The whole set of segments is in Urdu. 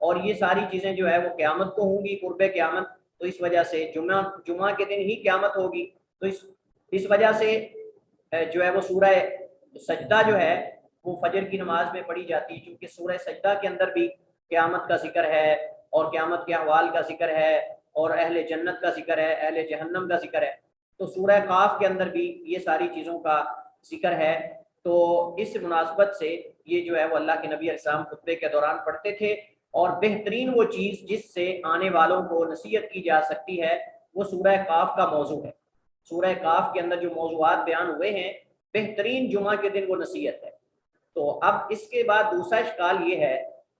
اور یہ ساری چیزیں جو ہے وہ قیامت کو ہوں گی، قرب قیامت، تو اس وجہ سے جمعہ کے دن ہی قیامت ہوگی، تو اس وجہ سے جو ہے وہ سورہ سجدہ جو ہے وہ فجر کی نماز میں پڑھی جاتی ہے، کیونکہ سورہ سجدہ کے اندر بھی قیامت کا ذکر ہے اور قیامت کے احوال کا ذکر ہے اور اہل جنت کا ذکر ہے، اہل جہنم کا ذکر ہے، تو سورہ قاف کے اندر بھی یہ ساری چیزوں کا ذکر ہے۔ تو اس مناسبت سے یہ جو ہے وہ اللہ کے نبی علیہ السلام خطبے کے دوران پڑھتے تھے، اور بہترین وہ چیز جس سے آنے والوں کو نصیحت کی جا سکتی ہے وہ سورہ قاف کا موضوع ہے۔ سورہ قاف کے اندر جو موضوعات بیان ہوئے ہیں، بہترین جمعہ کے دن وہ نصیحت ہے۔ تو اب اس کے بعد دوسرا اشکال یہ ہے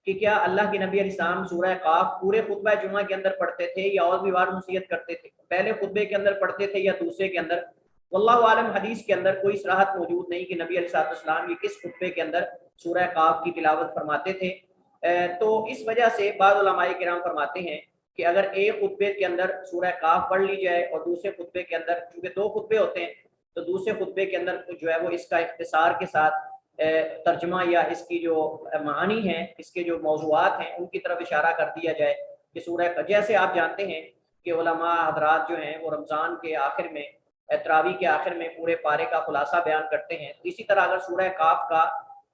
کہ کیا اللہ کے نبی علیہ السلام سورہ قاف پورے خطبہ جمعہ کے اندر پڑھتے تھے یا اور بھی بار نصیحت کرتے تھے، پہلے خطبے کے اندر پڑھتے تھے یا دوسرے کے اندر؟ واللہ عالم، حدیث کے اندر کوئی صراحت موجود نہیں کہ نبی علیہ السلام یہ کس خطبے کے اندر سورہ قاف کی تلاوت فرماتے تھے۔ تو اس وجہ سے بعض علماء کرام فرماتے ہیں کہ اگر ایک خطبے کے اندر سورہ قاف پڑھ لی جائے اور دوسرے خطبے کے اندر، چونکہ دو خطبے ہوتے ہیں، تو دوسرے خطبے کے اندر جو ہے وہ اس کا اختصار کے ساتھ ترجمہ یا اس کی جو معانی ہیں، اس کے جو موضوعات ہیں ان کی طرف اشارہ کر دیا جائے کہ سورہ، جیسے آپ جانتے ہیں کہ علماء حضرات جو ہیں وہ رمضان کے آخر میں، تراویح کے آخر میں پورے پارے کا خلاصہ بیان کرتے ہیں، تو اسی طرح اگر سورہ قاف کا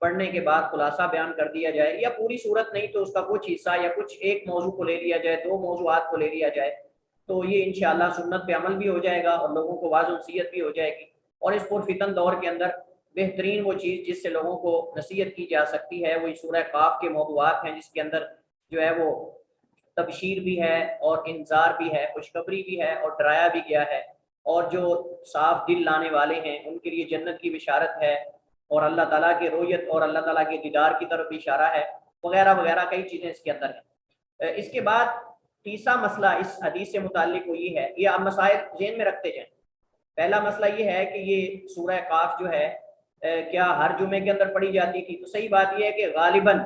پڑھنے کے بعد خلاصہ بیان کر دیا جائے، یا پوری صورت نہیں تو اس کا کچھ حصہ یا کچھ ایک موضوع کو لے لیا جائے، دو موضوعات کو لے لیا جائے، تو یہ انشاءاللہ سنت پہ عمل بھی ہو جائے گا اور لوگوں کو واعظ و نصیحت بھی ہو جائے گی۔ اور اس پرفتن دور کے اندر بہترین وہ چیز جس سے لوگوں کو نصیحت کی جا سکتی ہے وہی سورہ قاف کے موضوعات ہیں، جس کے اندر جو ہے وہ تبشیر بھی ہے اور انذار بھی ہے، خوشخبری بھی ہے اور ڈرایا بھی گیا ہے، اور جو صاف دل لانے والے ہیں ان کے لیے جنت کی بشارت ہے، اور اللہ تعالیٰ کے رؤیت اور اللہ تعالیٰ کے دیدار کی طرف بھی اشارہ ہے، وغیرہ وغیرہ کئی چیزیں اس کے اندر ہیں۔ اس کے بعد تیسرا مسئلہ اس حدیث سے متعلق وہ یہ ہے، یہ آپ مسائل ذہن میں رکھتے جائیں۔ پہلا مسئلہ یہ ہے کہ یہ سورہ قاف جو ہے کیا ہر جمعے کے اندر پڑھی جاتی تھی؟ تو صحیح بات یہ ہے کہ غالباً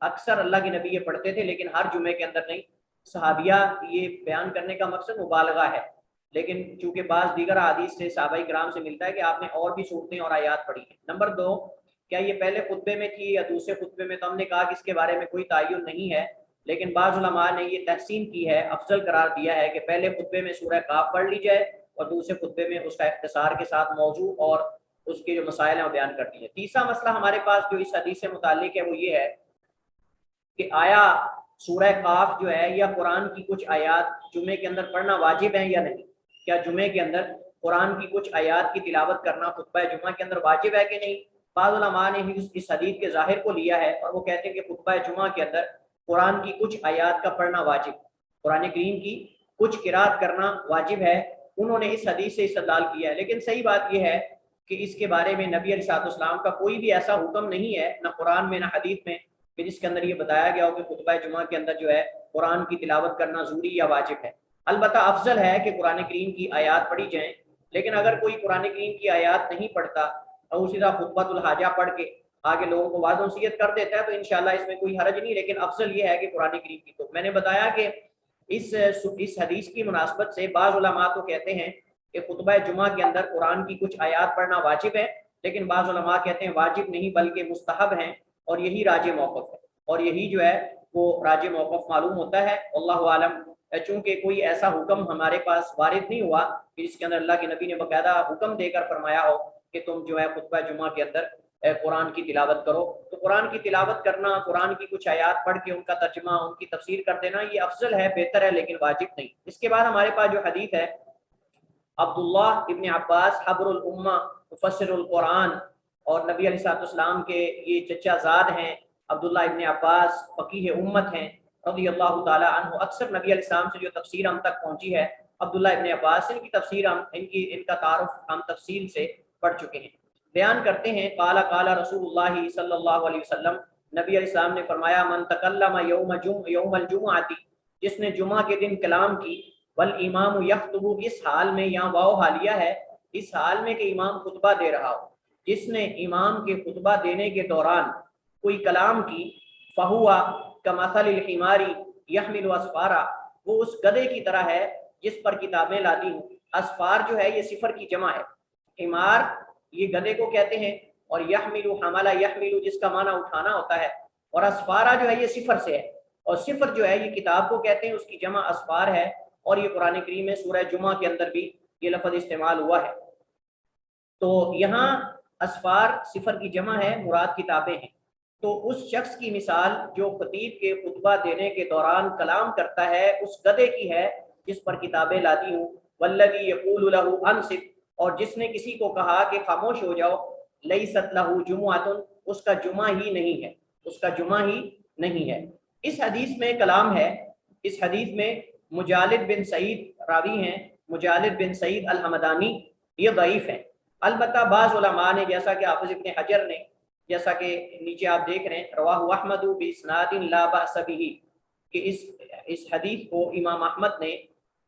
اکثر اللہ کے نبی یہ پڑھتے تھے، لیکن ہر جمعے کے اندر نہیں۔ صحابیہ یہ بیان کرنے کا مقصد مبالغہ ہے، لیکن چونکہ بعض دیگر حدیث سے صحابہ کرام سے ملتا ہے کہ آپ نے اور بھی صورتیں اور آیات پڑھی ہیں۔ نمبر دو، کیا یہ پہلے خطبے میں تھی یا دوسرے خطبے میں؟ تو ہم نے کہا کہ اس کے بارے میں کوئی تعین نہیں ہے، لیکن بعض علماء نے یہ تحسین کی ہے، افضل قرار دیا ہے کہ پہلے خطبے میں سورہ قاف پڑھ لی جائے اور دوسرے خطبے میں اس کا اختصار کے ساتھ موضوع اور اس کے جو مسائل ہیں وہ بیان کرتی ہے۔ تیسرا مسئلہ ہمارے پاس جو اس حدیث سے متعلق ہے وہ یہ ہے کہ آیا سورہ قاف جو ہے یا قرآن کی کچھ آیات جمعے کے اندر پڑھنا واجب ہے یا نہیں؟ کیا جمعے کے اندر قرآن کی کچھ آیات کی تلاوت کرنا خطبہ جمعہ کے اندر واجب ہے کہ نہیں؟ بعض علماء نے اس حدیث کے ظاہر کو لیا ہے اور وہ کہتے ہیں کہ خطبہ جمعہ کے اندر قرآن کی کچھ آیات کا پڑھنا واجب، قرآن کریم کی کچھ قرات کرنا واجب ہے، انہوں نے اس حدیث سے استدلال کیا ہے۔ لیکن صحیح بات یہ ہے کہ اس کے بارے میں نبی علیہ السلام کا کوئی بھی ایسا حکم نہیں ہے، نہ قرآن میں نہ حدیث میں، کہ جس کے اندر یہ بتایا گیا ہو کہ خطبہ جمعہ کے اندر جو ہے قرآن کی تلاوت کرنا ضروری یا واجب ہے۔ البتہ افضل ہے کہ قرآن کریم کی آیات پڑھی جائیں، لیکن اگر کوئی قرآن کریم کی آیات نہیں پڑھتا اور اسی طرح خطبۃ الحاجہ پڑھ کے آگے لوگوں کو واعظ و نصیحت کر دیتا ہے تو انشاءاللہ اس میں کوئی حرج نہیں، لیکن افضل یہ ہے کہ قرآن کریم کی۔ تو میں نے بتایا کہ اس حدیث کی مناسبت سے بعض علماء تو کہتے ہیں کہ خطبہ جمعہ کے اندر قرآن کی کچھ آیات پڑھنا واجب ہے، لیکن بعض علماء کہتے ہیں واجب نہیں بلکہ مستحب ہیں، اور یہی راجح موقف ہے، اور یہی جو ہے وہ راجح موقف معلوم ہوتا ہے۔ اللہ عالم، چونکہ کوئی ایسا حکم ہمارے پاس وارد نہیں ہوا کہ جس کے اندر اللہ کے نبی نے باقاعدہ حکم دے کر فرمایا ہو کہ تم جو ہے خطبہ جمعہ کے اندر قرآن کی تلاوت کرو، تو قرآن کی تلاوت کرنا، قرآن کی کچھ آیات پڑھ کے ان کا ترجمہ، ان کی تفسیر کر دینا، یہ افضل ہے، بہتر ہے، لیکن واجب نہیں۔ اس کے بعد ہمارے پاس جو حدیث ہے عبداللہ ابن عباس حبر الامہ مفسر القرآن، اور نبی علیہ السلام کے یہ چچا زاد ہیں، عبداللہ ابن عباس فقیہ امت ہیں رضی اللہ تعالی عنہ۔ اکثر نبی علیہ السلام سے جو تفسیر ہم تک پہنچی ہے عبداللہ ابن عباس، ان کی تفسیر ان کا تعارف ہم تفصیل سے پڑھ چکے ہیں۔ بیان کرتے ہیں قال قال رسول اللہ صلی اللہ علیہ وسلم، نبی علیہ السلام نے فرمایا من تکلم یوم الجمعہ، جس نے جمعہ کے دن کلام کی، والامام یخطب، اس حال میں، یہاں واو حالیہ ہے، اس حال میں کہ امام خطبہ دے رہا ہو، جس نے امام کے خطبہ دینے کے دوران کوئی کلام کی، فہوا کمثل الحمار یحمل اسفارا، وہ اس گدھے کی طرح ہے جس پر کتابیں لاتی ہوں۔ اسفار جو ہے یہ صفر کی جمع ہے، حمار یہ گدھے کو کہتے ہیں، اور یحمل حملہ یحمل جس کا معنی اٹھانا ہوتا ہے، اور اسفارا جو ہے یہ صفر سے ہے، اور صفر جو ہے یہ کتاب کو کہتے ہیں، اس کی جمع اسفار ہے، اور یہ قرآن کریم میں سورہ جمعہ کے اندر بھی یہ لفظ استعمال ہوا ہے۔ تو یہاں اسفار صفر کی جمع ہے، مراد کتابیں ہیں۔ تو اس شخص کی مثال جو خطیب کے خطبہ دینے کے دوران کلام کرتا ہے اس گدھے کی ہے جس پر کتابیں لاتی ہوں، والذی یقول له انصت، اور جس نے کسی کو کہا کہ خاموش ہو جاؤ، لیست له جمعۃ، اس کا جمعہ ہی نہیں ہے، اس کا جمعہ ہی نہیں ہے۔ اس حدیث میں کلام ہے، اس حدیث میں مجالد بن سعید راوی ہیں، مجالد بن سعید الحمدانی، یہ ضعیف ہیں۔ البتہ بعض علماء نے، جیسا کہ حافظ ابن حجر نے، جیسا کہ نیچے آپ دیکھ رہے ہیں، رواہ احمد باسناد لا باس بہ، کہ اس حدیث کو امام احمد نے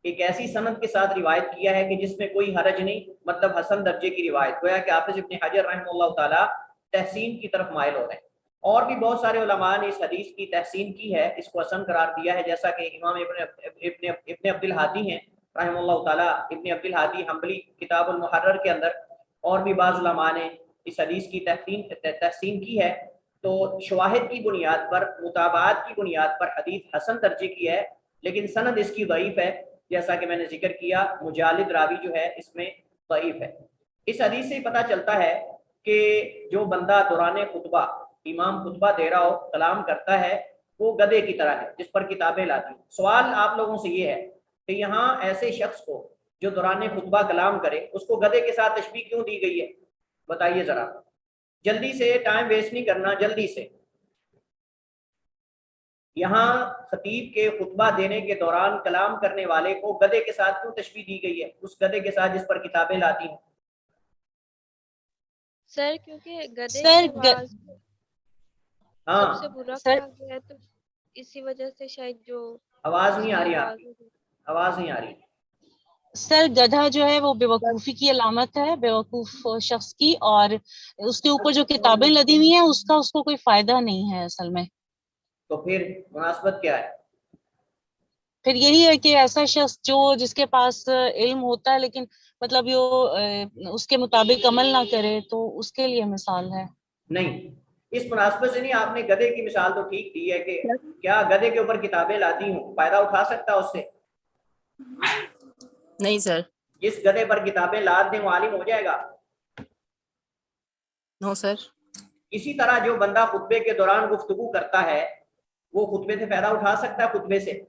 ایک ایسی سند کے ساتھ روایت کیا ہے کہ جس میں کوئی حرج نہیں، مطلب حسن درجے کی روایت، گویا کہ حافظ ابن حجر رحمہ اللہ تعالی تحسین کی طرف مائل ہو رہے ہیں۔ اور بھی بہت سارے علماء نے اس حدیث کی تحسین کی ہے، اس کو حسن قرار دیا ہے، جیسا کہ امام ابن عبد الہادی ہیں رحمہ اللہ تعالی، ابن عبد الہادی حنبلی کتاب المحرر کے اندر، اور بھی بعض علماء نے اس حدیث کی تحسین کی ہے۔ تو شواہد کی بنیاد پر، متابعات کی بنیاد پر حدیث حسن درجے کی ہے، لیکن سند اس کی ضعیف ہے، جیسا کہ میں نے ذکر کیا، مجالد راوی جو ہے اس میں ضعیف ہے۔ اس حدیث سے پتہ چلتا ہے کہ جو بندہ دوران خطبہ، امام خطبہ دے رہا ہو، کلام کرتا ہے، وہ گدھے کی طرح ہے جس پر کتابیں لاتی ہیں۔ سوال آپ لوگوں سے یہ ہے کہ یہاں ایسے شخص کو جو دوران خطبہ کلام کرے، اس کو گدھے کے ساتھ تشبیہ کیوں دی گئی ہے؟ بتائیے ذرا، جلدی سے، ٹائم ویسٹ نہیں کرنا، جلدی سے۔ یہاں خطیب کے خطبہ دینے کے دوران کلام کرنے والے کو گدھے کے ساتھ کیوں تشبیہ دی گئی ہے؟ اس گدھے کے ساتھ جس پر کتابیں لاتی ہیں۔ سر کیونکہ گدھے کی آواز سب سے ہاں، برا کہا گیا ہے، تو اسی وجہ سے شاید جو آواز اس نہیں کی آ رہی آپ آواز کی، آواز نہیں آ رہی۔ سر گدھا جو ہے وہ بیوقوفی کی علامت ہے، بیوقوف شخص کی، اور اس کے اوپر جو کتابیں لدی ہوئی ہیں اس کو کوئی فائدہ نہیں ہے اصل میں۔ تو پھر مناسبت کیا ہے؟ پھر یہی ہے کہ ایسا شخص جس کے پاس علم ہوتا ہے لیکن مطلب اس کے مطابق عمل نہ کرے، تو اس کے لیے مثال ہے۔ نہیں، اس مناسبت سے نہیں، آپ نے گدھے کی مثال تو ٹھیک دی ہے کہ کیا گدھے کے اوپر کتابیں لاتی ہوں فائدہ اٹھا سکتا اس سے؟ نہیں سر۔ جس گدھے پر کتابیں لاد دیں وہ عالم ہو جائے گا؟ نو سر۔ اسی طرح جو بندہ خطبے کے دوران گفتگو کرتا ہے وہ خطبے سے فائدہ اٹھا سکتا ہے؟ خطبے سے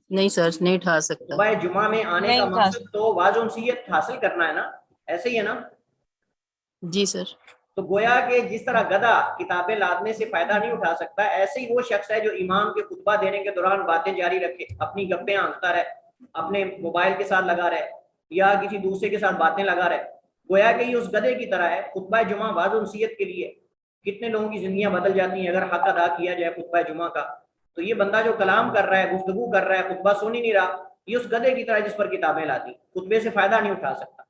نہیں سر، نہیں اٹھا سکتا۔ خطبہ جمعہ میں آنے کا مقصد تو واعظ و نصیحت حاصل کرنا ہے نا، ایسے ہی ہے نا؟ جی سر۔ تو گویا کہ جس طرح گدھا کتابیں لادنے سے فائدہ نہیں اٹھا سکتا، ایسے ہی وہ شخص ہے جو امام کے خطبہ دینے کے دوران باتیں جاری رکھے، اپنی گپیں آنکھتا رہے، اپنے موبائل کے ساتھ لگا رہے یا کسی دوسرے کے ساتھ باتیں لگا رہے، گویا کہ یہ اس گدھے کی طرح ہے۔ خطبہ جمعہ واعظ و نصیحت کے لیے کتنے لوگوں کی زندگیاں بدل جاتی ہیں اگر حق ادا کیا جائے خطبہ جمعہ کا۔ تو یہ بندہ جو کلام کر رہا ہے، گفتگو کر رہا ہے، خطبہ سن ہی نہیں رہا، یہ اس گدھے کی طرح جس پر کتابیں لاتی، خطبے سے فائدہ نہیں اٹھا سکتا۔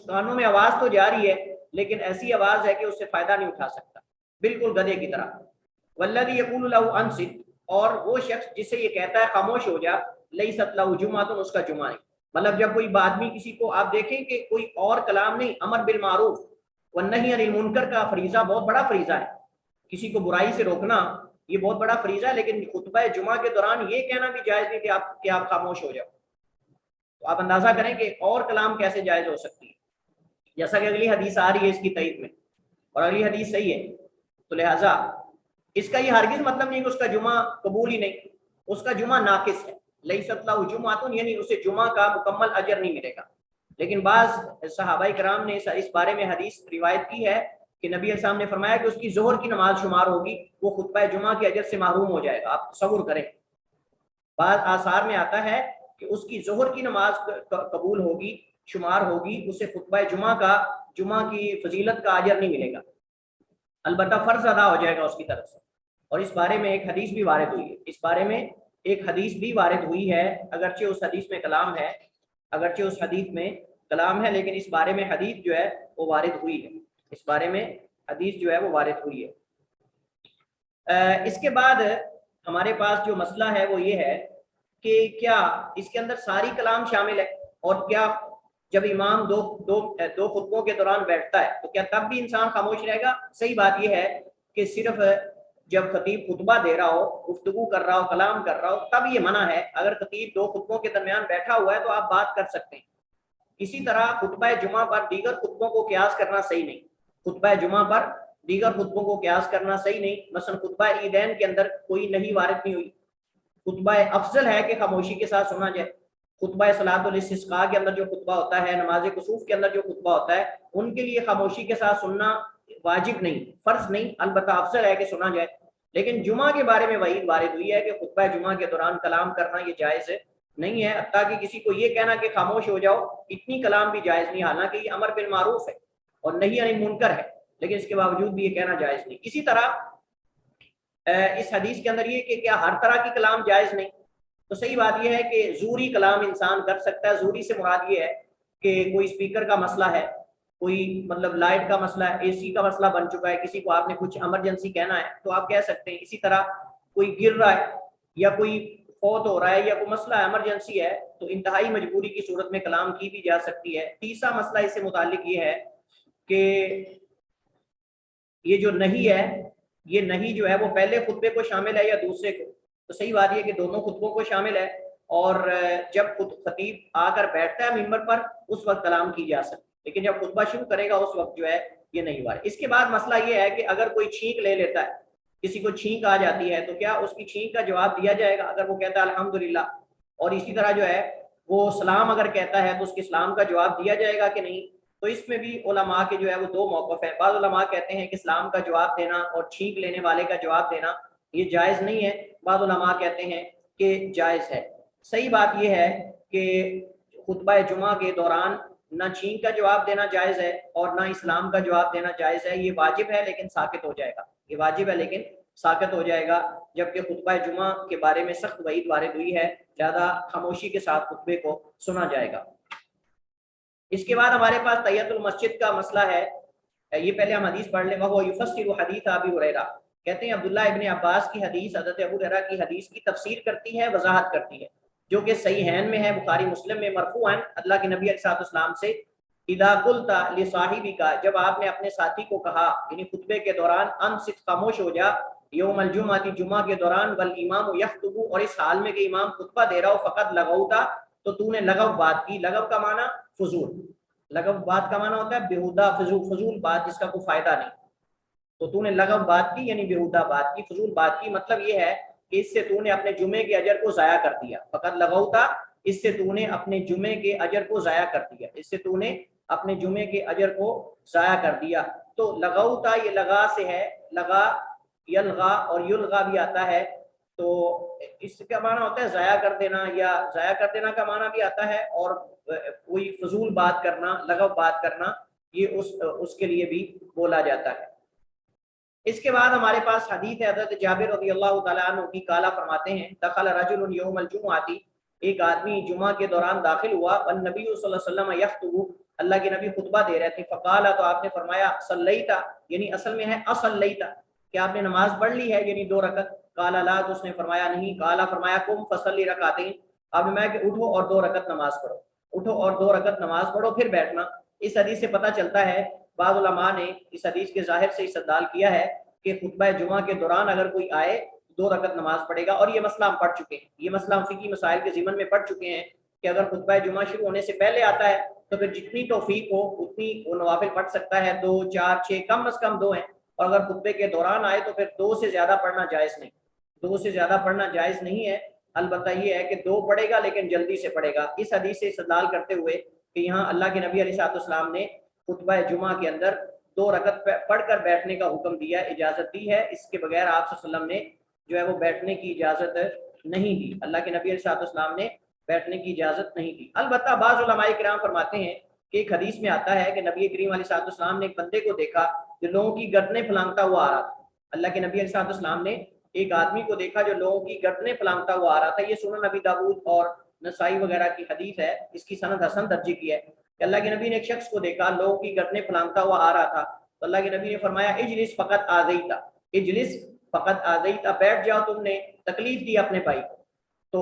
کانوں میں آواز تو جاری ہے لیکن ایسی آواز ہے کہ اس سے فائدہ نہیں اٹھا سکتا، بالکل گدھے کی طرح۔ والذی یقول له انصت، اور وہ شخص جسے یہ کہتا ہے خاموش ہو جا، لیست له جمعۃ، اس کا جمعہ نہیں۔ مطلب جب کوئی آدمی کسی کو، آپ دیکھیں کہ کوئی اور کلام نہیں، امر بالمعروف والنہی عن المنکر کا فریضہ بہت بڑا فریضہ ہے، کسی کو برائی سے روکنا یہ بہت بڑا فریضہ ہے، لیکن خطبہ جمعہ کے دوران یہ کہنا بھی جائز نہیں کہ آپ خاموش ہو جاؤ۔ تو آپ اندازہ کریں کہ اور کلام کیسے جائز ہو سکتی ہے، جیسا کہ اگلی حدیث آ رہی ہے اس کی تائید میں، اور اگلی حدیث صحیح ہے۔ تو لہٰذا اس کا یہ ہرگز مطلب نہیں کہ اس کا جمعہ قبول ہی نہیں، اس کا جمعہ ناقص ہے، لیست لہ جمعۃ، یعنی اسے جمعہ کا مکمل اجر نہیں ملے گا۔ لیکن بعض صحابہ کرام نے اس بارے میں حدیث روایت کی ہے کہ نبی علیہ السلام نے فرمایا کہ اس کی ظہر کی نماز شمار ہوگی، وہ خطبہ جمعہ کے اجر سے محروم ہو جائے گا۔ آپ تصور کریں، بعض آثار میں آتا ہے کہ اس کی ظہر کی نماز قبول ہوگی، شمار ہوگی، اسے خطبہ جمعہ کی فضیلت کا اجر نہیں ملے گا، البتہ فرض ادا ہو جائے گا اس کی طرف سے۔ اور اس بارے میں ایک حدیث بھی وارد ہوئی ہے، اس بارے میں ایک حدیث بھی وارد ہوئی ہے، اگرچہ اس حدیث میں کلام ہے، لیکن اس بارے میں حدیث جو ہے وہ وارد ہوئی ہے، اس بارے میں حدیث جو ہے وہ وارد ہوئی ہے۔ اس کے بعد ہمارے پاس جو مسئلہ ہے وہ یہ ہے کہ کیا اس کے اندر ساری کلام شامل ہے، اور کیا جب امام دو خطبوں کے دوران بیٹھتا ہے تو کیا تب بھی انسان خاموش رہے گا؟ صحیح بات یہ ہے کہ صرف جب خطیب خطبہ دے رہا ہو، گفتگو کر رہا ہو، کلام کر رہا ہو، تب یہ منع ہے۔ اگر خطیب دو خطبوں کے درمیان بیٹھا ہوا ہے تو آپ بات کر سکتے ہیں۔ اسی طرح خطبہ جمعہ پر دیگر خطبوں کو قیاس کرنا صحیح نہیں، خطبہ جمعہ پر دیگر خطبوں کو قیاس کرنا صحیح نہیں۔ مثلا خطبہ عیدین کے اندر کوئی نہیں وارد نہیں ہوئی، خطبہ افضل ہے کہ خاموشی کے ساتھ سنا جائے۔ خطبہ صلاۃ الاستسقاء کے اندر جو خطبہ ہوتا ہے، نماز کسوف کے اندر جو خطبہ ہوتا ہے، ان کے لیے خاموشی کے ساتھ سننا واجب نہیں، فرض نہیں، البتہ افضل ہے کہ سنا جائے۔ لیکن جمعہ کے بارے میں وعید وارد ہوئی ہے کہ خطبہ جمعہ کے دوران کلام کرنا یہ جائز نہیں ہے، حتیٰ کہ کسی کو یہ کہنا کہ خاموش ہو جاؤ، اتنی کلام بھی جائز نہیں، حالانکہ یہ امر بالمعروف ہے اور نہی عن المنکر ہے، لیکن اس کے باوجود بھی یہ کہنا جائز نہیں۔ اسی طرح اس حدیث کے اندر یہ کہ کیا ہر طرح کی کلام جائز نہیں، تو صحیح بات یہ ہے کہ زوری کلام انسان کر سکتا ہے۔ زوری سے مراد یہ ہے کہ کوئی اسپیکر کا مسئلہ ہے، کوئی مطلب لائٹ کا مسئلہ ہے، اے سی کا مسئلہ بن چکا ہے، کسی کو آپ نے کچھ ایمرجنسی کہنا ہے تو آپ کہہ سکتے ہیں۔ اسی طرح کوئی گر رہا ہے یا کوئی فوت ہو رہا ہے یا کوئی مسئلہ ایمرجنسی ہے تو انتہائی مجبوری کی صورت میں کلام کی بھی جا سکتی ہے۔ تیسرا مسئلہ اس سے متعلق یہ ہے کہ یہ جو نہیں ہے، یہ نہیں جو ہے وہ پہلے خطبے کو شامل ہے یا دوسرے کو، تو صحیح بات یہ کہ دونوں خطبوں کو شامل ہے، اور جب خطیب آ کر بیٹھتا ہے ممبر پر اس وقت کلام کی جا سکتی، لیکن جب خطبہ شروع کرے گا اس وقت جو ہے یہ نہیں ہوا۔ اس کے بعد مسئلہ یہ ہے کہ اگر کوئی چھینک لے لیتا ہے، کسی کو چھینک آ جاتی ہے، تو کیا اس کی چھینک کا جواب دیا جائے گا اگر وہ کہتا ہے الحمدللہ، اور اسی طرح جو ہے وہ سلام اگر کہتا ہے تو اس کے سلام کا جواب دیا جائے گا کہ نہیں؟ تو اس میں بھی علماء کے جو ہے وہ دو موقف ہیں۔ بعض علماء کہتے ہیں کہ سلام کا جواب دینا اور چھینک لینے والے کا جواب دینا یہ جائز نہیں ہے، بعض علماء کہتے ہیں کہ جائز ہے۔ صحیح بات یہ ہے کہ خطبہ جمعہ کے دوران نہ چھینک کا جواب دینا جائز ہے اور نہ اسلام کا جواب دینا جائز ہے، یہ واجب ہے لیکن ساکت ہو جائے گا، یہ واجب ہے لیکن ساکت ہو جائے گا، جبکہ خطبہ جمعہ کے بارے میں سخت وعید وارد ہوئی ہے، زیادہ خاموشی کے ساتھ خطبے کو سنا جائے گا۔ اس کے بعد ہمارے پاس تحیۃ المسجد کا مسئلہ ہے، یہ پہلے ہم حدیث پڑھ لیں۔ وہ یفسر حدیث ابی ہریرہ، کہتے ہیں عبداللہ ابن عباس کی حدیث حضرت ابو ہریرہ کی حدیث کی تفسیر کرتی ہے، وضاحت کرتی ہے، جو کہ صحیحین میں ہے، بخاری مسلم میں مرفوعاً اللہ کے نبی علیہ السلام سے، اذا قلت لصاحبک، جب آپ نے اپنے ساتھی کو کہا یعنی خطبے کے دوران، انصت، خاموش ہو جا، یوم الجمعہ، جمعہ کے دوران، والامام یخطب، اور اس حال میں کہ امام خطبہ دے رہا ہو، فقط لغوت، تو تو نے لغو بات کی۔ لغو کا معنی فضول، لغو بات کا معنی ہوتا ہے بیہودہ، فضول بات جس کا کوئی فائدہ نہیں، تو تو نے لغو بات کی یعنی بیہودہ بات کی، فضول بات کی۔ مطلب یہ ہے کہ اس سے تو نے اپنے جمعے کے اجر کو ضائع کر دیا، فقط لغوتا، اس سے تو نے اپنے جمعے کے اجر کو ضائع کر دیا، اس سے تو نے اپنے جمعے کے اجر کو ضائع کر دیا۔ تو لغوتا یہ لغا سے ہے، لغا یلغا اور یلغا بھی آتا ہے، تو اس کا معنی ہوتا ہے ضائع کر دینا، یا ضائع کر دینا کا معنی بھی آتا ہے، اور کوئی فضول بات کرنا، لغو بات کرنا، یہ اس کے لیے بھی بولا جاتا ہے۔ اس کے بعد ہمارے پاس حدیث ہے حضرت جابر رضی اللہ تعالیٰ عنہ کی، قالا فرماتے ہیں، دخل رجل یوم الجمعہ، ایک آدمی جمعہ کے دوران داخل ہوا، والنبی صلی اللہ علیہ وسلم یخطب، اللہ کے نبی خطبہ دے رہے تھے، فقالا، تو آپ نے فرمایا، صلیتا، یعنی اصل میں ہے اصلیتا، کہ آپ نے نماز پڑھ لی ہے یعنی 2 رکعت؟ قالا لا، تو اس نے فرمایا نہیں۔ قالا، فرمایا، قم فصلی رکعتین، آپ نے فرمایا کہ اٹھو اور 2 رکعت نماز پڑھو، اٹھو اور 2 رکعت نماز پڑھو پھر بیٹھنا۔ اس حدیث سے پتہ چلتا ہے، بعض علماء نے اس حدیث کے ظاہر سے استدلال کیا ہے کہ خطبہ جمعہ کے دوران اگر کوئی آئے 2 رکعت نماز پڑھے گا، اور یہ مسئلہ ہم پڑھ چکے ہیں، یہ مسئلہ ہم فقہی مسائل کے ضمن میں پڑھ چکے ہیں کہ اگر خطبہ جمعہ شروع ہونے سے پہلے آتا ہے تو پھر جتنی توفیق ہو اتنی وہ نوافل پڑھ سکتا ہے، 2 4 6، کم از کم 2 ہیں، اور اگر خطبے کے دوران آئے تو پھر 2 سے زیادہ پڑھنا جائز نہیں، 2 سے زیادہ پڑھنا جائز نہیں ہے، البتہ یہ ہے کہ 2 پڑھے گا لیکن جلدی سے پڑھے گا۔ اس حدیث سے استدلال کرتے ہوئے کہ یہاں اللہ کے نبی علیہ السلام نے خطبہ جمعہ کے اندر 2 رکعت پڑھ کر بیٹھنے کا حکم دیا، اجازت دی ہے، اس کے بغیر آپ صلی اللہ علیہ وسلم نے جو ہے وہ بیٹھنے کی اجازت نہیں دی، اللہ کے نبی علیہ السلام نے بیٹھنے کی اجازت نہیں دی۔ البتہ بعض علماء کرام فرماتے ہیں کہ ایک حدیث میں آتا ہے کہ نبی کریم علیہ السلام نے ایک بندے کو دیکھا جو لوگوں کی گردنیں پھلانگتا ہوا آ رہا تھا، اللہ کے نبی علیہ السلام نے ایک آدمی کو دیکھا جو لوگوں کی گردنیں پھلانگتا ہوا آ رہا تھا، یہ سنن نبی داؤد اور نسائی وغیرہ کی حدیث ہے، اس کی سند حسن درجے کی ہے کہ اللہ کے نبی نے ایک شخص کو دیکھا لوگوں کی گردنیں پھلانگتا ہوا آ رہا تھا، تو اللہ کے نبی نے فرمایا، اجلس فقط آذیتا، اجلس فقط آذیتا، بیٹھ جاؤ، تم نے تکلیف دی اپنے بھائی کو۔ تو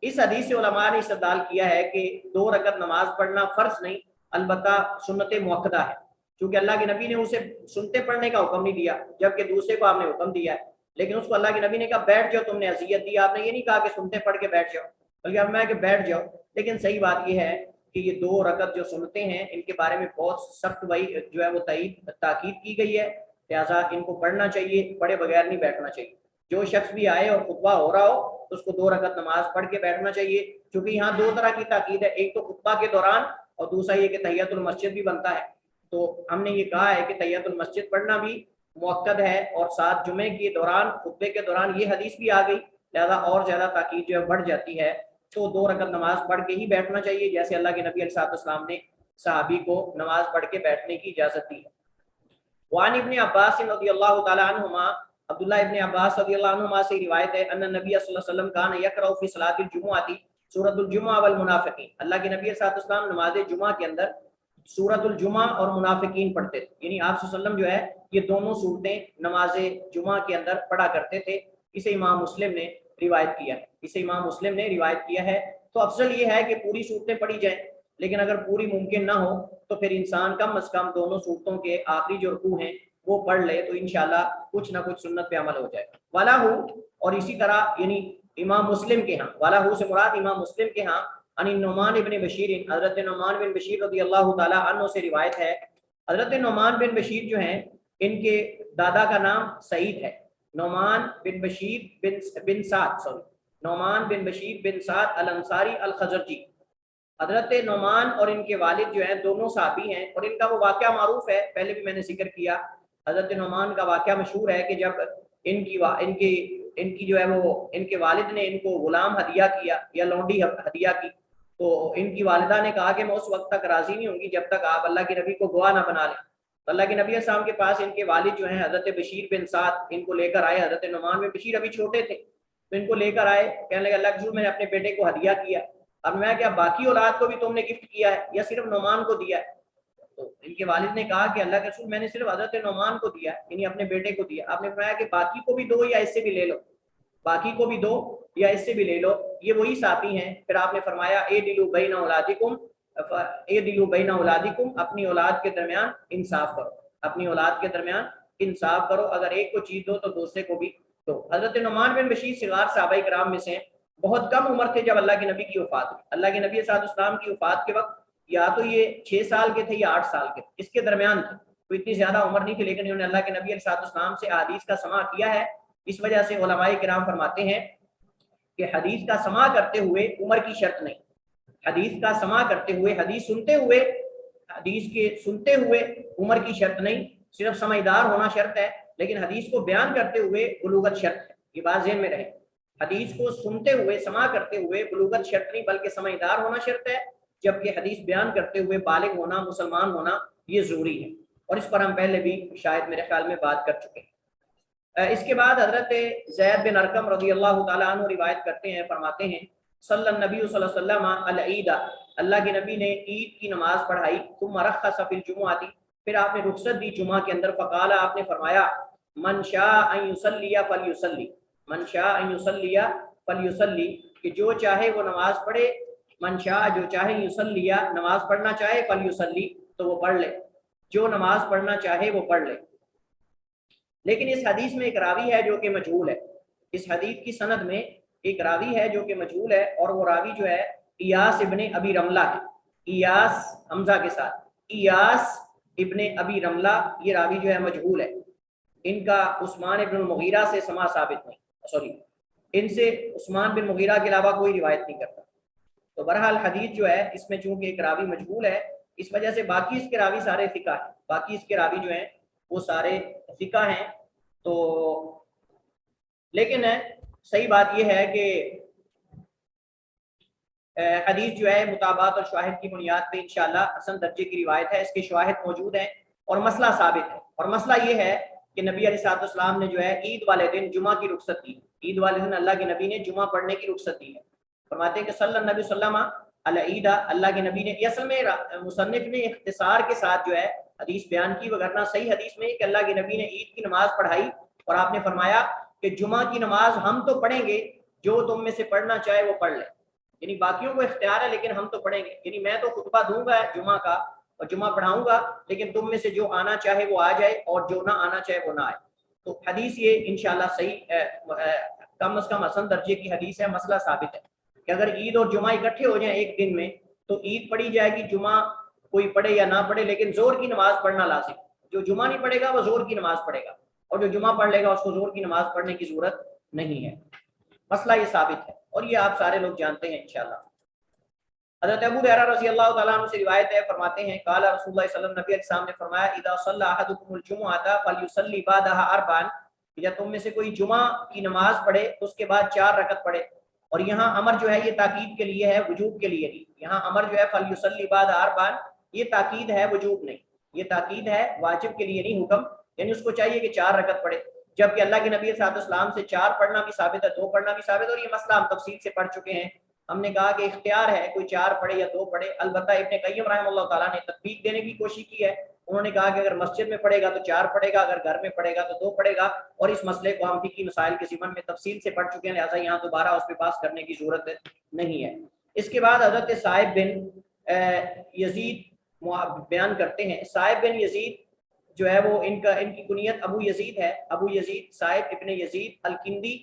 اس حدیث سے علماء نے استدلال کیا ہے کہ 2 رکعت نماز پڑھنا فرض نہیں، البتہ سنت مؤکدہ ہے، کیونکہ اللہ کے نبی نے اسے سنتے پڑھنے کا حکم نہیں دیا، جبکہ دوسرے کو آپ نے حکم دیا ہے۔ لیکن اس کو اللہ کے نبی نے کہا بیٹھ جاؤ، تم نے اذیت دی، آپ نے یہ نہیں کہا کہ سنتے پڑھ کے بیٹھ جاؤ، بلکہ اب میں کہ بیٹھ جاؤ۔ لیکن صحیح بات یہ ہے کہ یہ 2 رکعت جو سنتے ہیں ان کے بارے میں بہت سخت جو ہے وہ تاکید کی گئی ہے، لہٰذا ان کو پڑھنا چاہیے، پڑھے بغیر نہیں بیٹھنا چاہیے۔ جو شخص بھی آئے اور خطبہ ہو رہا ہو تو اس کو 2 رکعت نماز پڑھ کے بیٹھنا چاہیے، کیونکہ یہاں 2 طرح کی تاکید ہے، ایک تو خطبہ کے دوران اور دوسرا یہ کہ تحیۃ المسجد بھی بنتا ہے۔ تو ہم نے یہ کہا ہے کہ تحیۃ المسجد پڑھنا بھی مؤکد ہے، اور ساتھ جمعے کے دوران خطبے کے دوران یہ حدیث بھی آ گئی، لہذا اور زیادہ تاکید جو ہے بڑھ جاتی ہے۔ تو 2 رکعت نماز پڑھ کے ہی بیٹھنا چاہیے، جیسے اللہ کے نبی علیہ السلام نے صحابی کو نماز پڑھ کے بیٹھنے کی اجازت دی ہے۔ وعن ابن عباس رضی اللہ تعالی عنہما، عبداللہ ابن عباس رضی اللہ عنہما سے روایت ہے، ان نبی صلی اللہ علیہ وسلم کان یقرأ فی صلاۃ الجمعۃ سورۃ الجمعہ والمنافقین، اللہ کے نبی صلی اللہ علیہ وسلم نماز جمعہ کے اندر سورۃ الجمعہ اور منافقین پڑھتے تھے، یعنی آپ صلی اللہ علیہ وسلم جو ہے یہ دونوں صورتیں نماز جمعہ کے اندر پڑھا کرتے تھے۔ اسے امام مسلم نے روایت کیا ہے، اسے امام مسلم نے روایت کیا ہے۔ تو افضل یہ ہے کہ پوری صورتیں پڑھی جائیں، لیکن اگر پوری ممکن نہ ہو تو پھر انسان کم از کم دونوں صورتوں کے آخری جو رکوع ہیں وہ پڑھ لے، تو انشاءاللہ کچھ نہ کچھ سنت پہ عمل ہو جائے گا۔ والا ہو، اور اسی طرح یعنی امام مسلم کے ہاں، والا ہو سے مراد امام مسلم کے ہاں عن نعمان ابن بشیر، حضرت نعمان بن بشیر رضی اللہ تعالی عنہ سے روایت ہے۔ حضرت نعمان بن بشیر جو ہیں ان کے دادا کا نام سعید ہے، نعمان بن بشیر بن سعد نعمان بن بشیر بن سعد الانصاری الخزرجی۔ حضرت نعمان اور ان کے والد جو ہیں دونوں صحابی ہیں، اور ان کا وہ واقعہ معروف ہے، پہلے بھی میں نے ذکر کیا۔ حضرت نعمان کا واقعہ مشہور ہے کہ جب ان کی جو ہے وہ ان کے والد نے ان کو غلام ہدیہ کیا یا لونڈی ہدیہ کی، تو ان کی والدہ نے کہا کہ میں اس وقت تک راضی نہیں ہوں گی جب تک آپ اللہ کے نبی کو گواہ نہ بنا لیں۔ تو اللہ کے نبی علیہ السلام کے پاس ان کے والد جو ہیں حضرت بشیر بن سعد ان کو لے کر آئے۔ حضرت نعمان بن بشیر ابھی چھوٹے تھے تو ان کو لے کر آئے، کہنے لگے اللہ کے رسول میں نے اپنے بیٹے کو ہدیہ کیا، اب میں کیا باقی اولاد کو بھی تم نے گفٹ کیا ہے یا صرف نعمان کو دیا ہے؟ تو ان کے والد نے کہا کہ اللہ کے رسول میں نے صرف حضرت نعمان کو دیا ہے، یعنی اپنے بیٹے کو دیا۔ آپ نے فرمایا کہ باقی کو بھی دو یا اس سے بھی لے لو، باقی کو بھی دو یا اس سے بھی لے لو، یہ وہی صحابی ہیں۔ پھر آپ نے فرمایا اے دلو بین اولادکم، اے دلو بین اولادکم، اپنی اولاد کے درمیان انصاف کرو، اپنی اولاد کے درمیان انصاف کرو، اگر ایک کو چیز دو تو دوسرے کو بھی دو۔ حضرت نعمان بن بشیر صغار صحابہ کرام میں سے بہت کم عمر تھے جب اللہ کے نبی کی وفات ہوئی۔ اللہ کے نبی صلی اللہ علیہ وسلم کی وفات کے وقت یا تو یہ 6 سال کے تھے یا 8 سال کے تھے، اس کے درمیان تھے، کوئی اتنی زیادہ عمر نہیں تھی، لیکن انہوں نے اللہ کے نبی علیہ السلام سے احادیث کا سماع کیا ہے۔ اس وجہ سے علماء کرام فرماتے ہیں کہ حدیث کا سماع کرتے ہوئے عمر کی شرط نہیں، حدیث کا سماع کرتے ہوئے، حدیث سنتے ہوئے عمر کی شرط نہیں، صرف سمجھدار ہونا شرط ہے، لیکن حدیث کو بیان کرتے ہوئے بلوغت شرط ہے، یہ بات ذہن میں رہے۔ حدیث کو سنتے ہوئے سماع کرتے ہوئے بلوغت شرط نہیں بلکہ سمجھدار ہونا شرط ہے، جبکہ حدیث بیان کرتے ہوئے بالغ ہونا، مسلمان ہونا یہ ضروری ہے، اور اس پر ہم پہلے بھی شاید میرے خیال میں بات کر چکے ہیں۔ اس کے بعد حضرت زید بن ارقم رضی اللہ تعالیٰ عنہ روایت کرتے ہیں، فرماتے ہیں صلی النبی صلی اللہ علیہ وسلم العید، اللہ کے نبی نے عید کی نماز پڑھائی، ثم رخص فی الجمعۃ، پھر آپ نے رخصت دی جمعہ کے اندر، فقال، آپ نے فرمایا من شاء ان یصلی فلیصلی، من شاء ان یصلی فلیصلی، کہ جو چاہے وہ نماز پڑھے، من شاء جو چاہے یصلی نماز پڑھنا چاہے، فلیصلی تو وہ پڑھ لے، جو نماز پڑھنا چاہے وہ پڑھ لے۔ لیکن اس حدیث میں ایک راوی ہے جو کہ مجہول ہے، اس حدیث کی سند میں ایک راوی ہے جو کہ مجہول ہے، اور وہ راوی جو ہے ایاس ابن ابی رملہ ہے، ایاس حمزہ کے ساتھ، ایاس ابن ابی رملہ، یہ راوی جو ہے مجہول ہے، ان کا عثمان ابن المغیرہ سے سماع ثابت نہیں، ان سے عثمان بن مغیرہ کے علاوہ کوئی روایت نہیں کرتا۔ تو بہرحال حدیث جو ہے اس میں چونکہ ایک راوی مجہول ہے، اس وجہ سے باقی اس کے راوی سارے ثقہ ہیں، باقی اس کے راوی جو ہیں وہ سارے ثقہ ہیں۔ تو لیکن صحیح بات یہ ہے کہ حدیث جو ہے مطابعت اور شواہد کی بنیاد پہ انشاءاللہ حسن درجے کی روایت ہے، اس کے شواہد موجود ہیں اور مسئلہ ثابت ہے، اور مسئلہ یہ ہے کہ نبی علیہ السلام نے جو ہے عید والے دن جمعہ کی رخصت دی، عید والے دن اللہ کے نبی نے جمعہ پڑھنے کی رخصت دی ہے۔ فرماتے ہیں کہ صلی اللہ علیہ وسلم العید، اللہ کے نبی نے، یہ اصل میں مصنف نے اختصار کے ساتھ جو ہے حدیث بیان کی، وگرنہ صحیح حدیث میں کہ اللہ کے نبی نے عید کی نماز پڑھائی، اور آپ نے فرمایا کہ جمعہ کی نماز ہم تو پڑھیں گے، جو تم میں سے پڑھنا چاہے وہ پڑھ لے، یعنی باقیوں کو اختیار ہے لیکن ہم تو پڑھیں گے، یعنی میں تو خطبہ دوں گا جمعہ کا اور جمعہ پڑھاؤں گا، لیکن تم میں سے جو آنا چاہے وہ آ جائے اور جو نہ آنا چاہے وہ نہ آئے۔ تو حدیث یہ انشاءاللہ صحیح کم از کم حسن درجے کی حدیث ہے. مسئلہ ثابت ہے کہ اگر عید اور جمعہ اکٹھے ہو جائیں ایک دن میں تو عید پڑھی جائے گی, جمعہ کوئی پڑھے یا نہ پڑھے, لیکن زور کی نماز پڑھنا لازم. جو جمعہ نہیں پڑھے گا وہ زور کی نماز پڑھے گا, اور جو جمعہ پڑھ لے گا اس کو زور کی نماز پڑھنے کی ضرورت نہیں ہے. مسئلہ یہ ثابت ہے اور یہ آپ سارے لوگ جانتے ہیں انشاءاللہ. حضرت ابو ہریرہ رضی اللہ تعالیٰ عنہ سے روایت ہے, فرماتے ہیں قال رسول اللہ صلی اللہ علیہ وسلم, نبی علیہ السلام نے فرمایا اذا صلی احدکم الجمعۃ فلیصلی بعدها اربعا, جب تم میں سے کوئی جمعہ کی نماز پڑھے تو اس کے بعد 4 رکعت پڑھے. اور یہاں امر جو ہے یہ تاکید کے لیے ہے, وجوب کے لیے نہیں. یہاں امر جو ہے فلیصلی بعدها اربعا, یہ تاکید ہے, وجوب نہیں. یہ تاکید ہے, واجب کے لیے نہیں حکم, یعنی اس کو چاہیے کہ 4 رکعت پڑھے. جبکہ اللہ کے نبی صلی اللہ علیہ وسلم سے 4 پڑھنا بھی ثابت ہے, 2 پڑھنا بھی ثابت ہے, اور یہ مسئلہ ہم تفصیل سے پڑھ چکے ہیں. ہم نے کہا کہ اختیار ہے, کوئی 4 پڑھے یا 2 پڑھے. البتہ ابن قیم رحمہ اللہ تعالیٰ نے تطبیق دینے کی کوشش کی ہے. انہوں نے کہا کہ اگر مسجد میں پڑھے گا تو 4 پڑھے گا, اگر گھر میں پڑھے گا تو 2 پڑھے گا. اور اس مسئلے کو ہم فقہی مسائل کے ضمن میں تفصیل سے پڑھ چکے ہیں, لہٰذا یہاں دوبارہ اس پہ بحث کرنے کی ضرورت نہیں ہے. اس کے بعد حضرت صائب بن یزید بیان کرتے ہیں. صائب بن یزید جو ہے وہ ان کی کنیت ابو یزید ہے. ابو یزید صائب ابن یزید الکندی,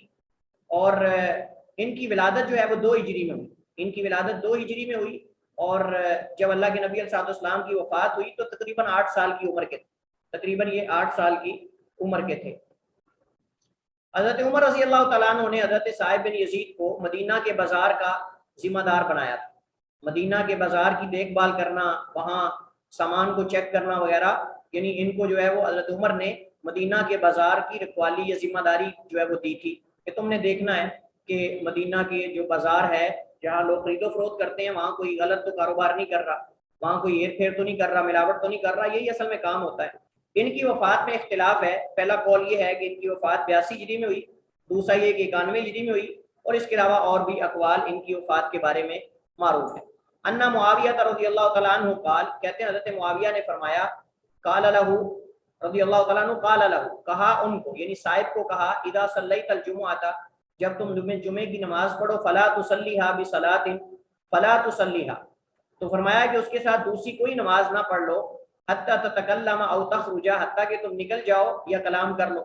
اور ان کی ولادت جو ہے وہ 2 ہجری میں ہوئی. ان کی ولادت 2 ہجری میں ہوئی, اور جب اللہ کے نبی علیہ السلام کی وفات ہوئی تو تقریباً 8 سال کی عمر کے تھے. تقریباً یہ 8 سال کی عمر کے تھے. حضرت عمر رضی اللہ تعالیٰ عنہ نے حضرت صائب بن یزید کو مدینہ کے بازار کا ذمہ دار بنایا تھا. مدینہ کے بازار کی دیکھ بھال کرنا, وہاں سامان کو چیک کرنا وغیرہ, یعنی ان کو جو ہے وہ حضرت عمر نے مدینہ کے بازار کی رکھوالی یا ذمہ داری جو ہے وہ دی تھی کہ تم نے دیکھنا ہے کہ مدینہ کے جو بازار ہے جہاں لوگ خرید و فروخت کرتے ہیں وہاں کوئی غلط تو کاروبار نہیں کر رہا, وہاں کوئی ہیر پھیر تو نہیں کر رہا, ملاوٹ تو نہیں کر رہا. یہی اصل میں کام ہوتا ہے. ان کی وفات میں اختلاف ہے. پہلا قول یہ ہے کہ ان کی وفات 82 ہجری میں ہوئی, دوسرا یہ کہ 91 ہجری میں ہوئی, اور اس کے علاوہ اور بھی اقوال ان کی وفات کے بارے میں معروف ہے. ان معاویہ رضی اللہ تعالیٰ عنہ قال, کہتے ہیں حضرت معاویہ نے فرمایا, قال لہ رضی اللہ تعالیٰ عنہ, قال لہ, کہا ان کو, یعنی صاحب کو کہا, اذا صلیت الجمعۃ, جب تم جمعے کی نماز پڑھو, فلا تصلیھا بصلاۃ, فلا تصلیھا, تو فرمایا کہ اس کے ساتھ دوسری کوئی نماز نہ پڑھ لو, حتی تتکلم او تخرج, حتیٰ کہ تم نکل جاؤ یا کلام کر لو.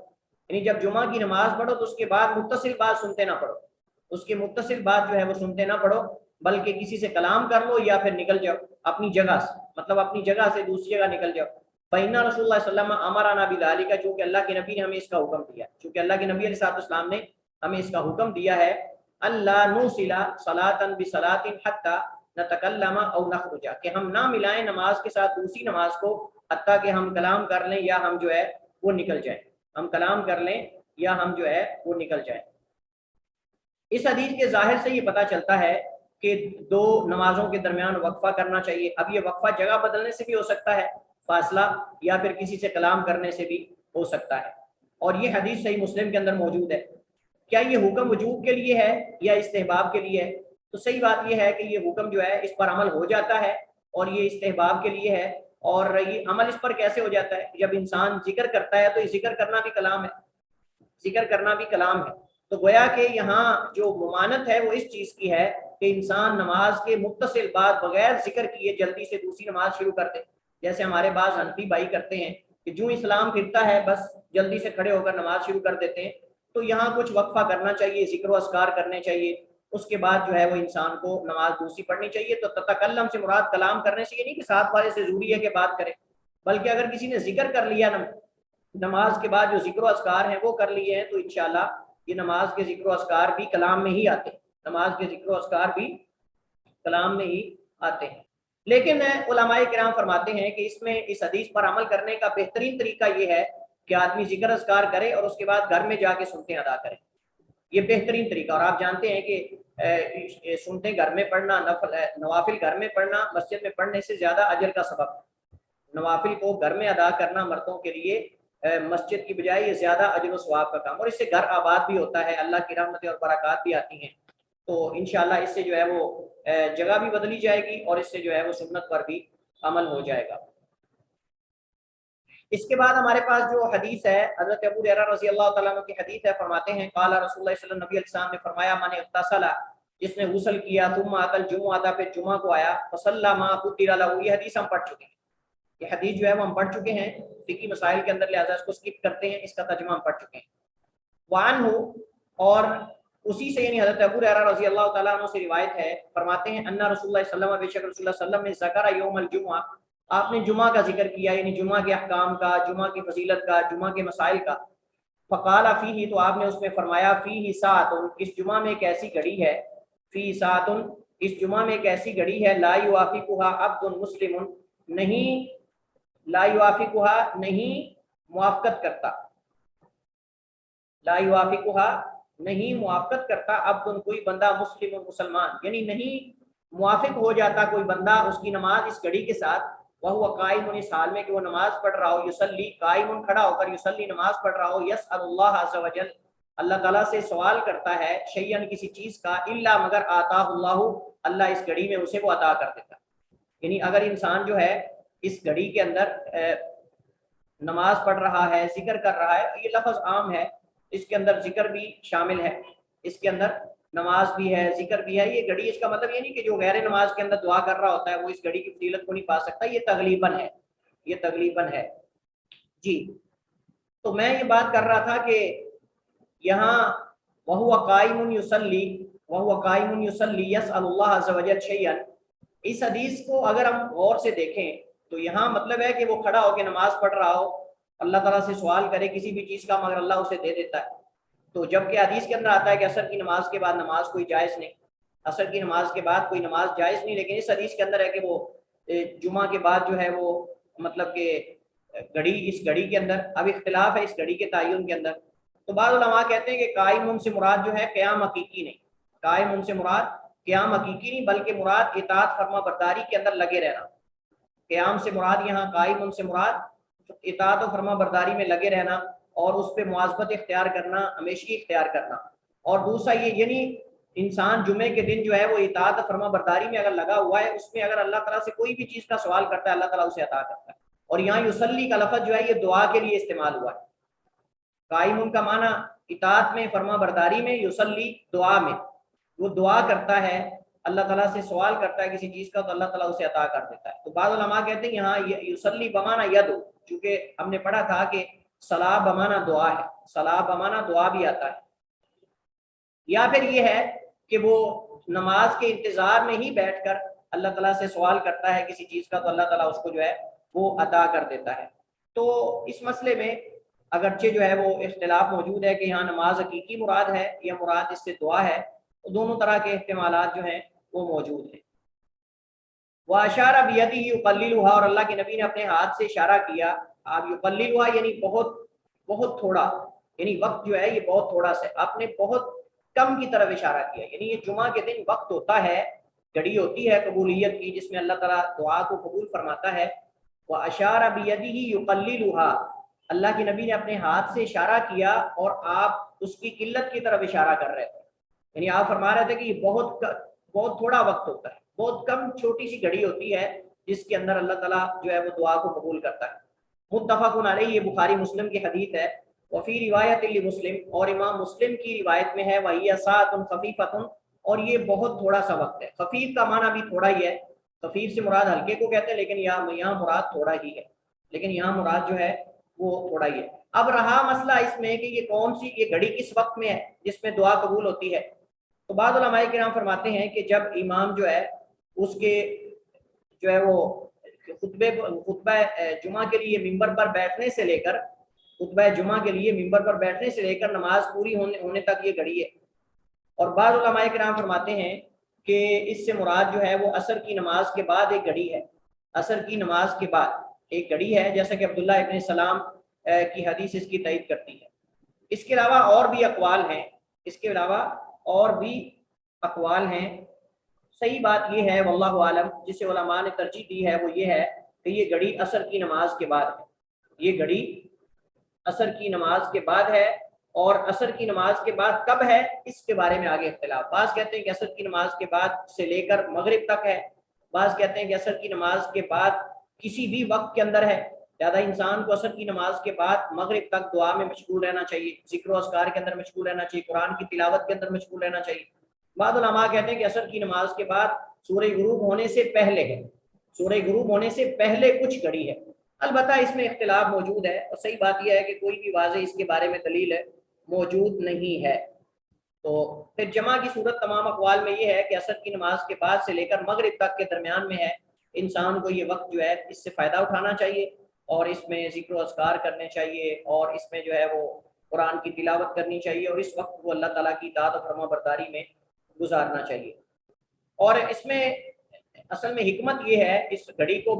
یعنی جب جمعہ کی نماز پڑھو تو اس کے بعد متصل بات سنتے نہ پڑھو, اس کے متصل بات جو ہے وہ سنتے نہ پڑھو, بلکہ کسی سے کلام کر لو یا پھر نکل جاؤ اپنی جگہ سے, مطلب اپنی جگہ سے دوسری جگہ نکل جاؤ. فإن رسول اللہ صلی اللہ علیہ وسلم امرنا بذلک, جو کہ اللہ کے نبی نے ہمیں اس کا حکم دیا, چونکہ اللہ کے نبی علیہ السلام نے ہمیں اس کا حکم دیا ہے, اللہ نوصل صلاۃ بصلاۃ حتی نتکلم او نخرج, کہ ہم نہ ملائیں نماز کے ساتھ دوسری نماز کو حتیٰ کہ ہم کلام کر لیں یا ہم جو ہے وہ نکل جائیں, ہم کلام کر لیں یا ہم جو ہے وہ نکل جائیں. اس حدیث کے ظاہر سے یہ پتہ چلتا ہے کہ 2 نمازوں کے درمیان وقفہ کرنا چاہیے. اب یہ وقفہ جگہ بدلنے سے بھی ہو سکتا ہے فاصلہ, یا پھر کسی سے کلام کرنے سے بھی ہو سکتا ہے, اور یہ حدیث صحیح مسلم کے اندر موجود ہے. کیا یہ حکم وجوب کے لیے ہے یا استحباب کے لیے ہے؟ تو صحیح بات یہ ہے کہ یہ حکم جو ہے اس پر عمل ہو جاتا ہے, اور یہ استحباب کے لیے ہے. اور یہ عمل اس پر کیسے ہو جاتا ہے؟ جب انسان ذکر کرتا ہے تو یہ ذکر کرنا بھی کلام ہے, ذکر کرنا بھی کلام ہے. تو گویا کہ یہاں جو ممانت ہے وہ اس چیز کی ہے کہ انسان نماز کے متصل بعد بغیر ذکر کیے جلدی سے دوسری نماز شروع کر دے, جیسے ہمارے بعض حنفی بھائی کرتے ہیں کہ جو اسلام پھرتا ہے بس جلدی سے کھڑے ہو کر نماز شروع کر دیتے ہیں. تو یہاں کچھ وقفہ کرنا چاہیے, ذکر و اذکار کرنے چاہیے, اس کے بعد جو ہے وہ انسان کو نماز دوسری پڑھنی چاہیے. تو تتکلم سے مراد کلام کرنے سے یہ نہیں کہ ساتھ والے سے ضروری ہے کہ بات کرے, بلکہ اگر کسی نے ذکر کر لیا نماز کے بعد, جو ذکر و اذکار ہیں وہ کر لیے ہیں, تو انشاءاللہ یہ نماز کے ذکر و اذکار بھی کلام میں ہی آتے ہیں, نماز کے ذکر و اذکار بھی کلام میں ہی آتے ہیں. لیکن علماء کرام فرماتے ہیں کہ اس میں اس حدیث پر عمل کرنے کا بہترین طریقہ یہ ہے کہ آدمی ذکر اذکار کرے اور اس کے بعد گھر میں جا کے سنتیں ادا کرے. یہ بہترین طریقہ. اور آپ جانتے ہیں کہ سنتیں گھر میں پڑھنا, نوافل گھر میں پڑھنا مسجد میں پڑھنے سے زیادہ اجر کا سبب ہے. نوافل کو گھر میں ادا کرنا مردوں کے لیے مسجد کی بجائے یہ زیادہ اجر و ثواب کا کام, اور اس سے گھر آباد بھی ہوتا ہے, اللہ کی رحمتیں اور برکات بھی آتی ہیں. تو انشاءاللہ اس سے جو ہے وہ جگہ بھی بدلی جائے گی, اور اس سے جو ہے وہ سنت پر بھی عمل ہو جائے گا. اس کے بعد ہمارے پاس جو حدیث ہے حضرت ابو ہریرہ رضی اللہ تعالیٰ عنہ کی حدیث ہے. فرماتے ہیں قال رسول اللہ صلی اللہ علیہ وسلم نے فرمایا, من اغتسل, جس نے غسل کیا, ثم اتى الجمعہ, پھر جمعہ کو آیا, فصلى ما قدر له, یہ حدیث ہم پڑھ چکے ہیں, یہ حدیث جو ہے وہ ہم پڑھ چکے ہیں. فقہی مسائل کے اندر لہٰذا اس کو اسکپ کرتے ہیں، اس کا ترجمہ ہم پڑھ چکے ہیں۔ وعنہ، اور اسی سے یعنی حضرت ابو ہریرہ رضی اللہ تعالیٰ عنہ سے روایت ہے، فرماتے ہیں ان رسول اللہ صلی اللہ علیہ وسلم، بے شک رسول اللہ صلی اللہ علیہ وسلم نے ذکر یوم الجمعہ، آپ نے جمعہ کا ذکر کیا، یعنی جمعہ کے احکام کا، جمعہ کی فضیلت کا، جمعہ کے مسائل کا۔ فقال فیہ، تو آپ نے اس میں فرمایا، فیہ ساعۃ، اس جمعہ میں ایک ایسی گھڑی ہے، فیہ ساعۃ، اس جمعہ میں ایک ایسی گھڑی ہے، لا یوافقها عبد مسلم، نہیں لا یوافقها، نہیں موافقت کرتا، لا یوافقها، نہیں موافقت کرتا، عبد کوئی بندہ، مسلم مسلمان، یعنی نہیں موافق ہو جاتا کوئی بندہ اس کی نماز اس گھڑی کے ساتھ، وہو قائم، اس حال میں کہ وہ نماز پڑھ رہا ہو، یصلی، قائم کھڑا ہو کر، یصلی نماز پڑھ رہا ہو، یسأل اللہ عز وجل، اللہ تعالیٰ سے سوال کرتا ہے، شیئن کسی چیز کا، الا مگر آتاہ اللہ، اللہ اس گھڑی میں اسے وہ عطا کر دیتا۔ یعنی اگر انسان جو ہے اس گھڑی کے اندر نماز پڑھ رہا ہے، ذکر کر رہا ہے، یہ لفظ عام ہے، اس کے اندر ذکر بھی شامل ہے، اس کے اندر نماز بھی ہے، ذکر بھی ہے۔ یہ گھڑی، اس کا مطلب یہ نہیں کہ جو غیر نماز کے اندر دعا کر رہا ہوتا ہے وہ اس گھڑی کی فضیلت کو نہیں پا سکتا، یہ تغلیباً ہے، یہ تغلیباً ہے۔ جی، تو میں یہ بات کر رہا تھا کہ یہاں وَهُوَ قَائِمٌ يُصَلِّي، وَهُوَ قَائِمٌ يُصَلِّي يَسْأَلُ اللَّهَ عَزَّ وَجَلَّ شَيْئًا، اس حدیث کو اگر ہم غور سے دیکھیں تو یہاں مطلب ہے کہ وہ کھڑا ہو کے نماز پڑھ رہا ہو، اللہ تعالیٰ سے سوال کرے کسی بھی چیز کا، مگر اللہ اسے دے دیتا ہے۔ تو جب کہ حدیث کے اندر آتا ہے کہ عصر کی نماز کے بعد نماز کوئی جائز نہیں، عصر کی نماز کے بعد کوئی نماز جائز نہیں، لیکن اس حدیث کے اندر ہے کہ وہ جمعہ کے بعد جو ہے وہ مطلب کہ گھڑی، اس گھڑی کے اندر اب اختلاف ہے اس گھڑی کے تعین کے اندر۔ تو بعض علماء کہتے ہیں کہ قائم سے مراد جو ہے قیام حقیقی نہیں، قائم سے مراد قیام حقیقی نہیں، بلکہ مراد اطاعت فرما برداری کے اندر لگے رہنا۔ قیام سے مراد یہاں، قائم سے مراد اطاعت و فرما برداری میں لگے رہنا اور اس پہ مواظبت اختیار کرنا، ہمیشگی اختیار کرنا۔ اور دوسرا یہ، یعنی انسان جمعے کے دن جو ہے وہ اطاعت و فرما برداری میں اگر لگا ہوا ہے، اس میں اگر اللہ تعالیٰ سے کوئی بھی چیز کا سوال کرتا ہے، اللہ تعالیٰ اسے عطا کرتا ہے۔ اور یہاں یصلی کا لفظ جو ہے یہ دعا کے لیے استعمال ہوا ہے۔ قائم کا معنی اطاعت میں، فرما برداری میں، یصلی دعا میں، وہ دعا کرتا ہے، اللہ تعالیٰ سے سوال کرتا ہے کسی چیز کا تو اللہ تعالیٰ اسے عطا کر دیتا ہے۔ تو بعض علماء کہتے ہیں یہاں یصلی بمعنی یدعو، چونکہ ہم نے پڑھا تھا کہ صلاح بمعنی دعا ہے، صلاح بمعنی دعا بھی آتا ہے۔ یا پھر یہ ہے کہ وہ نماز کے انتظار میں ہی بیٹھ کر اللہ تعالیٰ سے سوال کرتا ہے کسی چیز کا تو اللہ تعالیٰ اس کو جو ہے وہ عطا کر دیتا ہے۔ تو اس مسئلے میں اگرچہ جو ہے وہ اختلاف موجود ہے کہ یہاں نماز حقیقی مراد ہے یا مراد اس سے دعا ہے، تو دونوں طرح کے احتمالات جو ہیں وہ موجود ہیں۔ وَأَشَارَ بِيَدِهِ يُقَلِّلُهَا، اور اللہ کے نبی نے اپنے ہاتھ سے اشارہ کیا، آپ یقللها یعنی بہت تھوڑا، یعنی وقت جو ہے یہ بہت تھوڑا سا، آپ نے بہت کم کی طرف اشارہ کیا، یعنی یہ جمعہ کے دن وقت ہوتا ہے، گھڑی ہوتی ہے قبولیت کی جس میں اللہ تعالیٰ دعا کو قبول فرماتا ہے۔ وَأَشَارَ بِيَدِهِ يُقَلِّلُهَا، اللہ کے نبی نے اپنے ہاتھ سے اشارہ کیا اور آپ اس کی قلت کی طرف اشارہ کر رہے تھے، یعنی آپ فرما رہے تھے کہ یہ بہت تھوڑا وقت ہوتا ہے، بہت کم چھوٹی سی گھڑی ہوتی ہے جس کے اندر اللہ تعالیٰ جو ہے وہ دعا کو قبول کرتا ہے۔ متفق علیہ، یہ بخاری مسلم کی حدیث ہے۔ وفی روایت لمسلم، اور امام مسلم کی روایت میں ہے، وَهِيَ سَاعَةٌ خَفِيفَةٌ، اور یہ بہت تھوڑا سا وقت ہے۔ خفیف کا معنی بھی تھوڑا ہی ہے، خفیف سے مراد ہلکے کو کہتے ہیں، لیکن یہاں مراد تھوڑا ہی ہے، لیکن یہاں مراد جو ہے وہ تھوڑا ہی ہے۔ اب رہا مسئلہ اس میں کہ یہ کون سی، یہ گھڑی کس وقت میں ہے جس میں دعا قبول ہوتی ہے، تو بعض علماء کرام فرماتے ہیں کہ جب امام جو ہے اس کے جو ہے وہ خطبہ جمعہ کے لیے ممبر پر بیٹھنے سے لے کر، خطبہ جمعہ کے لیے ممبر پر بیٹھنے سے لے کر نماز پوری ہونے تک یہ گھڑی ہے۔ اور بعض علماء کرام فرماتے ہیں کہ اس سے مراد جو ہے وہ عصر کی نماز کے بعد ایک گھڑی ہے، عصر کی نماز کے بعد ایک گھڑی ہے، جیسا کہ عبداللہ ابن سلام کی حدیث اس کی تائید کرتی ہے۔ اس کے علاوہ اور بھی اقوال ہیں، اس کے علاوہ اور بھی اقوال ہیں۔ صحیح بات یہ ہے واللہ عالم، جسے علماء نے ترجیح دی ہے وہ یہ ہے کہ یہ گھڑی عصر کی نماز کے بعد ہے، یہ گھڑی عصر کی نماز کے بعد ہے۔ اور عصر کی نماز کے بعد کب ہے اس کے بارے میں آگے اختلاف، بعض کہتے ہیں کہ عصر کی نماز کے بعد سے لے کر مغرب تک ہے، بعض کہتے ہیں کہ عصر کی نماز کے بعد کسی بھی وقت کے اندر ہے، زیادہ انسان کو عصر کی نماز کے بعد مغرب تک دعا میں مشغول رہنا چاہیے، ذکر و اذکار کے اندر مشغول رہنا چاہیے، قرآن کی تلاوت کے اندر مشغول رہنا چاہیے۔ بعض علماء کہتے ہیں کہ عصر کی نماز کے بعد سورج غروب ہونے سے پہلے ہے، سورج غروب ہونے سے پہلے کچھ گھڑی ہے، البتہ اس میں اختلاف موجود ہے، اور صحیح بات یہ ہے کہ کوئی بھی واضح اس کے بارے میں دلیل موجود نہیں ہے۔ تو پھر جمع کی صورت تمام اقوال میں یہ ہے کہ عصر کی نماز کے بعد سے لے کر مغرب تک کے درمیان میں ہے، انسان کو یہ وقت جو ہے اس سے فائدہ اٹھانا چاہیے، اور اس میں ذکر و اذکار کرنے چاہیے، اور اس میں جو ہے وہ قرآن کی تلاوت کرنی چاہیے، اور اس وقت کو اللہ تعالیٰ کی اطاعت و فرما برداری میں گزارنا چاہیے۔ اور اس میں اصل میں حکمت یہ ہے اس گھڑی کو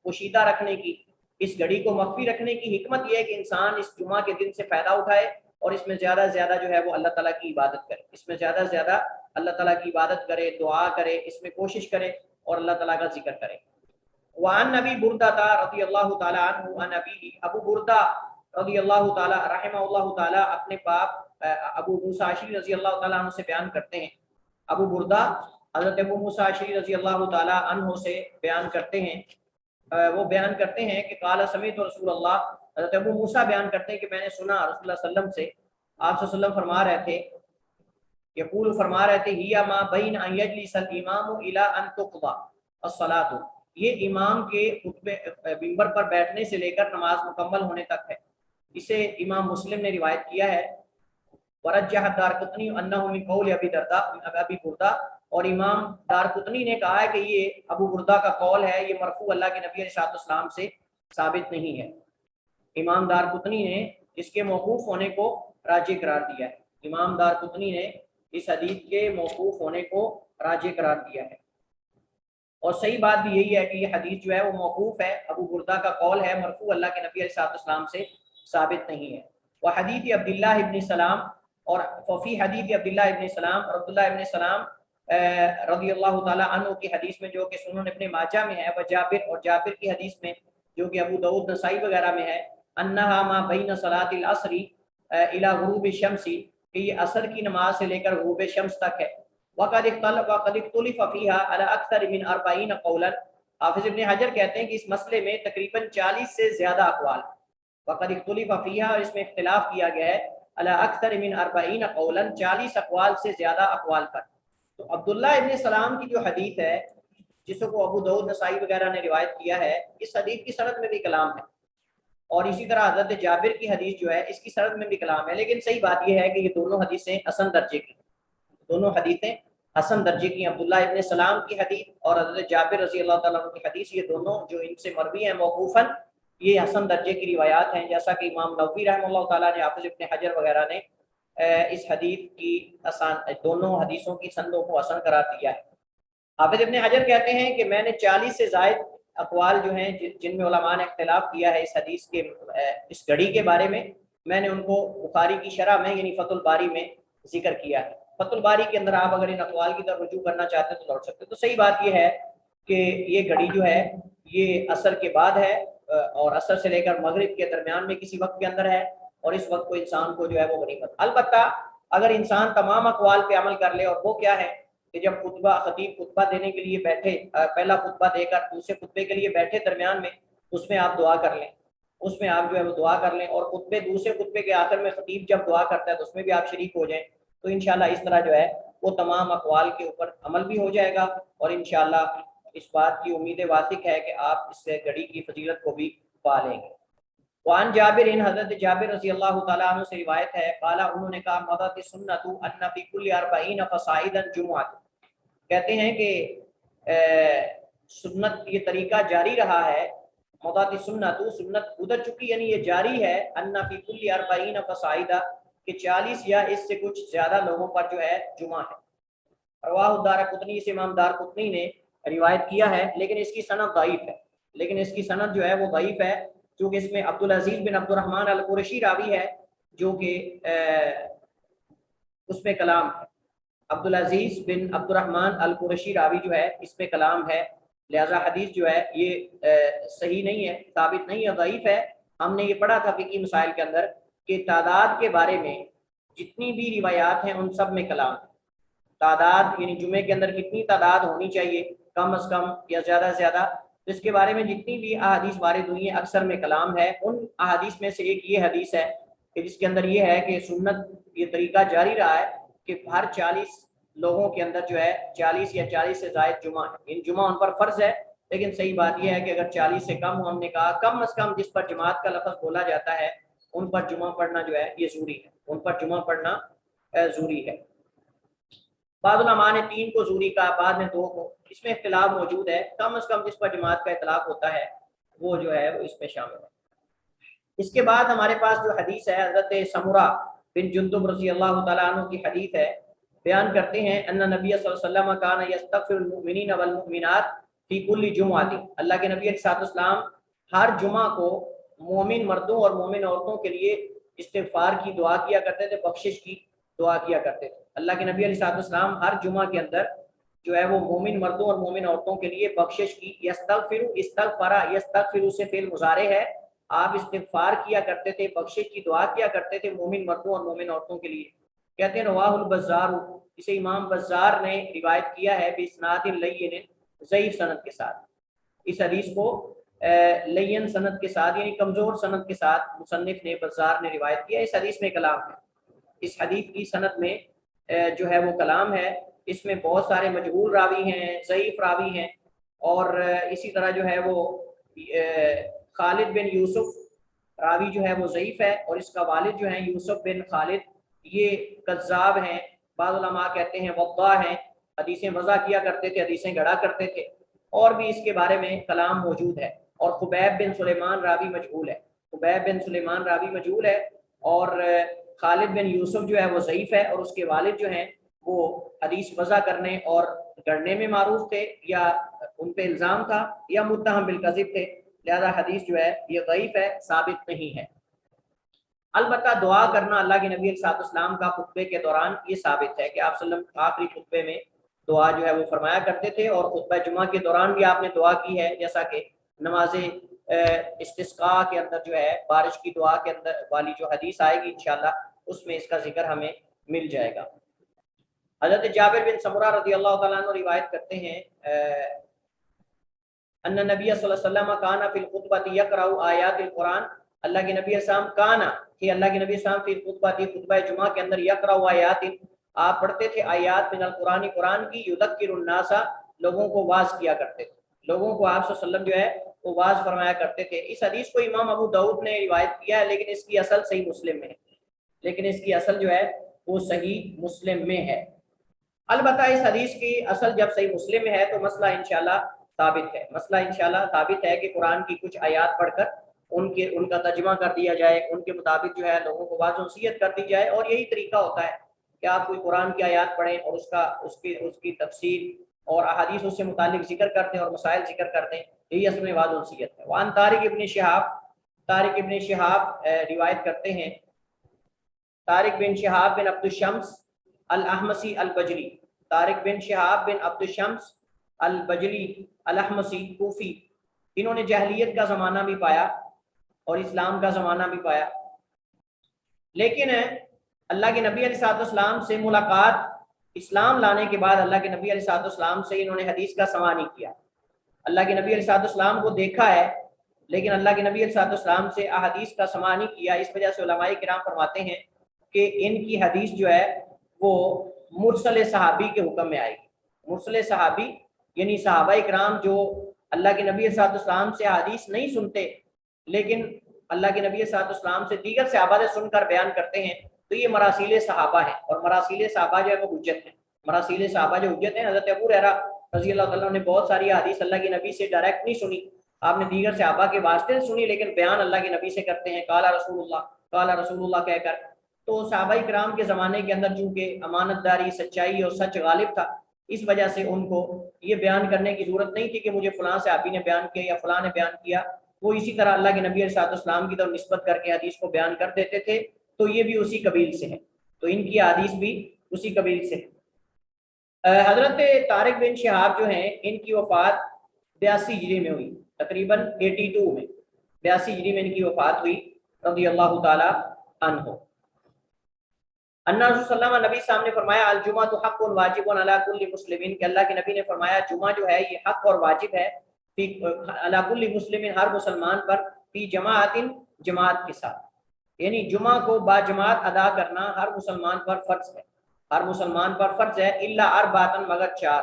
پوشیدہ رکھنے کی، اس گھڑی کو مخفی رکھنے کی حکمت یہ ہے کہ انسان اس جمعہ کے دن سے فائدہ اٹھائے، اور اس میں زیادہ سے زیادہ جو ہے وہ اللہ تعالیٰ کی عبادت کرے، اس میں زیادہ سے زیادہ اللہ تعالیٰ کی عبادت کرے، دعا کرے، اس میں کوشش کرے اور اللہ تعالیٰ کا ذکر کرے۔ وعن نبی بردہ رضی اللہ تعالیٰ عنہ عن ابی، ابو بردہ رضی اللہ تعالیٰ رحمہ اللہ تعالیٰ اپنے باپ ابو موسیٰ اشعری رضی اللہ تعالیٰ عنہ سے بیان کرتے ہیں۔ ابو بردہ حضرت ابو موسیٰ اشعری رضی اللہ تعالیٰ عنہ سے بیان کرتے ہیں، وہ بیان کرتے ہیں کہ قال سمعت رسول اللہ، حضرت ابو موسیٰ بیان کرتے ہیں کہ میں نے سنا رسول اللہ صلی اللہ علیہ وسلم سے، آپ صلی اللہ علیہ وسلم فرما رہے تھے، یقول فرما رہے تھے، ہی ما بین ان یجلس الامام الی ان تقضى الصلاۃ، یہ امام کے خطبے منبر پر بیٹھنے سے لے کر نماز مکمل ہونے تک ہے۔ اسے امام مسلم نے روایت کیا ہے۔ ورجح الدارقطنی انہ من قول ابی درداء ابی بردہ، اور امام دارقطنی نے کہا ہے کہ یہ ابو بردہ کا قول ہے، یہ مرفوع اللہ کے نبی علیہ السلام سے ثابت نہیں ہے۔ امام دارقطنی نے اس کے موقوف ہونے کو راجح قرار دیا ہے، امام دارقطنی نے اس حدیث کے موقوف ہونے کو راجح قرار دیا ہے، اور صحیح بات بھی یہی ہے کہ یہ حدیث جو ہے وہ موقوف ہے، ابو بردہ کا قول ہے، مرفوع اللہ کے نبی علیہ السلام سے ثابت نہیں ہے۔ وہ حدیث عبداللہ ابن سلام، اور فی حدیث عبداللہ ابن سلام، اور عبداللہ ابن سلام رضی اللہ تعالیٰ عنہ کی حدیث میں جو کہ سنن ابن ماجہ میں ہے، وہ جابر، اور جابر کی حدیث میں جو کہ ابو داؤد نسائی وغیرہ میں ہے، انہا ما بین صلاۃ العصر الی غروب الشمس، کہ یہ عصر کی نماز سے لے کر غروب شمس تک ہے۔ وقد اختلف فیها على اکثر من 40 قولا، حافظ ابن حجر کہتے ہیں کہ اس مسئلے میں تقریباً 40 سے زیادہ اقوال، وقد اختلف فیها، اور اس میں اختلاف کیا گیا ہے، على اکثر من 40 قولا، 40 اقوال سے زیادہ اقوال پر۔ تو عبداللہ ابن سلام کی جو حدیث ہے، جس کو ابو داؤد نسائی وغیرہ نے روایت کیا ہے، اس حدیث کی سند میں بھی کلام ہے، اور اسی طرح حضرت جابر کی حدیث جو ہے اس کی سند میں بھی کلام ہے، لیکن صحیح بات یہ ہے کہ یہ دونوں حدیثیں حسن درجے کی، دونوں حدیثیں حسن درجے کی، عبداللہ ابن سلام کی حدیث اور حضرت جابر رضی اللہ تعالیٰ عنہ کی حدیث، یہ دونوں جو ان سے مروی ہیں موقوفاً، یہ حسن درجے کی روایات ہیں، جیسا کہ امام نووی رحمہ اللہ تعالیٰ نے، حافظ ابن حجر وغیرہ نے اس حدیث کی دونوں حدیثوں کی سندوں کو حسن قرار دیا ہے۔ حافظ ابن حجر کہتے ہیں کہ میں نے 40 سے زائد اقوال جو ہیں جن میں علماء نے اختلاف کیا ہے اس حدیث کے اس گھڑی کے بارے میں نے ان کو بخاری کی شرح میں یعنی فتح الباری میں ذکر کیا ہے۔ فتح الباری کے اندر آپ اگر ان اقوال کی طرف رجوع کرنا چاہتے ہیں تو لوٹ سکتے ہیں۔ تو صحیح بات یہ ہے کہ یہ گھڑی جو ہے یہ عصر کے بعد ہے، اور عصر سے لے کر مغرب کے درمیان میں کسی وقت کے اندر ہے، اور اس وقت کو انسان کو جو ہے وہ غنیمت۔ البتہ اگر انسان تمام اقوال پہ عمل کر لے، اور وہ کیا ہے کہ جب خطیب خطبہ دینے کے لیے بیٹھے، پہلا خطبہ دے کر دوسرے خطبے کے لیے بیٹھے درمیان میں، اس میں آپ دعا کر لیں، اس میں آپ جو ہے وہ دعا کر لیں، اور دوسرے خطبے کے آخر میں خطیب جب دعا کرتا ہے تو اس میں بھی آپ شریک ہو جائیں، تو انشاءاللہ اس طرح جو ہے وہ تمام اقوال کے اوپر عمل بھی ہو جائے گا، اور انشاءاللہ اس بات کی امید واثق ہے کہ آپ اس سے گھڑی کی فضیلت کو بھی پا لیں گے۔ وعن جابر، حضرت جابر رضی اللہ تعالیٰ عنہ سے روایت ہے، قال، انہوں نے کہا، مضت السنۃ ان فی کل 40 فصاعدا جمعۃ، کہتے ہیں کہ سنت یہ طریقہ جاری رہا ہے، مضت السنۃ، سنت گزر چکی یعنی یہ جاری ہے، ان فی کل 40 فصاعدا، کہ 40 یا اس سے کچھ زیادہ لوگوں پر جو ہے جمعہ ہے۔ رواہ الدارقطنی، سے امام دارقطنی نے روایت کیا ہے، لیکن اس کی سند ضعیف ہے، لیکن اس کی سند جو ہے وہ ضعیف ہے، کیونکہ اس میں عبدالعزیز بن عبد الرحمن القرشی راوی ہے، جو کہ اس میں کلام ہے، عبدالعزیز بن عبد الرحمن القرشی راوی جو ہے اس میں کلام ہے، لہذا حدیث جو ہے یہ صحیح نہیں ہے، ثابت نہیں ہے، ضعیف ہے۔ ہم نے یہ پڑھا تھا فقہی مسائل کے اندر کہ تعداد کے بارے میں جتنی بھی روایات ہیں ان سب میں کلام ہے، تعداد یعنی جمعے کے اندر کتنی تعداد ہونی چاہیے، کم از کم یا زیادہ سے زیادہ، اس کے بارے میں جتنی بھی احادیث وارد ہوئی ہیں اکثر میں کلام ہے۔ ان احادیث میں سے ایک یہ حدیث ہے کہ جس کے اندر یہ ہے کہ سنت یہ طریقہ جاری رہا ہے کہ ہر 40 لوگوں کے اندر جو ہے 40 یا 40 سے زائد جمعہ ہے، ان جمعہ ان پر فرض ہے، لیکن صحیح بات یہ ہے کہ اگر 40 سے کم ہو، ہم نے کہا کم از کم جس پر جماعت کا لفظ بولا جاتا ہے ان پر جمعہ پڑھنا جو ہے یہ ضروری ہے، ان پر جمعہ پڑھنا ضروری ہے۔ بعض علماء نے 3 کو ضروری کہا، بعد میں 2 کو، اس میں اختلاف موجود ہے، کم از کم جس پر جماعت کا اطلاق ہوتا ہے وہ جو ہے وہ اس میں شامل ہے۔ اس کے بعد ہمارے پاس جو حدیث ہے حضرت سمرہ بن جندب رضی اللہ تعالیٰ عنہ کی حدیث ہے، بیان کرتے ہیں ان نبی صلی اللہ علیہ وسلم کان یستغفر المؤمنین والمؤمنات فی کل جمعۃ، اللہ کے نبی علیہ السلام ہر جمعہ کو مومن مردوں اور مومن عورتوں کے لیے استغفار کی دعا کیا کرتے تھے، بخشش کی دعا کیا کرتے تھے۔ اللہ کے نبی علیہ السلام ہر جمعہ کے اندر جو ہے وہ مومن مردوں اور مومن عورتوں کے لیے بخشش کی، یستغفر، استغفر، یستغفر سے فعل مضارع ہے، آپ استغفار کیا کرتے تھے، بخشش کی دعا کیا کرتے تھے مومن مردوں اور مومن عورتوں کے لیے۔ کہتے ہیں رواہ البزار، اسے امام بزار نے روایت کیا ہے باسناد لین، ضعیف سند کے ساتھ، اس حدیث کو لین سند کے ساتھ یعنی کمزور سند کے ساتھ مصنف نے بزار نے روایت کیا۔ اس حدیث میں کلام ہے، اس حدیث کی سند میں جو ہے وہ کلام ہے، اس میں بہت سارے مجہول راوی ہیں، ضعیف راوی ہیں، اور اسی طرح جو ہے وہ خالد بن یوسف راوی جو ہے وہ ضعیف ہے، اور اس کا والد جو ہیں یوسف بن خالد یہ کذاب ہیں، بعض علماء کہتے ہیں وضاع ہیں، حدیثیں وضع کیا کرتے تھے، حدیثیں گڑا کرتے تھے، اور بھی اس کے بارے میں کلام موجود ہے۔ اور خبیب بن سلیمان راوی مجہول ہے، خبیب بن سلیمان راوی مجہول ہے، اور خالد بن یوسف جو ہے وہ ضعیف ہے، اور اس کے والد جو ہیں وہ حدیث وضع کرنے اور گڑنے میں معروف تھے، یا ان پہ الزام تھا، یا متہم بالکذب تھے، لہذا حدیث جو ہے یہ ضعیف ہے، ثابت نہیں ہے۔ البتہ دعا کرنا اللہ کے نبی علیہ السلام کا خطبے کے دوران یہ ثابت ہے کہ آپ صلی اللہ علیہ وسلم آخری خطبے میں دعا جو ہے وہ فرمایا کرتے تھے، اور خطبہ جمعہ کے دوران بھی آپ نے دعا کی ہے، جیسا کہ نماز استسقاء کے اندر جو ہے بارش کی دعا کے اندر والی جو حدیث آئے گی انشاءاللہ اس میں اس کا ذکر ہمیں مل جائے گا۔ حضرت جابر بن سمرہ رضی اللہ تعالیٰ عنہ روایت کرتے ہیں ان نبی صلی اللہ علیہ وسلم کان فی الخطبۃ یقرأ آیات القرآن، اللہ کے نبی السلام کانا کہ اللہ کے نبی السلام فی الخطبۃ خطبہ جمعہ کے اندر یقرأ آیات، آپ پڑھتے تھے آیات من القرآن، قرآن کی، یذکر الناس، لوگوں کو واعظ کیا کرتے تھے، لوگوں کو آپ صلی اللہ علیہ وسلم جو ہے وہ واعظ فرمایا کرتے تھے۔ اس حدیث کو امام ابو داؤد نے روایت کیا ہے، لیکن اس کی اصل صحیح مسلم میں ہے، لیکن اس کی اصل جو ہے وہ صحیح مسلم میں ہے۔ البتہ اس حدیث کی اصل جب صحیح مسلم میں ہے تو مسئلہ انشاءاللہ ثابت ہے، مسئلہ انشاءاللہ ثابت ہے کہ قرآن کی کچھ آیات پڑھ کر ان کا ترجمہ کر دیا جائے، ان کے مطابق جو ہے لوگوں کو واعظ و نصیحت کر دی جائے، اور یہی طریقہ ہوتا ہے کہ آپ کوئی قرآن کی آیات پڑھیں اور اس کی تفسیر اور احادیث اس سے متعلق ذکر کر دیں اور مسائل ذکر کر دیں، یہی اصل میں واعظ و نصیحت ہے۔ وعن طارق ابن شہاب روایت کرتے ہیں، طارق بن شہاب بن عبد الشمس الاحمسی البجلی، طارق بن شہاب بن عبد الشمس البجلی الاحمسی کوفی، انہوں نے جاہلیت کا زمانہ بھی پایا اور اسلام کا زمانہ بھی پایا، لیکن اللہ کے نبی علیہ السلام سے ملاقات اسلام لانے کے بعد اللہ کے نبی علیہ السلام سے انہوں نے حدیث کا سماع نہیں کیا۔ اللہ کے نبی علیہ السلام کو دیکھا ہے لیکن اللہ کے نبی علیہ السلام سے احادیث کا سماع نہیں کیا، اس وجہ سے علماء کرام فرماتے ہیں کہ ان کی حدیث جو ہے وہ مرسل صحابی کے حکم میں آئے گی۔ مرسل صحابی یعنی صحابہ کرام جو اللہ کے نبی علیہ السلام سے حدیث نہیں سنتے لیکن اللہ کے نبی علیہ السلام سے دیگر صحابہ سے سن کر بیان کرتے ہیں، تو یہ مراسیل صحابہ ہیں، اور مراسیل صحابہ جو ہے وہ حجت ہیں، مراسیل صحابہ جو حجت ہیں۔ حضرت ابو ہریرہ رضی اللہ تعالیٰ نے بہت ساری حدیث اللہ کے نبی سے ڈائریکٹ نہیں سنی، آپ نے دیگر صحابہ کے واسطے سے سنی، لیکن بیان اللہ کے نبی سے کرتے ہیں قال رسول اللہ کہہ کر۔ تو صحابہ کرام کے زمانے کے اندر چونکہ امانت داری، سچائی اور سچ غالب تھا، اس وجہ سے ان کو یہ بیان کرنے کی ضرورت نہیں تھی کہ مجھے فلاں صحابی نے بیان کیا یا فلاں نے بیان کیا، وہ اسی طرح اللہ کے نبی علیہ السلام کی طرف نسبت کر کے حدیث کو بیان کر دیتے تھے، تو یہ بھی اسی قبیل سے ہے، تو ان کی حدیث بھی اسی قبیل سے ہے۔ حضرت طارق بن شہاب جو ہیں ان کی وفات 82 ہجری میں ہوئی، تقریباً 82 میں 82 ہجری میں ان کی وفات ہوئی رضی اللہ تعالی عنہ۔ انہا صلی اللہ علیہ نبی صاحب نے فرمایا الجمعہ تو حق واجب علی کل مسلمین، کہ اللہ کے نبی نے فرمایا جمعہ جو ہے یہ حق اور واجب ہے علی کل مسلم، ہر مسلمان پر، فی جماعت، جماعت کے ساتھ، یعنی جمعہ کو با جماعت ادا کرنا ہر مسلمان پر فرض ہے، ہر مسلمان پر فرض ہے، الا اربعۃ، مگر 4،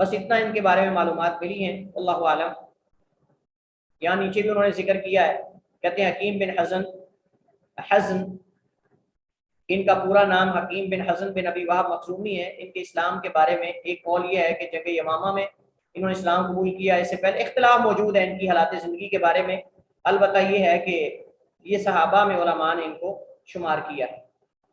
بس اتنا ان کے بارے میں معلومات ملی ہیں، اللہ عالم۔ یہاں نیچے بھی انہوں نے ذکر کیا ہے، کہتے ہیں حکیم بن حزن، ان کا پورا نام حکیم بن حزن بن ابی وہب مخزومی ہے۔ ان کے اسلام کے بارے میں ایک قول یہ ہے کہ جنگ یمامہ میں انہوں نے اسلام قبول کیا۔ اس سے پہلے اختلاف موجود ہے ان کی حالات زندگی کے بارے میں، البتہ یہ ہے کہ یہ صحابہ میں علماء نے ان کو شمار کیا ہے۔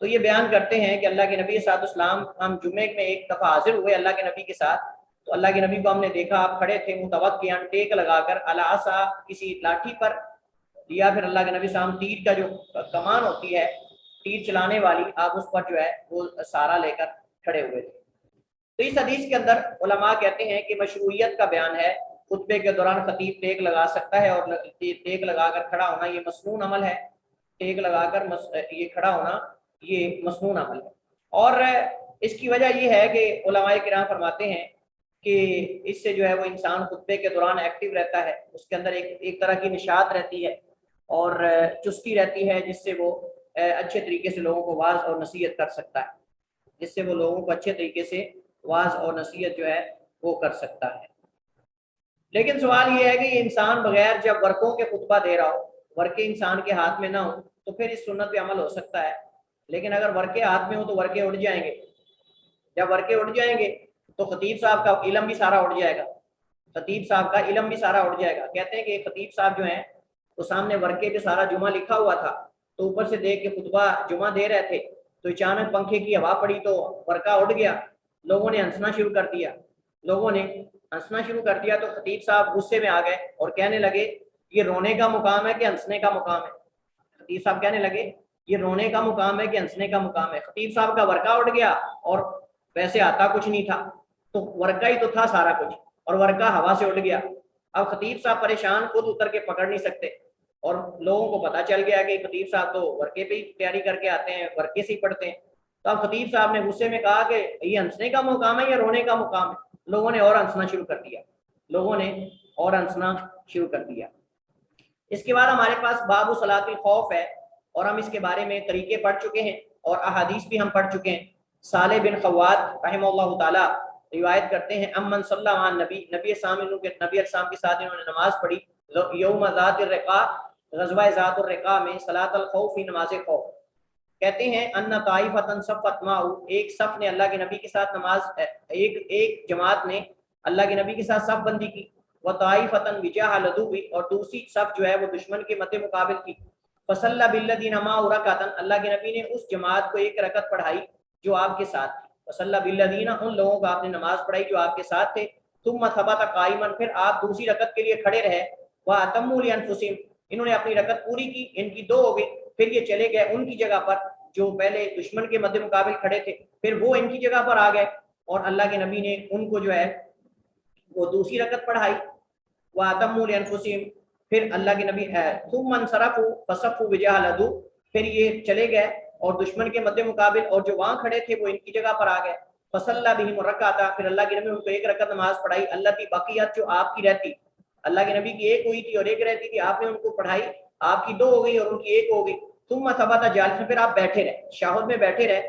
تو یہ بیان کرتے ہیں کہ اللہ کے نبی صلی اللہ علیہ وسلم، ہم جمعے میں ایک دفعہ حاضر ہوئے اللہ کے نبی کے ساتھ، تو اللہ کے نبی کو ہم نے دیکھا آپ کھڑے تھے متوکئا، ٹیک لگا کر، العصا کسی لاٹھی پر، یا پھر اللہ کے نبی صلی اللہ علیہ وسلم تیر کا جو کمان ہوتی ہے تیر چلانے والی، آپ اس پر جو ہے وہ سارا لے کر کھڑے ہوئے تھے۔ تو اس حدیث کے اندر علماء کہتے ہیں کہ مشروعیت کا بیان ہے، خطبے کے دوران خطیب ٹیک لگا سکتا ہے، اور ٹیک لگا کر کھڑا ہونا یہ مسنون عمل ہے، ٹیک لگا کر یہ کھڑا ہونا یہ مسنون عمل ہے۔ اور اس کی وجہ یہ ہے کہ علماء کرام فرماتے ہیں کہ اس سے جو ہے وہ انسان خطبے کے دوران ایکٹیو رہتا ہے، اس کے اندر ایک طرح کی نشاط رہتی ہے اور چستی رہتی ہے، جس سے وہ اچھے طریقے سے لوگوں کو واعظ اور نصیحت کر سکتا ہے، جس سے وہ لوگوں کو اچھے طریقے سے واعظ اور نصیحت جو ہے وہ کر سکتا ہے۔ لیکن سوال یہ ہے کہ یہ انسان بغیر جب ورقوں کے خطبہ دے رہا ہو، ورقے انسان کے ہاتھ میں نہ ہو، تو پھر اس سنت پہ عمل ہو سکتا ہے، لیکن اگر ورقے ہاتھ میں ہو تو ورقے اڑ جائیں گے۔ جب ورقے اڑ جائیں گے تو خطیب صاحب کا علم بھی سارا اڑ جائے گا، خطیب صاحب کا علم بھی سارا اڑ جائے گا۔ کہتے ہیں کہ خطیب صاحب جو ہیں وہ سامنے ورقے پہ سارا جمعہ لکھا ہوا تھا، تو اوپر سے دیکھ کے خطبہ جمعہ دے رہے تھے، تو اچانک پنکھے کی ہوا پڑی تو ورقہ اڑ گیا، لوگوں نے ہنسنا شروع کر دیا، تو خطیب صاحب غصے میں آ گئے اور کہنے لگے یہ رونے کا مقام ہے کہ ہنسنے کا مقام ہے؟ خطیب صاحب کہنے لگے یہ رونے کا مقام ہے کہ ہنسنے کا مقام ہے؟ خطیب صاحب کا ورقہ اڑ گیا اور ویسے آتا کچھ نہیں تھا، تو ورقہ ہی تو تھا سارا کچھ، اور ورقہ ہوا سے اڑ گیا۔ اب خطیب صاحب پریشان، خود اتر کے پکڑ نہیں سکتے، اور لوگوں کو پتا چل گیا کہ خطیب صاحب تو ورقے پہ ہی تیاری کر کے آتے ہیں، ورقے سے ہی پڑھتے ہیں۔ تو اب خطیب صاحب نے غصے میں کہا کہ یہ ہنسنے کا مقام ہے یا رونے کا مقام ہے؟ لوگوں نے اور ہنسنا شروع کر دیا۔ اس کے بعد ہمارے پاس باب صلاۃ الخوف ہے، اور ہم اس کے بارے میں طریقے پڑھ چکے ہیں اور احادیث بھی ہم پڑھ چکے ہیں۔ صالح بن خوات رحمہ اللہ تعالی روایت کرتے ہیں امن صلی اللہ علیہ نبی السلام کے ساتھ انہوں نے نماز پڑھی یوم ذات الرقاء، غزوہ ذات الرقاء میں، صلاۃ الخوف، نماز خوف۔ کہتے ہیں ان طائفتن صفت معه، ایک صف نے اللہ کے نبی کے ساتھ نماز، ایک جماعت نے اللہ کے نبی کے ساتھ صف بندی کی، وطائفتن وجاہ العدو، اور دوسری صف جو ہے وہ دشمن کے مد مقابل کی۔ فصلی بالذین معه رکعۃ، اللہ کے نبی نے اس جماعت کو ایک رکعت پڑھائی جو آپ کے ساتھ تھی۔ فصلی بالذین، ان لوگوں کو آپ نے نماز پڑھائی جو آپ کے ساتھ تھے۔ ثم ثبت قائما، پھر آپ دوسری رکعت کے لیے کھڑے رہے۔ واتموا لانفسہم، انہوں نے اپنی رکعت پوری کی، ان کی 2 ہو گئی، پھر یہ چلے گئے ان کی جگہ پر جو پہلے دشمن کے مد مقابل کھڑے تھے، پھر وہ ان کی جگہ پر آ گئے، اور اللہ کے نبی نے ان کو جو ہے وہ دوسری رکعت پڑھائی۔ واتموا لانفسہم، پھر اللہ کے نبی ثم انصرفوا فصفوا وجاه العدو، پھر یہ چلے گئے اور دشمن کے مد مقابل، اور جو وہاں کھڑے تھے وہ ان کی جگہ پر آ گئے۔ فصلی بہم رکعۃ، پھر اللہ کے نبی ان کو ایک رکعت نماز پڑھائی، التی بقیت، جو آپ کی رہتی، اللہ کے نبی کی ایک ہوئی تھی اور ایک رہتی تھی، آپ نے ان کو پڑھائی، آپ کی 2 ہو گئی اور ان کی 1 ہو گئی۔ ثم ثبت جالسا، پھر آپ بیٹھے رہے، شہود میں بیٹھے رہے۔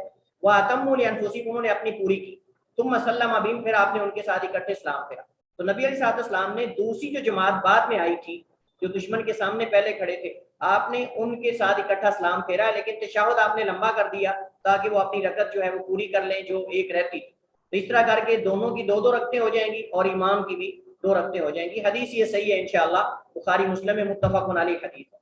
واتموا لانفسہم، انہوں نے اپنی پوری کی۔ ثم سلم بہم، پھر آپ نے ان کے ساتھ اکٹھے سلام پھیرا۔ تو نبی علیہ السلام نے دوسری جو جماعت بعد میں آئی تھی، جو دشمن کے سامنے پہلے کھڑے تھے، آپ نے ان کے ساتھ اکٹھا سلام پھیرا، لیکن تشہد آپ نے لمبا کر دیا تاکہ وہ اپنی رکعت جو ہے وہ پوری کر لیں جو ایک رہتی تھی۔ تو اس طرح کر کے دونوں کی 2 رکعتیں ہو جائیں گی اور امام کی بھی 2 رکعتیں ہو جائیں گی۔ حدیث یہ صحیح ہے انشاءاللہ، بخاری مسلم میں متفق علیہ حدیث ہے۔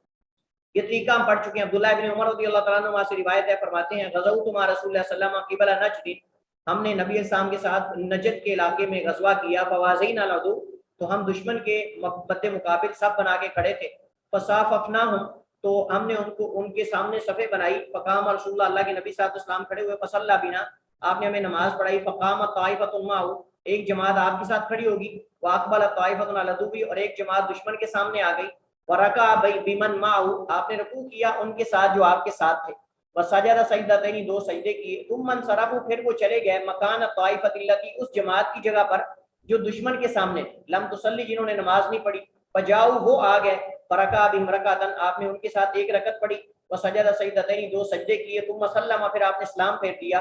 یہ طریقہ ہم پڑھ چکے ہیں۔ عبداللہ ابن عمر رضی اللہ تعالیٰ عنہ سے روایت ہے، فرماتے ہیں غزوت مع رسول اللہ صلی اللہ علیہ وسلم قبل نجد، ہم نے نبی السلام کے ساتھ نجد کے علاقے میں غزوہ کیا، فوازینا العدو، تو ہم دشمن کے مد مقابل صف بنا کے کھڑے تھے، فصاففناہم، تو ہم نے ان کے سامنے صفیں بنائی، فقام رسول اللہ کے نبی صلی اللہ علیہ وسلم کھڑے ہوئے، فصلی بنا، آپ نے ہمیں نماز پڑھائی، فقام طائفۃ معه، ایک جماعت آپ کے ساتھ کھڑی ہوگی، واقبل طائفۃ علی العدو، اور ایک جماعت دشمن کے سامنے آ گئی، ورکع بمن معه، آپ نے رکوع کیا ان کے ساتھ جو آپ کے ساتھ تھے، وسجد سجدتین، 2 سجدے کیے، ثم انصرفوا، پھر وہ چلے گئے، مکان طائفۃ التی، اس جماعت کی جگہ پر جو دشمن کے سامنے لم تصلی، جنہوں نے نماز نہیں پڑھی، فجاؤ، وہ آ گئے، فرکع بہم رکعۃ، آپ نے ان کے ساتھ ایک رکعت پڑھی، وسجد سجدتین، 2 سجدے کیے، ثم سلم، پھر آپ نے سلام پھیر دیا،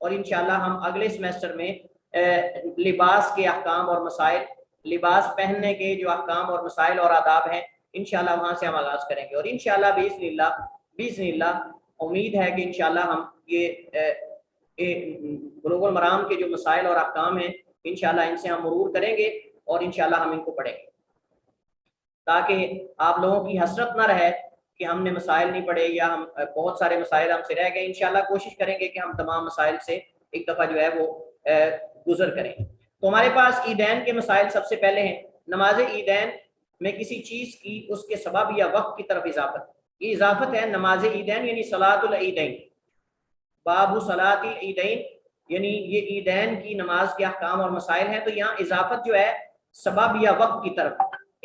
اور انشاءاللہ ہم اگلے سیمیسٹر میں لباس کے احکام اور مسائل، لباس پہننے کے جو احکام اور مسائل اور آداب ہیں انشاءاللہ وہاں سے ہم آغاز کریں گے. اور انشاءاللہ باذن اللہ امید ہے کہ انشاءاللہ ہم یہ بلوغ المرام کے جو مسائل اور احکام ہیں انشاءاللہ ان سے ہم مرور کریں گے اور انشاءاللہ ہم ان کو پڑھیں گے، تاکہ آپ لوگوں کی حسرت نہ رہے کہ ہم نے مسائل نہیں پڑھے یا ہم بہت سارے مسائل ہم سے رہ گئے. انشاءاللہ کوشش کریں گے کہ ہم تمام مسائل سے ایک دفعہ جو ہے وہ گزر کریں. تو ہمارے پاس عیدین کے مسائل سب سے پہلے ہیں. نماز عیدین میں کسی چیز کی اس کے سبب یا وقت کی طرف اضافت، یہ اضافت ہے. نماز عیدین یعنی صلاۃ العیدین، باب صلاۃ العیدین یعنی یہ عیدین کی نماز کے احکام اور مسائل ہیں. تو یہاں اضافت جو ہے سبب یا وقت کی طرف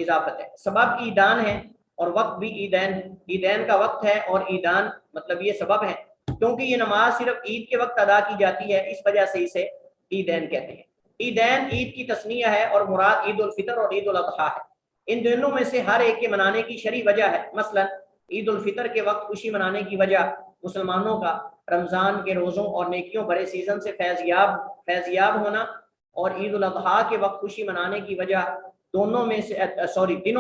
اضافت ہے. سبب عیدان ہے اور وقت بھی عیدین، عیدین کا وقت ہے اور عیدان مطلب یہ سبب ہے، کیونکہ یہ نماز صرف عید کے وقت ادا کی جاتی ہے، اس وجہ سے اسے عیدین کہتے ہیں. عیدین عید کی تسنیہ ہے اور مراد عید الفطر اور عید الاضحیٰ ہے. ان دونوں میں سے ہر ایک کے منانے کی شرعی وجہ ہے. مثلا عید الفطر کے وقت خوشی منانے کی وجہ مسلمانوں کا رمضان کے روزوں اور نیکیوں بڑے سیزن سے فیضیاب ہونا، اور عید الاضحیٰ کے وقت خوشی منانے کی وجہ دنوں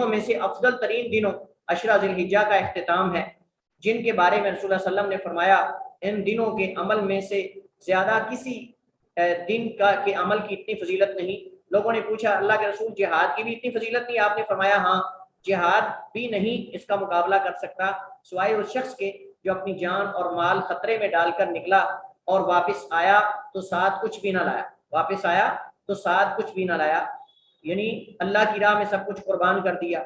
میں سے افضل ترین دنوں عشرہ ذی الحجہ کا اختتام ہے، جن کے بارے میں رسول اللہ صلی اللہ علیہ وسلم نے فرمایا ان دنوں کے عمل میں سے زیادہ کسی دن کے عمل کی اتنی فضیلت نہیں. لوگوں نے پوچھا اللہ کے رسول جہاد کی بھی اتنی فضیلت نہیں؟ آپ نے فرمایا ہاں، جہاد بھی نہیں اس کا مقابلہ کر سکتا سوائے اس شخص کے جو اپنی جان اور مال خطرے میں ڈال کر نکلا اور واپس آیا تو ساتھ کچھ بھی نہ لایا، یعنی اللہ کی راہ میں سب کچھ قربان کر دیا.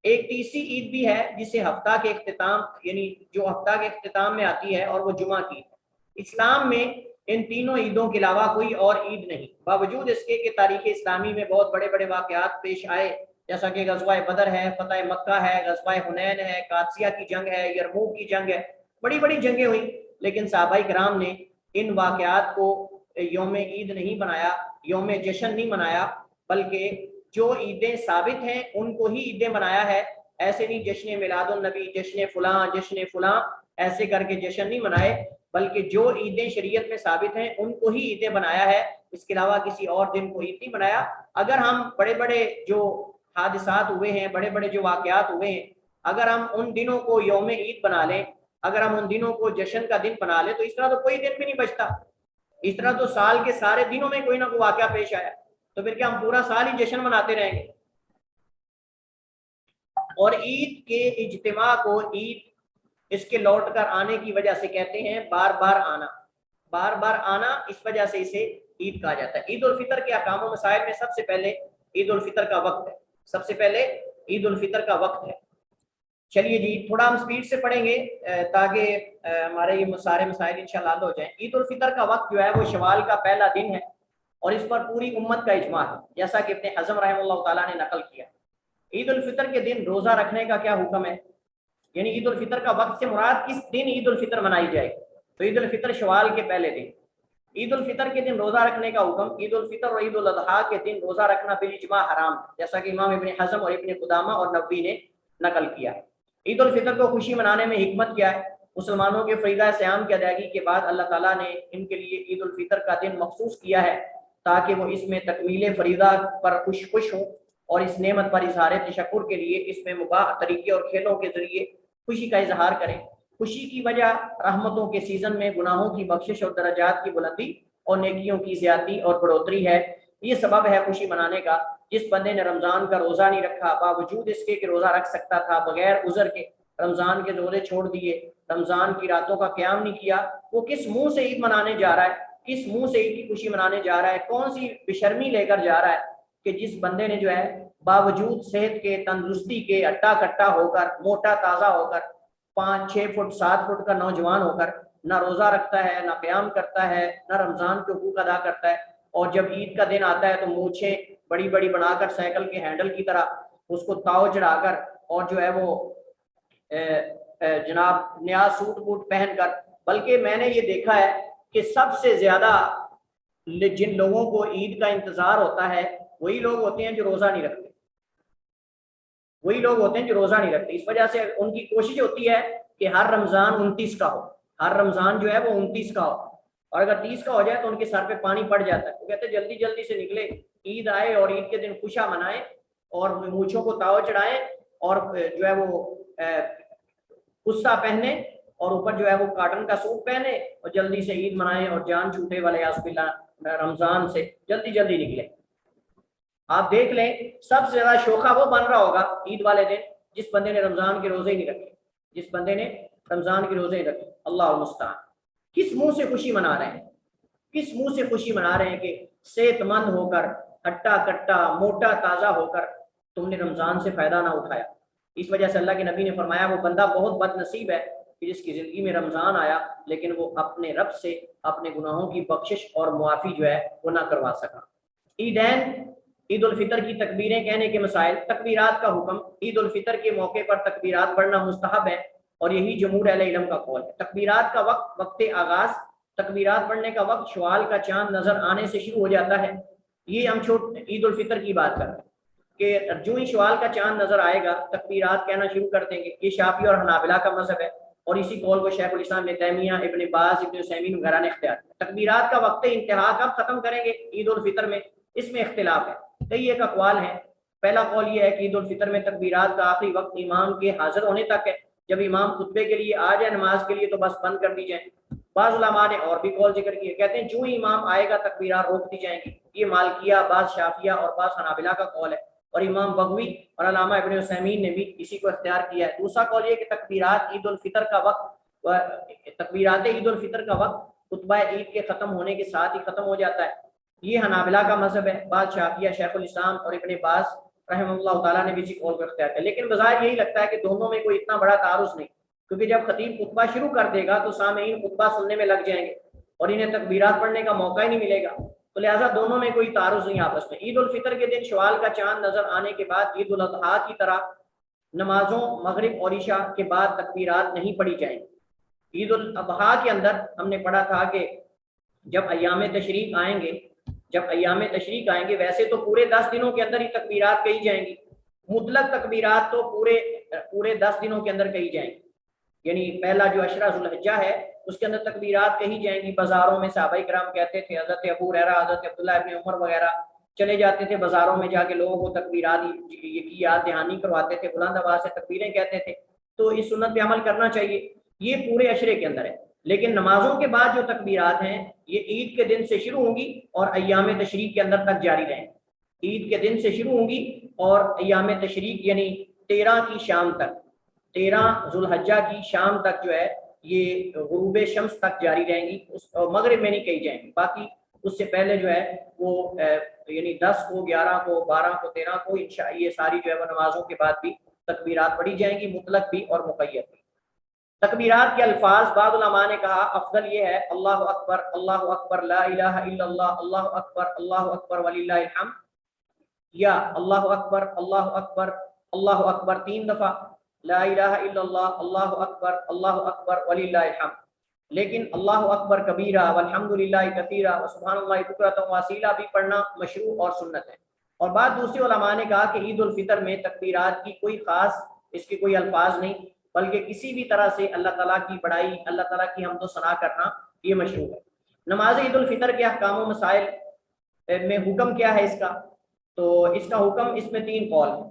ایک تیسری عید بھی ہے جسے ہفتہ کے اختتام یعنی جو ہفتہ کے اختتام میں آتی ہے اور وہ جمعہ کی ہے. اسلام میں ان تینوں عیدوں کے علاوہ کوئی اور عید نہیں، باوجود اس کے کہ تاریخ اسلامی میں بہت بڑے بڑے واقعات پیش آئے، جیسا کہ غزوہ بدر ہے، فتح مکہ ہے، غزوہ حنین ہے، قادسیہ کی جنگ ہے، یرموک کی جنگ ہے، بڑی بڑی جنگیں ہوئیں، لیکن صحابہ کرام نے ان واقعات کو یوم عید نہیں بنایا، یوم جشن نہیں منایا، بلکہ جو عیدیں ثابت ہیں ان کو ہی عیدیں بنایا ہے. ایسے نہیں جشن میلاد النبی، جشن فلاں ایسے کر کے جشن نہیں منائے، بلکہ جو عیدیں شریعت میں ثابت ہیں ان کو ہی عیدیں بنایا ہے، اس کے علاوہ کسی اور دن کو عید نہیں بنایا. اگر ہم بڑے بڑے جو حادثات ہوئے ہیں، بڑے بڑے جو واقعات ہوئے ہیں، اگر ہم ان دنوں کو یوم عید بنا لیں، اگر ہم ان دنوں کو جشن کا دن بنا لیں، تو اس طرح تو کوئی دن بھی نہیں بچتا. اس طرح تو سال کے سارے دنوں میں کوئی نہ کوئی واقعہ پیش آیا، تو پھر کیا ہم پورا سال ہی جشن مناتے رہیں گے؟ اور عید کے اجتماع کو عید اس کے لوٹ کر آنے کی وجہ سے کہتے ہیں بار بار آنا، اس وجہ سے اسے عید کہا جاتا ہے. عید الفطر کے احکام و مسائل میں سب سے پہلے عید الفطر کا وقت ہے. چلیے جی تھوڑا ہم سپیڈ سے پڑھیں گے تاکہ ہمارے یہ سارے مسائل انشاءاللہ حل ہو جائیں. عید الفطر کا وقت جو ہے وہ شوال کا پہلا دن ہے اور اس پر پوری امت کا اجماع ہے، جیسا کہ ابن حزم رحمہ اللہ تعالیٰ نے نقل کیا. عید الفطر کے دن روزہ رکھنے کا کیا حکم ہے؟ یعنی عید الفطر کا وقت سے مراد کس دن عید الفطر منائی جائے؟ تو عید الفطر شوال کے پہلے دن. عید الفطر کے دن روزہ رکھنے کا حکم. عید الفطر اور عید الاضحیٰ کے دن روزہ رکھنا بالاجماع حرام ہے، جیسا کہ امام ابن حزم اور ابن قدامہ اور نووی نے نقل کیا. عید الفطر کو خوشی منانے میں حکمت کیا ہے؟ مسلمانوں کے فریضہ صیام کی ادائیگی کے بعد اللہ تعالیٰ نے ان کے لیے عید الفطر کا دن مخصوص کیا ہے تاکہ وہ اس میں تکمیل فریضہ پر خوش ہوں اور اس نعمت پر اظہار تشکر کے لیے اس میں مباح طریقے اور کھیلوں کے ذریعے خوشی کا اظہار کریں. خوشی کی وجہ رحمتوں کے سیزن میں گناہوں کی بخشش اور درجات کی بلندی اور نیکیوں کی زیادتی اور بڑھوتری ہے. یہ سبب ہے خوشی منانے کا. جس بندے نے رمضان کا روزہ نہیں رکھا باوجود اس کے کہ روزہ رکھ سکتا تھا، بغیر عذر کے رمضان کے روزے چھوڑ دیے، رمضان کی راتوں کا قیام نہیں کیا، وہ کس منہ سے عید منانے جا رہا ہے؟ کس منہ سے عید کی خوشی منانے جا رہا ہے؟ کون سی بشرمی لے کر جا رہا ہے کہ جس بندے نے جو ہے باوجود صحت کے، تندرستی کے، اٹا کٹا ہو کر، موٹا تازہ ہو کر، 5-6 فٹ 7 فٹ کا نوجوان ہو کر نہ روزہ رکھتا ہے، نہ قیام کرتا ہے، نہ رمضان کے حقوق ادا کرتا ہے، اور جب عید کا دن آتا ہے تو مونچھیں بڑی بڑی بنا کر سائیکل کے ہینڈل کی طرح اس کو تاؤ چڑھا کر اور جو ہے وہ جناب نیا سوٹ بوٹ پہن کر. بلکہ میں نے یہ دیکھا ہے کہ سب سے زیادہ جن لوگوں کو عید کا انتظار ہوتا ہے وہی لوگ ہوتے ہیں جو روزہ نہیں رکھتے، اس وجہ سے ان کی کوشش ہوتی ہے کہ ہر رمضان 29 کا ہو، ہر رمضان جو ہے وہ 29 کا ہو. اور اگر 30 کا ہو جائے تو ان کے سر پہ پانی پڑ جاتا ہے. وہ کہتے ہیں جلدی جلدی سے نکلے, عید آئے اور عید کے دن خوشیاں منائیں اور مونچھوں کو تاؤ چڑھائیں اور جو ہے وہ قصہ پہنے اور اوپر جو ہے وہ کاٹن کا سوٹ پہنے اور جلدی سے عید منائیں اور جان چھوٹے والے رمضان سے جلدی جلدی نکلے. آپ دیکھ لیں سب سے زیادہ شوخہ وہ بن رہا ہوگا عید والے دن جس بندے نے رمضان کے روزے ہی نہیں رکھے, جس بندے نے رمضان کے روزے ہی رکھے. اللہ المستعان. کس منہ سے خوشی منا رہے ہیں, کس منہ سے خوشی منا رہے ہیں کہ صحت مند ہو کر, ہٹا کٹا موٹا تازہ ہو کر تم نے رمضان سے فائدہ نہ اٹھایا. اس وجہ سے اللہ کے نبی نے فرمایا وہ بندہ بہت بد نصیب ہے کہ جس کی زندگی میں رمضان آیا لیکن وہ اپنے رب سے اپنے گناہوں کی بخشش اور معافی جو ہے وہ نہ کروا سکا. عیدین, عید الفطر کی تکبیریں کہنے کے مسائل. تکبیرات کا حکم. عید الفطر کے موقع پر تکبیرات پڑھنا مستحب ہے اور یہی جمہور اہل علم کا قول ہے. تکبیرات کا وقت, وقت آغاز, تکبیرات پڑھنے کا وقت شوال کا چاند نظر آنے سے شروع ہو جاتا ہے. یہ ہم عید الفطر کی بات کر رہے ہیں کہ جو ہی شوال کا چاند نظر آئے گا تکبیرات کہنا شروع کر دیں گے. یہ شافعی اور حنابلہ کا مذہب ہے اور اسی قول کو شیخ الاسلام ابن تیمیہ, ابن باز, ابن عثیمین وغیرہ نے اختیار کیا. تکبیرات کا وقت انتہا کب ختم کریں گے عید الفطر میں, اس میں اختلاف ہے. کئی ایک اقوال ہیں. پہلا قول یہ ہے کہ عید الفطر میں تکبیرات کا آخری وقت امام کے حاضر ہونے تک ہے. جب امام خطبے کے لیے آ جائے نماز کے لیے تو بس بند کر دی جائیں. بعض علماء نے اور بھی قول ذکر کیے, کہتے ہیں جو ہی امام آئے گا تکبیرات روک دی جائیں گی. یہ مالکیہ, بعض شافعیہ اور بعض حنابلہ کا قول ہے اور امام بغوی اور علامہ ابن عثیمین نے بھی اسی کو اختیار کیا ہے. دوسرا قول یہ کہ تکبیرات عید الفطر کا وقت, تکبیرات عید الفطر کا وقت خطبہ عید کے ختم ہونے کے ساتھ ہی ختم ہو جاتا ہے. یہ حنابلہ کا مذہب ہے. بعض شافعیہ, شیخ الاسلام اور ابن باز رحمہ اللہ تعالیٰ نے بھی اسی قول کو اختیار کیا. لیکن بظاہر یہی لگتا ہے کہ دونوں میں کوئی اتنا بڑا تعارض نہیں, کیونکہ جب خطیب خطبہ شروع کر دے گا تو سامعین خطبہ سننے میں لگ جائیں گے اور انہیں تکبیرات پڑھنے کا موقع ہی نہیں ملے گا. تو لہٰذا دونوں میں کوئی تعارض نہیں آپس میں. عید الفطر کے دن شوال کا چاند نظر آنے کے بعد عید الاضحیٰ کی طرح نمازوں مغرب اور عشاء کے بعد تکبیرات نہیں پڑھی جائیں. عید الاضحیٰ کے اندر ہم نے پڑھا تھا کہ جب ایام تشریق آئیں گے, جب ایام تشریق آئیں گے ویسے تو پورے 10 دنوں کے اندر ہی تکبیرات کہی جائیں گی. مطلق تکبیرات تو پورے 10 دنوں کے اندر کہی جائیں گی. یعنی پہلا جو عشرہ ذو الحجہ ہے اس کے اندر تکبیرات کہی جائیں گی. بازاروں میں صحابہ کرام کہتے تھے, حضرت ابو ہریرہ, حضرت عبداللہ ابن عمر وغیرہ چلے جاتے تھے بازاروں میں جا کے لوگوں کو تکبیرات کی یاد دہانی کرواتے تھے, بلند آواز سے تکبیریں کہتے تھے. تو اس سنت پہ عمل کرنا چاہیے. یہ پورے عشرے کے اندر ہے. لیکن نمازوں کے بعد جو تکبیرات ہیں یہ عید کے دن سے شروع ہوں گی اور ایام تشریق کے اندر تک جاری رہیں. عید کے دن سے شروع ہوں گی اور ایام تشریق یعنی 13 کی شام تک, 13 ذو الحجہ کی شام تک جو ہے یہ غروب شمس تک جاری رہیں گی. مغرب میں نہیں کہی جائیں گی. باقی اس سے پہلے جو ہے وہ یعنی 10 کو, 11 کو, 12 کو, 13 کو یہ ساری جو ہے وہ نمازوں کے بعد بھی تکبیرات پڑھی جائیں گی, مطلق بھی اور مقید بھی. تکبیرات کے الفاظ بعض علماء نے کہا افضل یہ ہے اللہ اکبر لا الہ الا اللہ, اللہ اکبر وللہ الحمد, یا اللہ اکبر 3 دفعہ, لا الہ الا اللہ, اللہ اکبر وللہ الحمد. لیکن اللہ اکبر کبیرہ والحمدللہ کثیرہ وسبحان اللہ بکرۃ واصیلہ بھی پڑھنا مشروع اور سنت ہے. اور بعد دوسری علماء نے کہا کہ عید الفطر میں تکبیرات کی کوئی خاص, اس کے کوئی الفاظ نہیں, بلکہ کسی بھی طرح سے اللہ تعالیٰ کی بڑائی, اللہ تعالیٰ کی حمد و ثنا کرنا یہ مشروع ہے. نماز عید الفطر کے احکام و مسائل میں حکم کیا ہے اس کا؟ تو اس کا حکم, اس میں 3 قول ہیں.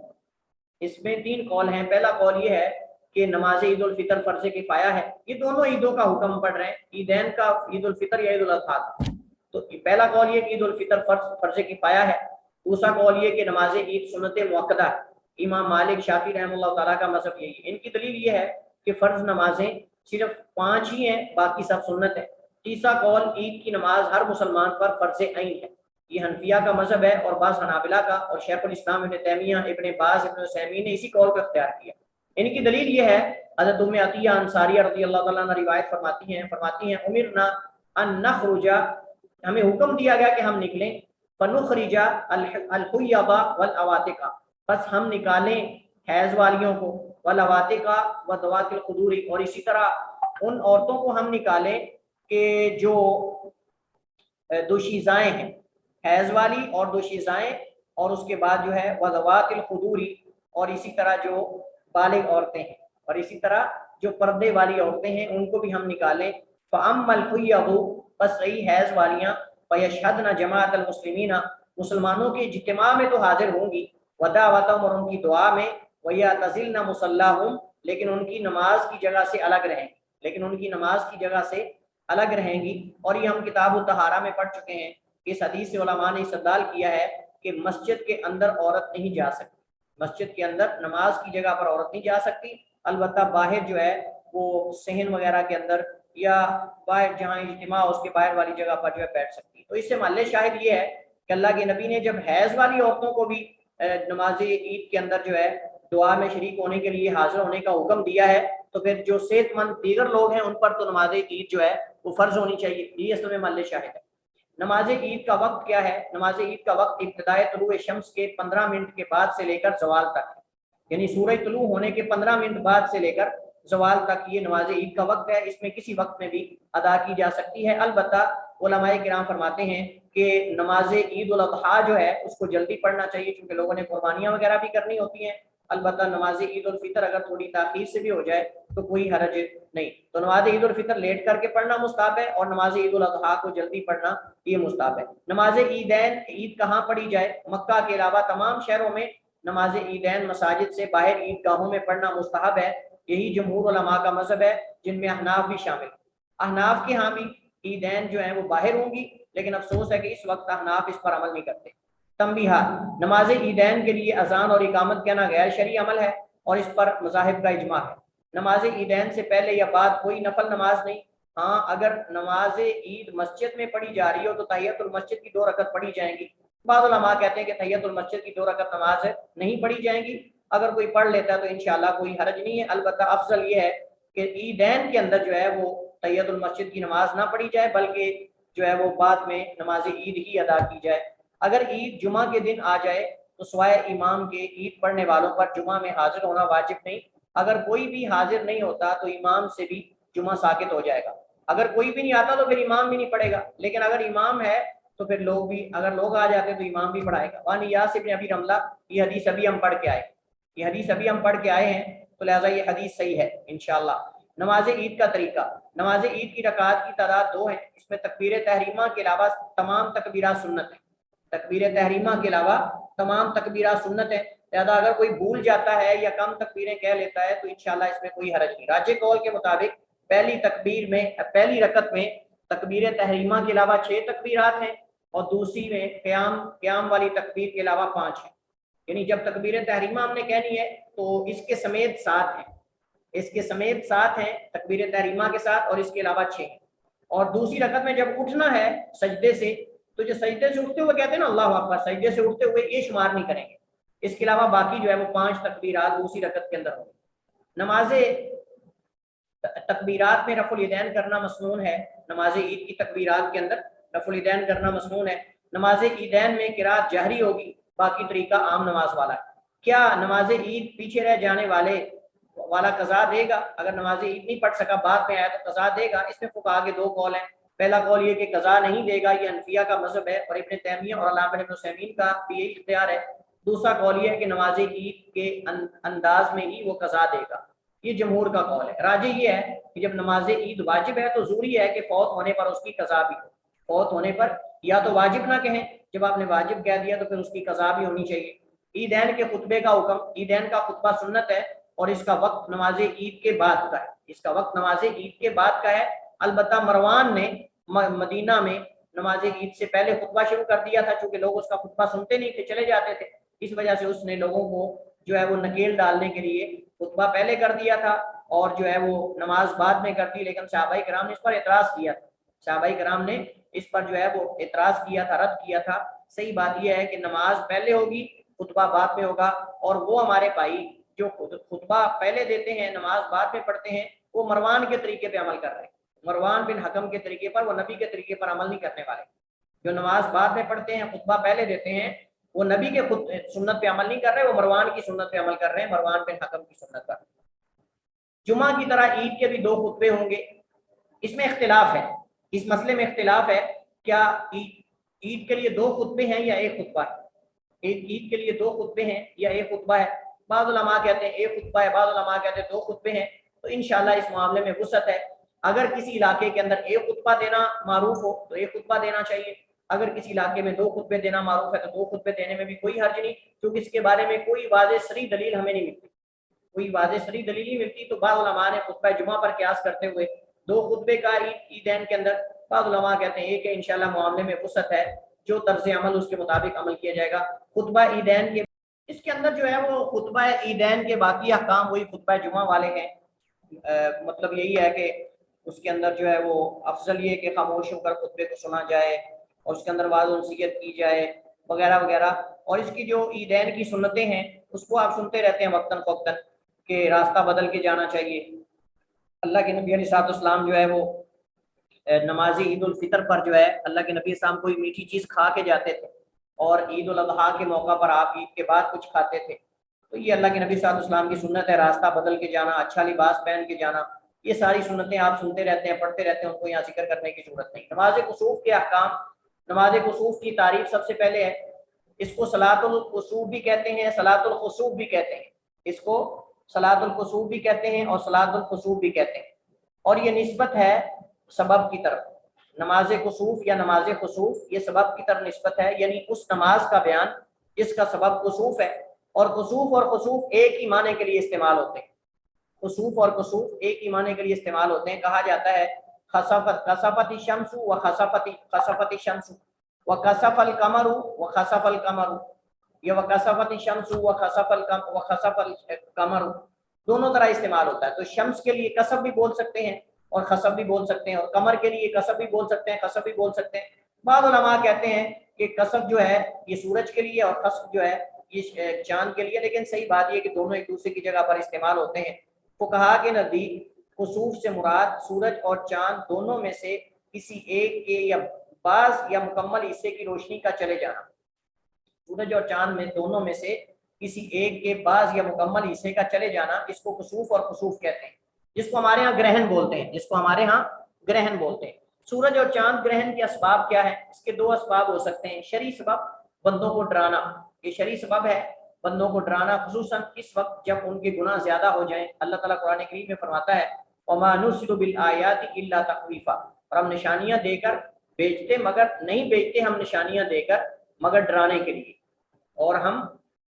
اس میں 3 قول ہیں. پہلا قول یہ ہے کہ نماز عید الفطر فرض کفایہ ہے. یہ دونوں عیدوں کا حکم پڑھ رہے ہیں, عیدین کا, عید الفطر یا عید الاضحیٰ کا. تو پہلا قول یہ کہ عید الفطر فرض کفایہ ہے. دوسرا قول یہ کہ نماز عید سنت موقدہ ہے. امام مالک, شافعی رحمہ اللہ تعالیٰ کا مذہب یہی ہے. ان کی دلیل یہ ہے کہ فرض نمازیں صرف 5 ہی ہیں, باقی سب سنت ہے. تیسرا قول عید کی نماز ہر مسلمان پر فرض عین ہے. یہ حنفیہ کا مذہب ہے اور بعض حنابلہ کا, اور شیخ الاسلام ابن تیمیہ, ابن باز, ابن عثیمین نے اسی قول کو اختیار کیا. ان کی دلیل یہ ہے حضرت ام عطیہ انصاریہ رضی اللہ تعالیٰ عنہ روایت فرماتی ہیں امرنا ان نخرج, ہمیں حکم دیا گیا کہ ہم نکلیں, فنخرج الحیض والعواتق, بس ہم نکالیں حیض والیوں کو, والعواتق وذوات الخدور, اور اسی طرح ان عورتوں کو ہم نکالیں کہ جو دوشیزائیں ہیں, حیض والی اور دوشیزائیں, اور اس کے بعد جو ہے وذوات الخدور, اور اسی طرح جو بالغ عورتیں ہیں, اور اسی طرح جو پردے والی عورتیں ہیں ان کو بھی ہم نکالیں. فَأَمَّا الْحُيَّضُ, بس رہی حیض والیاں فیشہدن جماعت المسلمین مسلمانوں کے اجتماع میں تو حاضر ہوں گی، ودعوتہم اور ان کی دعا میں، ویعتزلن مصلاہم لیکن ان کی نماز کی جگہ سے الگ رہیں گی اور یہ ہم کتاب الطہارہ میں پڑھ چکے ہیں کہ اس حدیث سے علماء نے استدلال کیا ہے کہ مسجد کے اندر عورت نہیں جا سکتی، مسجد کے اندر نماز کی جگہ پر عورت نہیں جا سکتی، البتہ باہر جو ہے وہ صحن وغیرہ کے اندر یا باہر جہاں اجتماع اس کے باہر والی جگہ پر جو ہے بیٹھ سکتی۔ تو اس سے محل شاہد یہ ہے کہ اللہ کے نبی نے جب حیض والی عورتوں کو بھی نماز عید کے اندر جو ہے دعا میں شریک ہونے کے لیے حاضر ہونے کا حکم دیا ہے، تو پھر جو صحت مند دیگر لوگ ہیں ان پر تو نماز عید جو ہے وہ فرض ہونی چاہیے۔ یہ اصل میں محل شاہد ہے۔ نماز عید کا وقت کیا ہے؟ نماز عید کا وقت ابتدائے طلوع شمس کے 15 منٹ کے بعد سے لے کر زوال تک، یعنی سورج طلوع ہونے کے 15 منٹ بعد سے لے کر زوال تک یہ نماز عید کا وقت ہے۔ اس میں کسی وقت میں بھی ادا کی جا سکتی ہے، البتہ علماء کرام فرماتے ہیں کہ نماز عید الاضحیٰ جو ہے اس کو جلدی پڑھنا چاہیے، چونکہ لوگوں نے قربانیاں وغیرہ بھی کرنی ہوتی ہیں۔ البتہ نماز عید الفطر اگر تھوڑی تاخیر سے بھی ہو جائے تو کوئی حرج نہیں۔ تو نماز عید الفطر لیٹ کر کے پڑھنا مستحب ہے اور نماز عید الاضحیٰ کو جلدی پڑھنا یہ مستحب ہے۔ نماز عیدین عید کہاں پڑھی جائے؟ مکہ کے علاوہ تمام شہروں میں نماز عیدین مساجد سے باہر عیدگاہوں میں پڑھنا مستحب ہے۔ یہی جمہور علماء کا مذہب ہے، جن میں احناف بھی شامل۔ احناف کے ہاں بھی عیدین جو ہیں وہ باہر ہوں گی، لیکن افسوس ہے کہ اس وقت احناف اس پر عمل نہیں کرتے۔ تنبیہات: نماز عیدین کے لیے اذان اور اقامت کہنا غیر شرعی عمل ہے اور اس پر مذاہب کا اجماع ہے۔ نماز عیدین سے پہلے یا بعد کوئی نفل نماز نہیں۔ ہاں اگر نماز عید مسجد میں پڑھی جا رہی ہو تو تحیۃ المسجد کی 2 رکعت پڑھی جائیں گی۔ بعض علماء کہتے ہیں کہ تحیۃ المسجد کی 2 رکعت نماز نہیں پڑھی جائیں گی، اگر کوئی پڑھ لیتا ہے تو انشاءاللہ کوئی حرج نہیں ہے۔ البتہ افضل یہ ہے کہ عیدین کے اندر جو ہے وہ تحیۃ المسجد کی نماز نہ پڑھی جائے، بلکہ جو ہے وہ بعد میں نماز عید ہی ادا کی جائے۔ اگر عید جمعہ کے دن آ جائے تو سوائے امام کے عید پڑھنے والوں پر جمعہ میں حاضر ہونا واجب نہیں۔ اگر کوئی بھی حاضر نہیں ہوتا تو امام سے بھی جمعہ ساقط ہو جائے گا۔ اگر کوئی بھی نہیں آتا تو پھر امام بھی نہیں پڑھے گا، لیکن اگر امام ہے تو پھر لوگ بھی، اگر لوگ آ جاتے تو امام بھی پڑھائے گا۔ وان یاس ابن ابی رملہ، یہ حدیث ابھی ہم پڑھ کے آئے ہیں، تو لہٰذا یہ حدیث صحیح ہے انشاءاللہ۔ نماز عید کا طریقہ: نماز عید کی رکعات کی تعداد 2 ہے۔ اس میں تکبیر تحریمہ کے علاوہ تمام تکبیرات سنت ہیں۔ تکبیر تحریمہ کے علاوہ تمام تکبیرات سنت ہیں، لہذا اگر کوئی بھول جاتا ہے یا کم تکبیریں کہہ لیتا ہے تو انشاءاللہ اس میں کوئی حرج نہیں۔ راجح قول کے مطابق پہلی رکعت میں تکبیر تحریمہ کے علاوہ 6 تکبیرات ہیں اور دوسری میں قیام والی تکبیر کے علاوہ 5 ہیں، یعنی جب تکبیر تحریمہ ہم نے کہنی ہے تو اس کے سمیت 7 ہیں، تکبیر تحریمہ کے ساتھ، اور اس کے علاوہ 6 ہیں۔ اور دوسری رکعت میں جب اٹھنا ہے سجدے سے، تو جو سجدے سے اٹھتے ہوئے کہتے ہیں نا اللہ اکبر، سجدے سے اٹھتے ہوئے یہ شمار نہیں کریں گے، اس کے علاوہ باقی جو ہے وہ 5 تکبیرات دوسری رکعت کے اندر ہوں گی۔ نماز تکبیرات میں رفع الیدین کرنا مسنون ہے۔ نماز عید کی تکبیرات کے اندر رفع الیدین کرنا مسنون ہے۔ نماز عیدین میں قرات جہری ہوگی، باقی طریقہ عام نماز والا ہے۔ کیا نماز عید پیچھے رہ جانے والا قضا دے گا؟ اگر نماز عید نہیں پڑھ سکا، بعد میں آیا تو قضا دے گا۔ اس میں فقہاء کے 2 قول ہیں۔ پہلا قول یہ کہ قضا نہیں دے گا، یہ حنفیہ کا مذہب ہے اور ابن تیمیہ اور علامہ ابن عثیمین کا بھی یہی اختیار ہے۔ دوسرا قول یہ ہے کہ نماز عید کے انداز میں ہی وہ قضا دے گا، یہ جمہور کا قول ہے۔ راجح یہ ہے کہ جب نماز عید واجب ہے تو ضروری ہے کہ فوت ہونے پر اس کی قضا بھی ہو۔ فوت ہونے پر یا تو واجب نہ کہیں، جب آپ نے واجب کہہ دیا تو پھر اس کی قضا بھی ہونی چاہیے۔ عیدین کے خطبے کا حکم: عیدین کا خطبہ سنت ہے اور اس کا وقت نماز عید کے بعد کا ہے۔ البتہ مروان نے مدینہ میں نماز عید سے پہلے خطبہ شروع کر دیا تھا، چونکہ لوگ اس کا خطبہ سنتے نہیں تھے، چلے جاتے تھے، اس وجہ سے اس نے لوگوں کو جو ہے وہ نکیل ڈالنے کے لیے خطبہ پہلے کر دیا تھا اور جو ہے وہ نماز بعد میں کر دی۔ لیکن صحابہ کرام نے اس پر اعتراض کیا تھا، رد کیا تھا۔ صحیح بات یہ ہے کہ نماز پہلے ہوگی، خطبہ بعد میں ہوگا، اور وہ ہمارے بھائی جو خطبہ پہلے دیتے ہیں نماز بعد میں پڑھتے ہیں، وہ مروان کے طریقے پہ عمل کر رہے ہیں۔ مروان بن حکم کے طریقے پر، وہ نبی کے طریقے پر عمل نہیں کرنے والے۔ جو نماز بعد میں پڑھتے ہیں، خطبہ پہلے دیتے ہیں، وہ نبی کے سنت پہ عمل نہیں کر رہے، وہ مروان کی سنت پہ عمل کر رہے ہیں، مروان بن حکم کی سنت پر۔ جمعہ کی طرح عید کے بھی 2 خطبے ہوں گے، اس میں اختلاف ہے، اس مسئلے میں اختلاف ہے، کیا عید کے لیے 2 خطبے ہیں یا 1 خطبہ ہے؟ عید کے لیے 2 خطبے ہیں یا 1 خطبہ ہے؟ بعض علماء کہتے ہیں 1 خطبہ ہے، بعض علماء کہتے ہیں 2 خطبے ہیں۔ تو انشاءاللہ اس معاملے میں وسعت ہے۔ اگر کسی علاقے کے اندر ایک خطبہ دینا معروف ہو تو ایک خطبہ دینا چاہیے، اگر کسی علاقے میں 2 خطبے دینا معروف ہے تو 2 خطبے دینے میں بھی کوئی حرج نہیں، کیونکہ اس کے بارے میں کوئی واضح صریح دلیل ہمیں نہیں ملتی، کوئی واضح صریح دلیل نہیں ملتی۔ تو بعض علماء نے خطبہ جمعہ پر قیاس کرتے ہوئے 2 خطبے کا عیدین کے اندر، بعض علماء کہتے ہیں ایک ہے، انشاءاللہ معاملے میں وسعت ہے، جو طرز عمل اس کے مطابق عمل کیا جائے گا۔ خطبہ عیدین کے اس کے اندر جو ہے وہ خطبہ عیدین کے باقی احکام وہی خطبہ جمعہ والے ہیں، مطلب یہی ہے کہ اس کے اندر جو ہے وہ افضل یہ کہ خاموش ہو کر خطبے کو سنا جائے اور اس کے اندر واضح نصیحت کی جائے وغیرہ وغیرہ، اور اس کی جو عیدین کی سنتیں ہیں اس کو آپ سنتے رہتے ہیں وقتاً فوقتاً کہ راستہ بدل کے جانا چاہیے۔ اللہ کے نبی علیہ السلام جو ہے وہ نماز عید الفطر پر جو ہے اللہ کے نبی السلام کوئی میٹھی چیز کھا کے جاتے تھے، اور عید الاضحیٰ کے موقع پر آپ عید کے بعد کچھ کھاتے تھے۔ تو یہ اللہ کے نبی صلی اللہ علیہ وسلم کی سنت ہے، راستہ بدل کے جانا، اچھا لباس پہن کے جانا، یہ ساری سنتیں آپ سنتے رہتے ہیں، پڑھتے رہتے ہیں، ان کو یہاں ذکر کرنے کی ضرورت نہیں۔ نماز کسوف کے احکام، نماز کسوف کی تعریف سب سے پہلے ہے، اس کو صلاۃ الکسوف بھی کہتے ہیں، صلاۃ الخسوف بھی کہتے ہیں، اس کو صلاۃ الکسوف بھی کہتے ہیں اور صلاۃ الخسوف بھی کہتے ہیں، اور یہ نسبت ہے سبب کی طرف۔ نماز کسوف یا نماز خسوف یہ سبب کی طرف نسبت ہے، یعنی اس نماز کا بیان جس کا سبب کسوف ہے، اور کسوف اور خسوف ایک ہی معنی کے لیے استعمال ہوتے ہیں، خسوف اور کسوف ایک ہی معنی کے لیے استعمال ہوتے ہیں۔ کہا جاتا ہے خسفت الشمس و خسفت الشمس و خسف القمر و خسف القمر، یہ وکسفت الشمس و خسف القمر دونوں طرح استعمال ہوتا ہے۔ تو شمس کے لیے کسف بھی بول سکتے ہیں اور خسف بھی بول سکتے ہیں، اور قمر کے لیے کسف بھی بول سکتے ہیں، خسف بھی بول سکتے ہیں۔ بعض علماء کہتے ہیں کہ کسف جو ہے یہ سورج کے لیے اور خسف جو ہے یہ چاند کے لیے، لیکن صحیح بات یہ کہ دونوں ایک دوسرے کی جگہ پر استعمال ہوتے ہیں۔ فقہا کے نزدیک خسوف سے مراد سورج اور چاند دونوں میں سے کسی ایک کے یا بعض یا مکمل حصے کی روشنی کا چلے جانا، سورج اور چاند میں دونوں میں سے کسی ایک کے بعض یا مکمل حصے کا چلے جانا، اس کو خسوف اور خسوف کہتے ہیں، جس کو ہمارے ہاں گرہن بولتے ہیں، جس کو ہمارے ہاں گرہن بولتے ہیں۔ سورج اور چاند گرہن کے اسباب کیا ہے؟ اس کے 2 اسباب ہو سکتے ہیں۔ شرعی سبب، بندوں کو ڈرانا، یہ شرعی سبب ہے، بندوں کو ڈرانا، خصوصاً اس وقت جب ان کے گناہ زیادہ ہو جائیں۔ اللہ تعالیٰ قرآن کریم میں فرماتا ہے وَمَا نُرْسِلُ بِالْآيَاتِ إِلَّا تَخْوِيفًا، اور ہم نشانیاں دے کر بیچتے مگر نہیں بیچتے ہم نشانیاں دے کر مگر ڈرانے کے لیے، اور ہم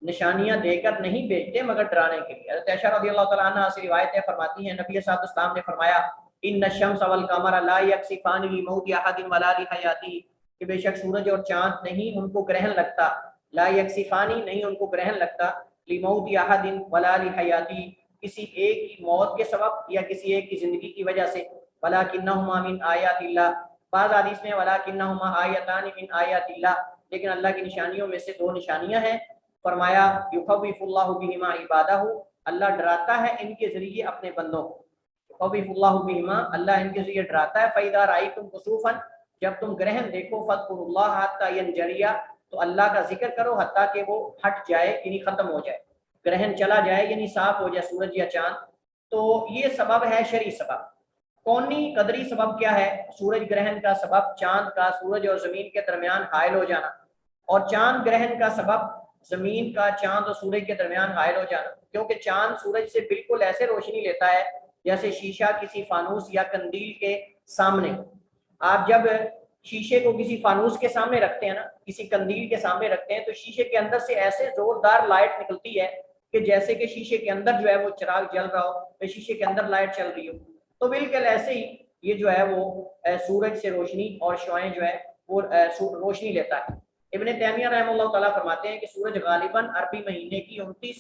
نشانیاں دے کر نہیں بیچتے مگر ڈرانے کے لیے۔ حضرت عائشہ رضی اللہ تعالیٰ عنہ سے روایتیں فرماتی ہیں نبی صلی اللہ علیہ وسلم نے فرمایا ان الشمس والقمر لا یکسفان لموت احد ولا لحیاتی، کہ بے شک سورج اور چاند نہیں ان کو گرہن لگتا، لا یکسفانی نہیں ان کو گرہن لگتا، لموت احد ولا لحیاتی کسی ایک کی موت کے سبب یا کسی ایک کی زندگی کی وجہ سے، ولکنہما من آیات اللہ، بعض حدیث میں ولکنہما آیتان من آیات اللہ، لیکن اللہ کی نشانیوں میں سے 2 نشانیاں ہیں۔ فرمایا یخوف اللہ بہما عبادہ، اللہ ڈراتا ہے ان کے ذریعے اپنے بندوں کو، یخوف اللہ بہما، اللہ ان کے ذریعے ڈراتا ہے۔ فإذا رأیتم کسوفا، جب تم گرہن دیکھو، فاذکروا اللہ حتی ینجلی، تو اللہ کا ذکر کرو حتیٰ کہ وہ ہٹ جائے، یعنی ختم ہو جائے، گرہن چلا جائے یعنی صاف ہو جائے سورج یا چاند۔ تو یہ سبب ہے شرعی سبب۔ کونی قدری سبب کیا ہے؟ سورج گرہن کا سبب چاند کا سورج اور زمین کے درمیان حائل ہو جانا، اور چاند گرہن کا سبب زمین کا چاند اور سورج کے درمیان حائل ہو جانا، کیونکہ چاند سورج سے بالکل ایسے روشنی لیتا ہے جیسے شیشہ کسی فانوس یا قندیل کے سامنے۔ آپ جب شیشے کو کسی فانوس کے سامنے رکھتے ہیں نا، کسی قندیل کے سامنے رکھتے ہیں، تو شیشے کے اندر سے ایسے زوردار لائٹ نکلتی ہے کہ جیسے کہ شیشے کے اندر جو ہے وہ چراغ جل رہا ہو، شیشے کے اندر لائٹ چل رہی ہو۔ تو بالکل ایسے ہی یہ جو ہے وہ سورج سے روشنی اور شعاعیں جو ہے وہ روشنی لیتا ہے۔ ابن تیمیہ رحمہ اللہ تعالیٰ فرماتے ہیں کہ سورج غالباً عربی مہینے کی 29،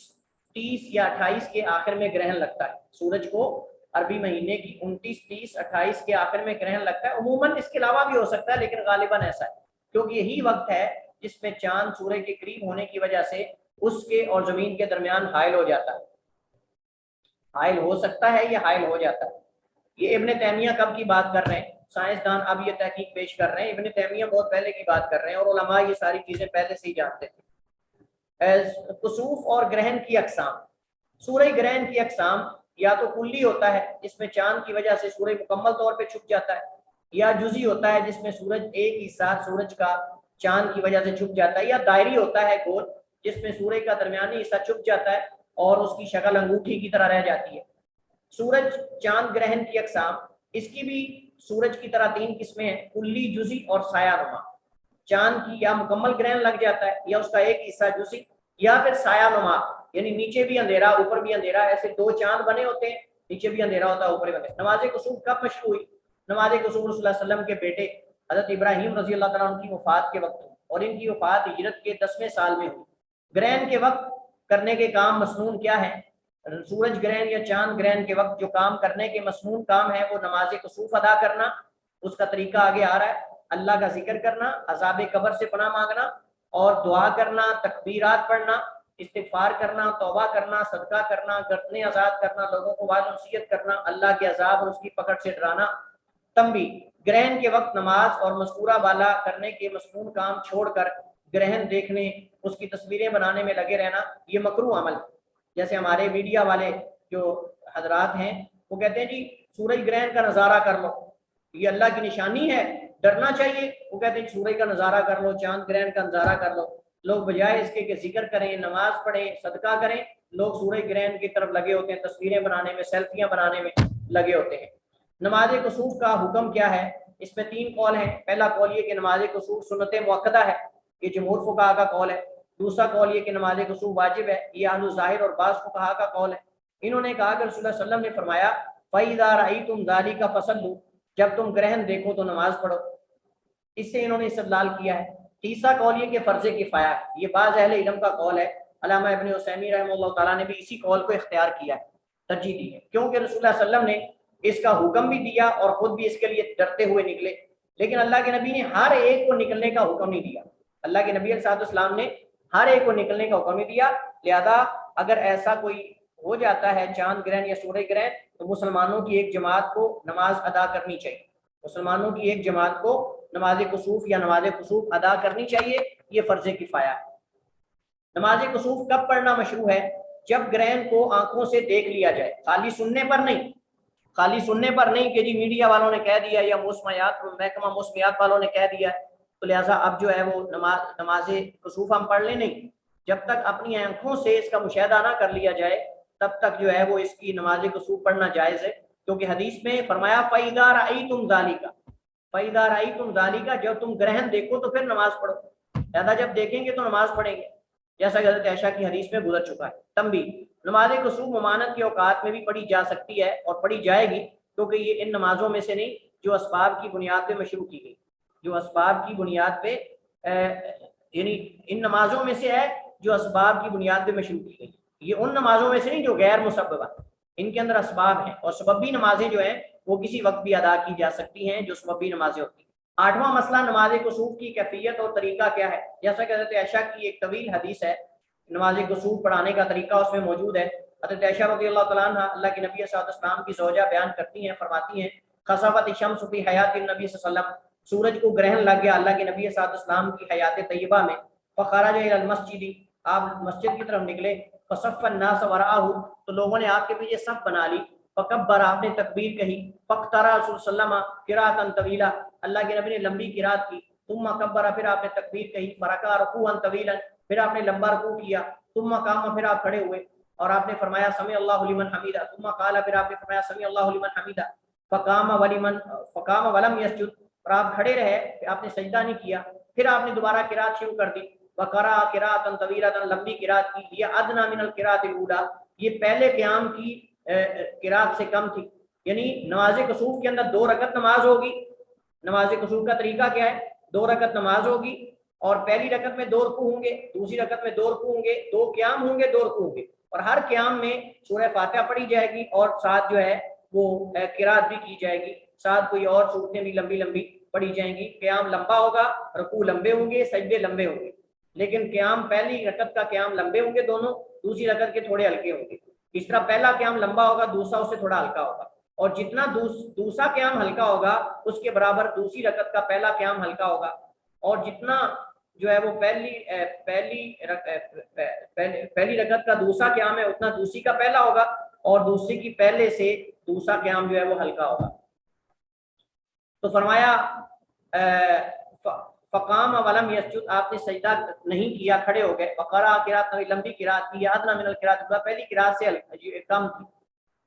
30 یا 28 کے آخر میں گرہن لگتا ہے، سورج کو عربی مہینے کی 29، 30، 28 کے آخر میں گرہن لگتا ہے۔ عموماً اس کے علاوہ بھی ہو سکتا ہے لیکن غالباً ایسا ہے، کیونکہ یہی وقت ہے جس میں چاند سورج کے قریب ہونے کی وجہ سے اس کے اور زمین کے درمیان حائل ہو جاتا ہے، حائل ہو سکتا ہے یا حائل ہو جاتا ہے۔ یہ ابن تیمیہ کب کی بات کر رہے ہیں؟ سائنسدان اب یہ تحقیق پیش کر رہے ہیں، ابن تیمیہ بہت پہلے کی بات کر رہے ہیں، اور علماء یہ ساری چیزیں پہلے سے ہی جانتے تھے۔ کسوف اور گرہن کی اقسام، سورج گرہن کی اقسام یا تو کلی ہوتا ہے جس میں چاند کی وجہ سے سورج مکمل طور پہ چھپ جاتا ہے، یا جزئی ہوتا ہے جس میں سورج ایک ہی ساتھ سورج کا چاند کی وجہ سے چھپ جاتا ہے، یا دائری ہوتا ہے گول جس میں سورج کا درمیانی حصہ چھپ جاتا ہے اور اس کی شکل انگوٹھی کی طرح رہ جاتی ہے۔ سورج چاند گرہن کی اقسام، اس کی بھی سورج کی طرح 3 قسمیں ہیں، کلی، جزئی اور سایہ نما۔ چاند کی یا مکمل گرہن لگ جاتا ہے یا اس کا ایک حصہ جزئی، یا پھر سایہ نما یعنی نیچے بھی اندھیرا اوپر بھی اندھیرا، ایسے 2 چاند بنے ہوتے ہیں، نیچے بھی اندھیرا ہوتا ہے اوپر بھی اندھیرا۔ نماز کسوف کب مشروع ہوئی؟ نماز کسوف رسول اللہ صلی اللہ علیہ وسلم کے بیٹے حضرت ابراہیم رضی اللہ تعالیٰ عنہ کی وفات کے وقت ہوئی، اور ان کی وفات ہجرت کے 10ویں سال میں ہوئی۔ گرہن کے وقت کرنے کے کام مسنون کیا ہے؟ سورج گرہن یا چاند گرہن کے وقت جو کام کرنے کے مسنون کام ہے وہ نماز کسوف ادا کرنا، اس کا طریقہ آگے آ رہا ہے۔ اللہ کا ذکر کرنا، عذاب قبر سے پناہ مانگنا اور دعا کرنا، تکبیرات پڑھنا، استغفار کرنا، توبہ کرنا، صدقہ کرنا، گردنیں آزاد کرنا، لوگوں کو وعظ نصیحت کرنا، اللہ کے عذاب اور اس کی پکڑ سے ڈرانا۔ تنبیہ: گرہن کے وقت نماز اور مذکورہ بالا کرنے کے مسنون کام چھوڑ کر گرہن دیکھنے، اس کی تصویریں بنانے میں لگے رہنا یہ مکروہ عمل ہے۔ جیسے ہمارے میڈیا والے جو حضرات ہیں وہ کہتے ہیں جی سورج گرہن کا نظارہ کر لو، یہ اللہ کی نشانی ہے، ڈرنا چاہیے۔ وہ کہتے ہیں سورج کا نظارہ کر لو، چاند گرہن کا نظارہ کر لو۔ لوگ بجائے اس کے کہ ذکر کریں، نماز پڑھیں، صدقہ کریں، لوگ سورج گرہن کی طرف لگے ہوتے ہیں، تصویریں بنانے میں، سیلفیاں بنانے میں لگے ہوتے ہیں۔ نماز کسوف کا حکم کیا ہے؟ اس میں 3 قول ہیں۔ پہلا قول یہ کہ نماز کسوف سنت مؤکدہ ہے، یہ جمہور فقہا کا قول ہے۔ دوسرا قول یہ کہ نماز کسوف واجب ہے، یہ اہل الظاہر اور بعض فقہا کا قول ہے۔ انہوں نے کہا کہ رسول اللہ صلی اللہ علیہ وسلم نے فرمایا فَإِذَا رَأَيْتُمْ ذَلِكَ فَصَلُّوا، جب تم گرہن دیکھو تو نماز پڑھو۔ اس سے انہوں نے استدلال کیا ہے۔ تیسرا قول یہ کہ فرض کفایہ ہے، یہ بعض اہل علم کا قول ہے۔ علامہ ابن عثیمین رحمہ اللہ تعالیٰ نے بھی اسی قول کو اختیار کیا ہے، ترجیح دی ہے، کیونکہ رسول اللہ صلی اللہ علیہ وسلم نے اس کا حکم بھی دیا اور خود بھی اس کے لیے ڈرتے ہوئے نکلے، لیکن اللہ کے نبی نے ہر ایک کو نکلنے کا حکم نہیں دیا۔ اللہ کے نبی علیہ السلام نے ہر ایک کو نکلنے کا حکم نہیں دیا، لہذا اگر ایسا کوئی ہو جاتا ہے چاند گرہن یا سورج گرہن تو مسلمانوں کی ایک جماعت کو نماز ادا کرنی چاہیے، مسلمانوں کی ایک جماعت کو نماز کسوف یا نماز کسوف ادا کرنی چاہیے، یہ فرض کفایہ ہے۔ نماز کسوف کب پڑھنا مشروع ہے؟ جب گرہن کو آنکھوں سے دیکھ لیا جائے، خالی سننے پر نہیں، خالی سننے پر نہیں کہ جی میڈیا والوں نے کہہ دیا یا محکمہ موسمیات والوں نے کہہ دیا تو لہٰذا اب جو ہے وہ نماز کسوف ہم پڑھ لیں، نہیں، جب تک اپنی آنکھوں سے اس کا مشاہدہ نہ کر لیا جائے تب تک جو ہے وہ اس کی نماز کسوف پڑھنا جائز ہے، کیونکہ حدیث میں فرمایا فَإِذَا رَأَيْتُمْ ذَلِكَ، فَإِذَا رَأَيْتُمْ ذَلِكَ، جب تم گرہن دیکھو تو پھر نماز پڑھو، لہذا جب دیکھیں گے تو نماز پڑھیں گے، جیسا کہ حضرت عائشہ کی حدیث میں گزر چکا ہے۔ تنبیہ: نماز کسوف ممانعت کے اوقات میں بھی پڑھی جا سکتی ہے اور پڑھی جائے گی، کیونکہ یہ ان نمازوں میں سے نہیں جو اسباب کی بنیاد پہ مشروع کی گئی، جو اسباب کی بنیاد پہ یعنی ان نمازوں میں سے ہے جو اسباب کی بنیاد پہ مشروع کی گئی، یہ ان نمازوں میں سے نہیں جو غیر مسببہ، ان کے اندر اسباب ہیں، اور سببی نمازیں جو ہیں وہ کسی وقت بھی ادا کی جا سکتی ہیں جو سببی نمازیں ہوتی ہیں۔ 8واں مسئلہ نماز کسوف کی کیفیت اور طریقہ کیا ہے؟ جیسا کہ حضرت عائشہ کی ایک طویل حدیث ہے، نماز کسوف پڑھانے کا طریقہ اس میں موجود ہے۔ حضرت عائشہ رضی اللہ تعالیٰ عنہ اللہ کے نبی صلی اللہ علیہ وسلم کی زوجہ بیان کرتی ہیں، فرماتی ہیں خسفت الشمس فی حیات النبی صلی اللہ علیہ وسلم، سورج کو گرہن لگ گیا اللہ کے نبی صلی اللہ علیہ وسلم کی حیات طیبہ میں، فخرج الی المسجد، آپ مسجد کی طرف نکلے، فصف الناس وراءہ، تو لوگوں نے آپ کے پیچھے صف بنا لی، فکبر، آپ نے تکبیر کہی، فقترا رسول صلی اللہ علیہ وسلم قراءۃ طویلا، اللہ کے نبی نے لمبی قرات کی، ثم کبر، پھر آپ نے تکبیر کہی، فرکع رکوعا طویلا، پھر آپ نے لمبا رکوع کیا، ثم قام، پھر آپ کھڑے ہوئے اور آپ نے فرمایا سمع اللہ لمن حمیدہ، ثم قال، پھر آپ نے فرمایا سمع اللہ لمن حمیدہ، فقام ولم یسجد، اور آپ کھڑے رہے، آپ نے سجدہ نہیں کیا، پھر آپ نے دوبارہ قرات شروع کر دی، وقرأ قراءۃ طویلۃ، لمبی قرات کی، یہ ادنی من القراءۃ الاولی، یہ پہلے قیام کی قرات سے کم تھی، یعنی نماز کسوف کے اندر 2 رکعت نماز ہوگی۔ نماز کسوف کا طریقہ کیا ہے؟ 2 رکعت نماز ہوگی اور پہلی رکعت میں 2 رکوع ہوں گے، دوسری رکعت میں 2 رکوع ہوں گے، 2 قیام ہوں گے، 2 رکوع ہوں گے، اور ہر قیام میں سورہ فاتحہ پڑھی جائے گی اور ساتھ جو ہے وہ قرات بھی کی جائے گی، ساتھ کوئی اور صورتیں بھی لمبی لمبی پڑھی جائیں گی۔ قیام لمبا ہوگا، رکوع لمبے ہوں گے، سجدے لمبے ہوں گے، لیکن قیام پہلی رکعت کا قیام لمبے ہوں گے دونوں، دوسری رکعت کے تھوڑے ہلکے ہوں گے۔ اس طرح پہلا قیام لمبا ہوگا، دوسرا اس سے تھوڑا ہلکا ہوگا، اور جتنا دوسرا قیام ہلکا ہوگا اس کے برابر دوسری رکعت کا پہلا قیام ہلکا ہوگا، اور جتنا جو ہے وہ پہلی رکعت کا دوسرا قیام ہے اتنا دوسری کا پہلا ہوگا، اور دوسری کی پہلے سے دوسرا قیام جو ہے وہ ہلکا ہوگا۔ تو فرمایا فقام ولم یسجد، آپ نے سجدہ نہیں کیا، کھڑے ہو گئے، وقرأ قراءۃ، لمبی قرات کی، ادنی من القراءۃ، پہلی قرات سے کم تھی،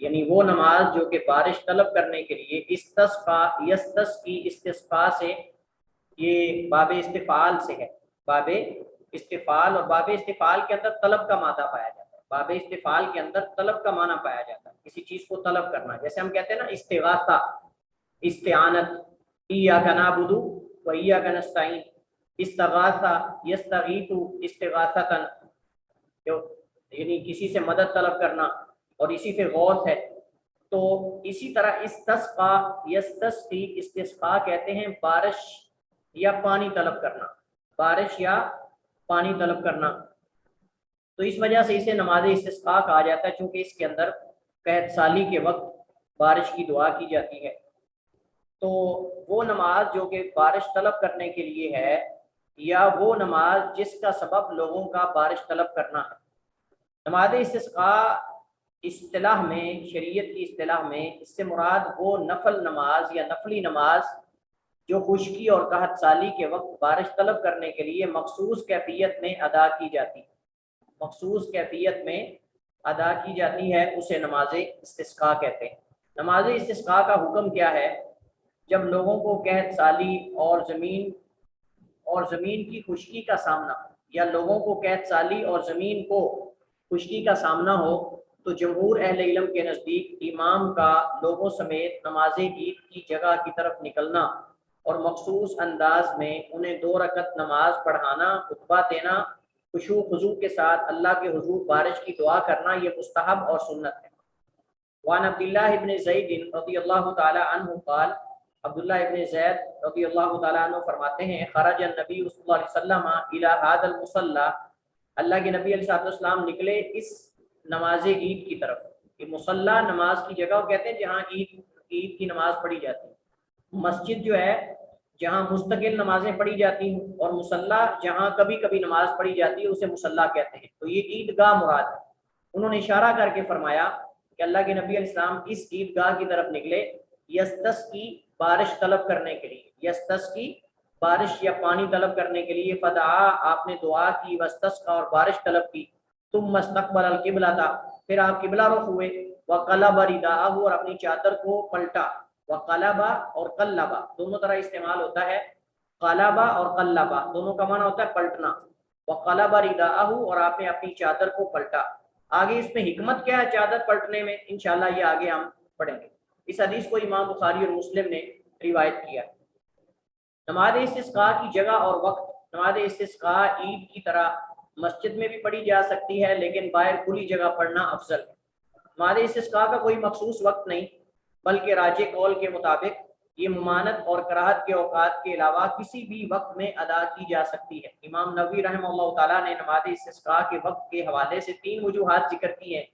یعنی وہ نماز جو کہ بارش طلب کرنے کے لیے استسقا یستسقی استسقاء سے، یہ باب استفعال سے ہے، باب استفعال، اور باب استفعال کے اندر طلب کا مادہ پایا جاتا ہے، باب استفعال کے اندر طلب کا معنی پایا جاتا ہے، کسی چیز کو طلب کرنا، جیسے ہم کہتے ہیں نا استغاثہ، استعانت، ایاک نعبد و ایاک نستعین، استغاثہ یستغیث استغاثۃ، یعنی کسی سے مدد طلب کرنا، اور اسی سے غوث ہے۔ تو اسی طرح استسقا یستسقی استسقاء کہتے ہیں بارش یا پانی طلب کرنا، بارش یا پانی طلب کرنا، تو اس وجہ سے اسے نماز استسقاء کہا جاتا ہے، چونکہ اس کے اندر قحط سالی کے وقت بارش کی دعا کی جاتی ہے۔ تو وہ نماز جو کہ بارش طلب کرنے کے لیے ہے، یا وہ نماز جس کا سبب لوگوں کا بارش طلب کرنا ہے۔ نماز استسقاء اصطلاح میں، شریعت کی اصطلاح میں، اس سے مراد وہ نفل نماز یا نفلی نماز جو خشکی اور قحط سالی کے وقت بارش طلب کرنے کے لیے مخصوص کیفیت میں ادا کی جاتی ہے، مخصوص کیفیت میں ادا کی جاتی ہے، اسے نماز استسقاء کہتے ہیں۔ نماز استسقاء کا حکم کیا ہے؟ جب لوگوں کو قحط سالی اور زمین کی خشکی کا سامنا، یا لوگوں کو قحط سالی اور زمین کو خشکی کا سامنا ہو، تو جمہور اہل علم کے نزدیک امام کا لوگوں سمیت نماز عید کی جگہ کی طرف نکلنا اور مخصوص انداز میں انہیں 2 رکعت نماز پڑھانا، خطبہ دینا، خشوع خضوع کے ساتھ اللہ کے حضور بارش کی دعا کرنا، یہ مستحب اور سنت ہے۔ وعن عبداللہ ابن زید رضی اللہ تعالی عنہ قال، عبداللہ ابن زید رضی اللہ تعالی عنہ فرماتے ہیں، خرج النبی صلی اللہ علیہ وسلم الی هذا المصلی، اللہ کے نبی علیہ السلام نکلے اس نماز عید کی طرف۔ یہ مصلی نماز کی جگہ وہ کہتے ہیں جہاں عید کی نماز پڑھی جاتی ہے۔ مسجد جو ہے جہاں مستقل نمازیں پڑھی جاتی ہیں، اور مصلی جہاں کبھی کبھی نماز پڑھی جاتی ہے، اسے مصلی کہتے ہیں۔ تو یہ عیدگاہ مراد ہے۔ انہوں نے اشارہ کر کے فرمایا کہ اللہ کے نبی علیہ السلام اس عیدگاہ کی طرف نکلے یستسقی بارش طلب کرنے کے لیے، یستسقی بارش یا پانی طلب کرنے کے لیے، فدعا آپ نے دعا کی، واستسقا اور بارش طلب کی، ثم مستقبل القبلہ تھا، پھر آپ قبلہ رخ ہوئے، وقلب رداءہ اور اپنی چادر کو پلٹا، وقلبا اور قلبا دونوں طرح استعمال ہوتا ہے، قلبا اور قلبا دونوں کا معنی ہوتا ہے پلٹنا، وقلب رداءہ اور آپ نے اپنی چادر کو پلٹا۔ آگے اس میں حکمت کیا ہے چادر پلٹنے میں، انشاءاللہ یہ آگے ہم پڑھیں گے۔ اس حدیث کو امام بخاری اور مسلم نے روایت کیا۔ نماز استسقاء کی جگہ اور وقت، نماز استسقاء عید کی طرح مسجد میں بھی پڑھی جا سکتی ہے، لیکن باہر کھلی جگہ پڑھنا افضل ہے۔ نماز استسقاء کا کوئی مخصوص وقت نہیں، بلکہ راجح قول کے مطابق یہ ممانت اور کراہت کے اوقات کے علاوہ کسی بھی وقت میں ادا کی جا سکتی ہے۔ امام نووی رحمہ اللہ تعالیٰ نے نماز استسقاء کے وقت کے حوالے سے 3 وجوہات ذکر کی ہیں۔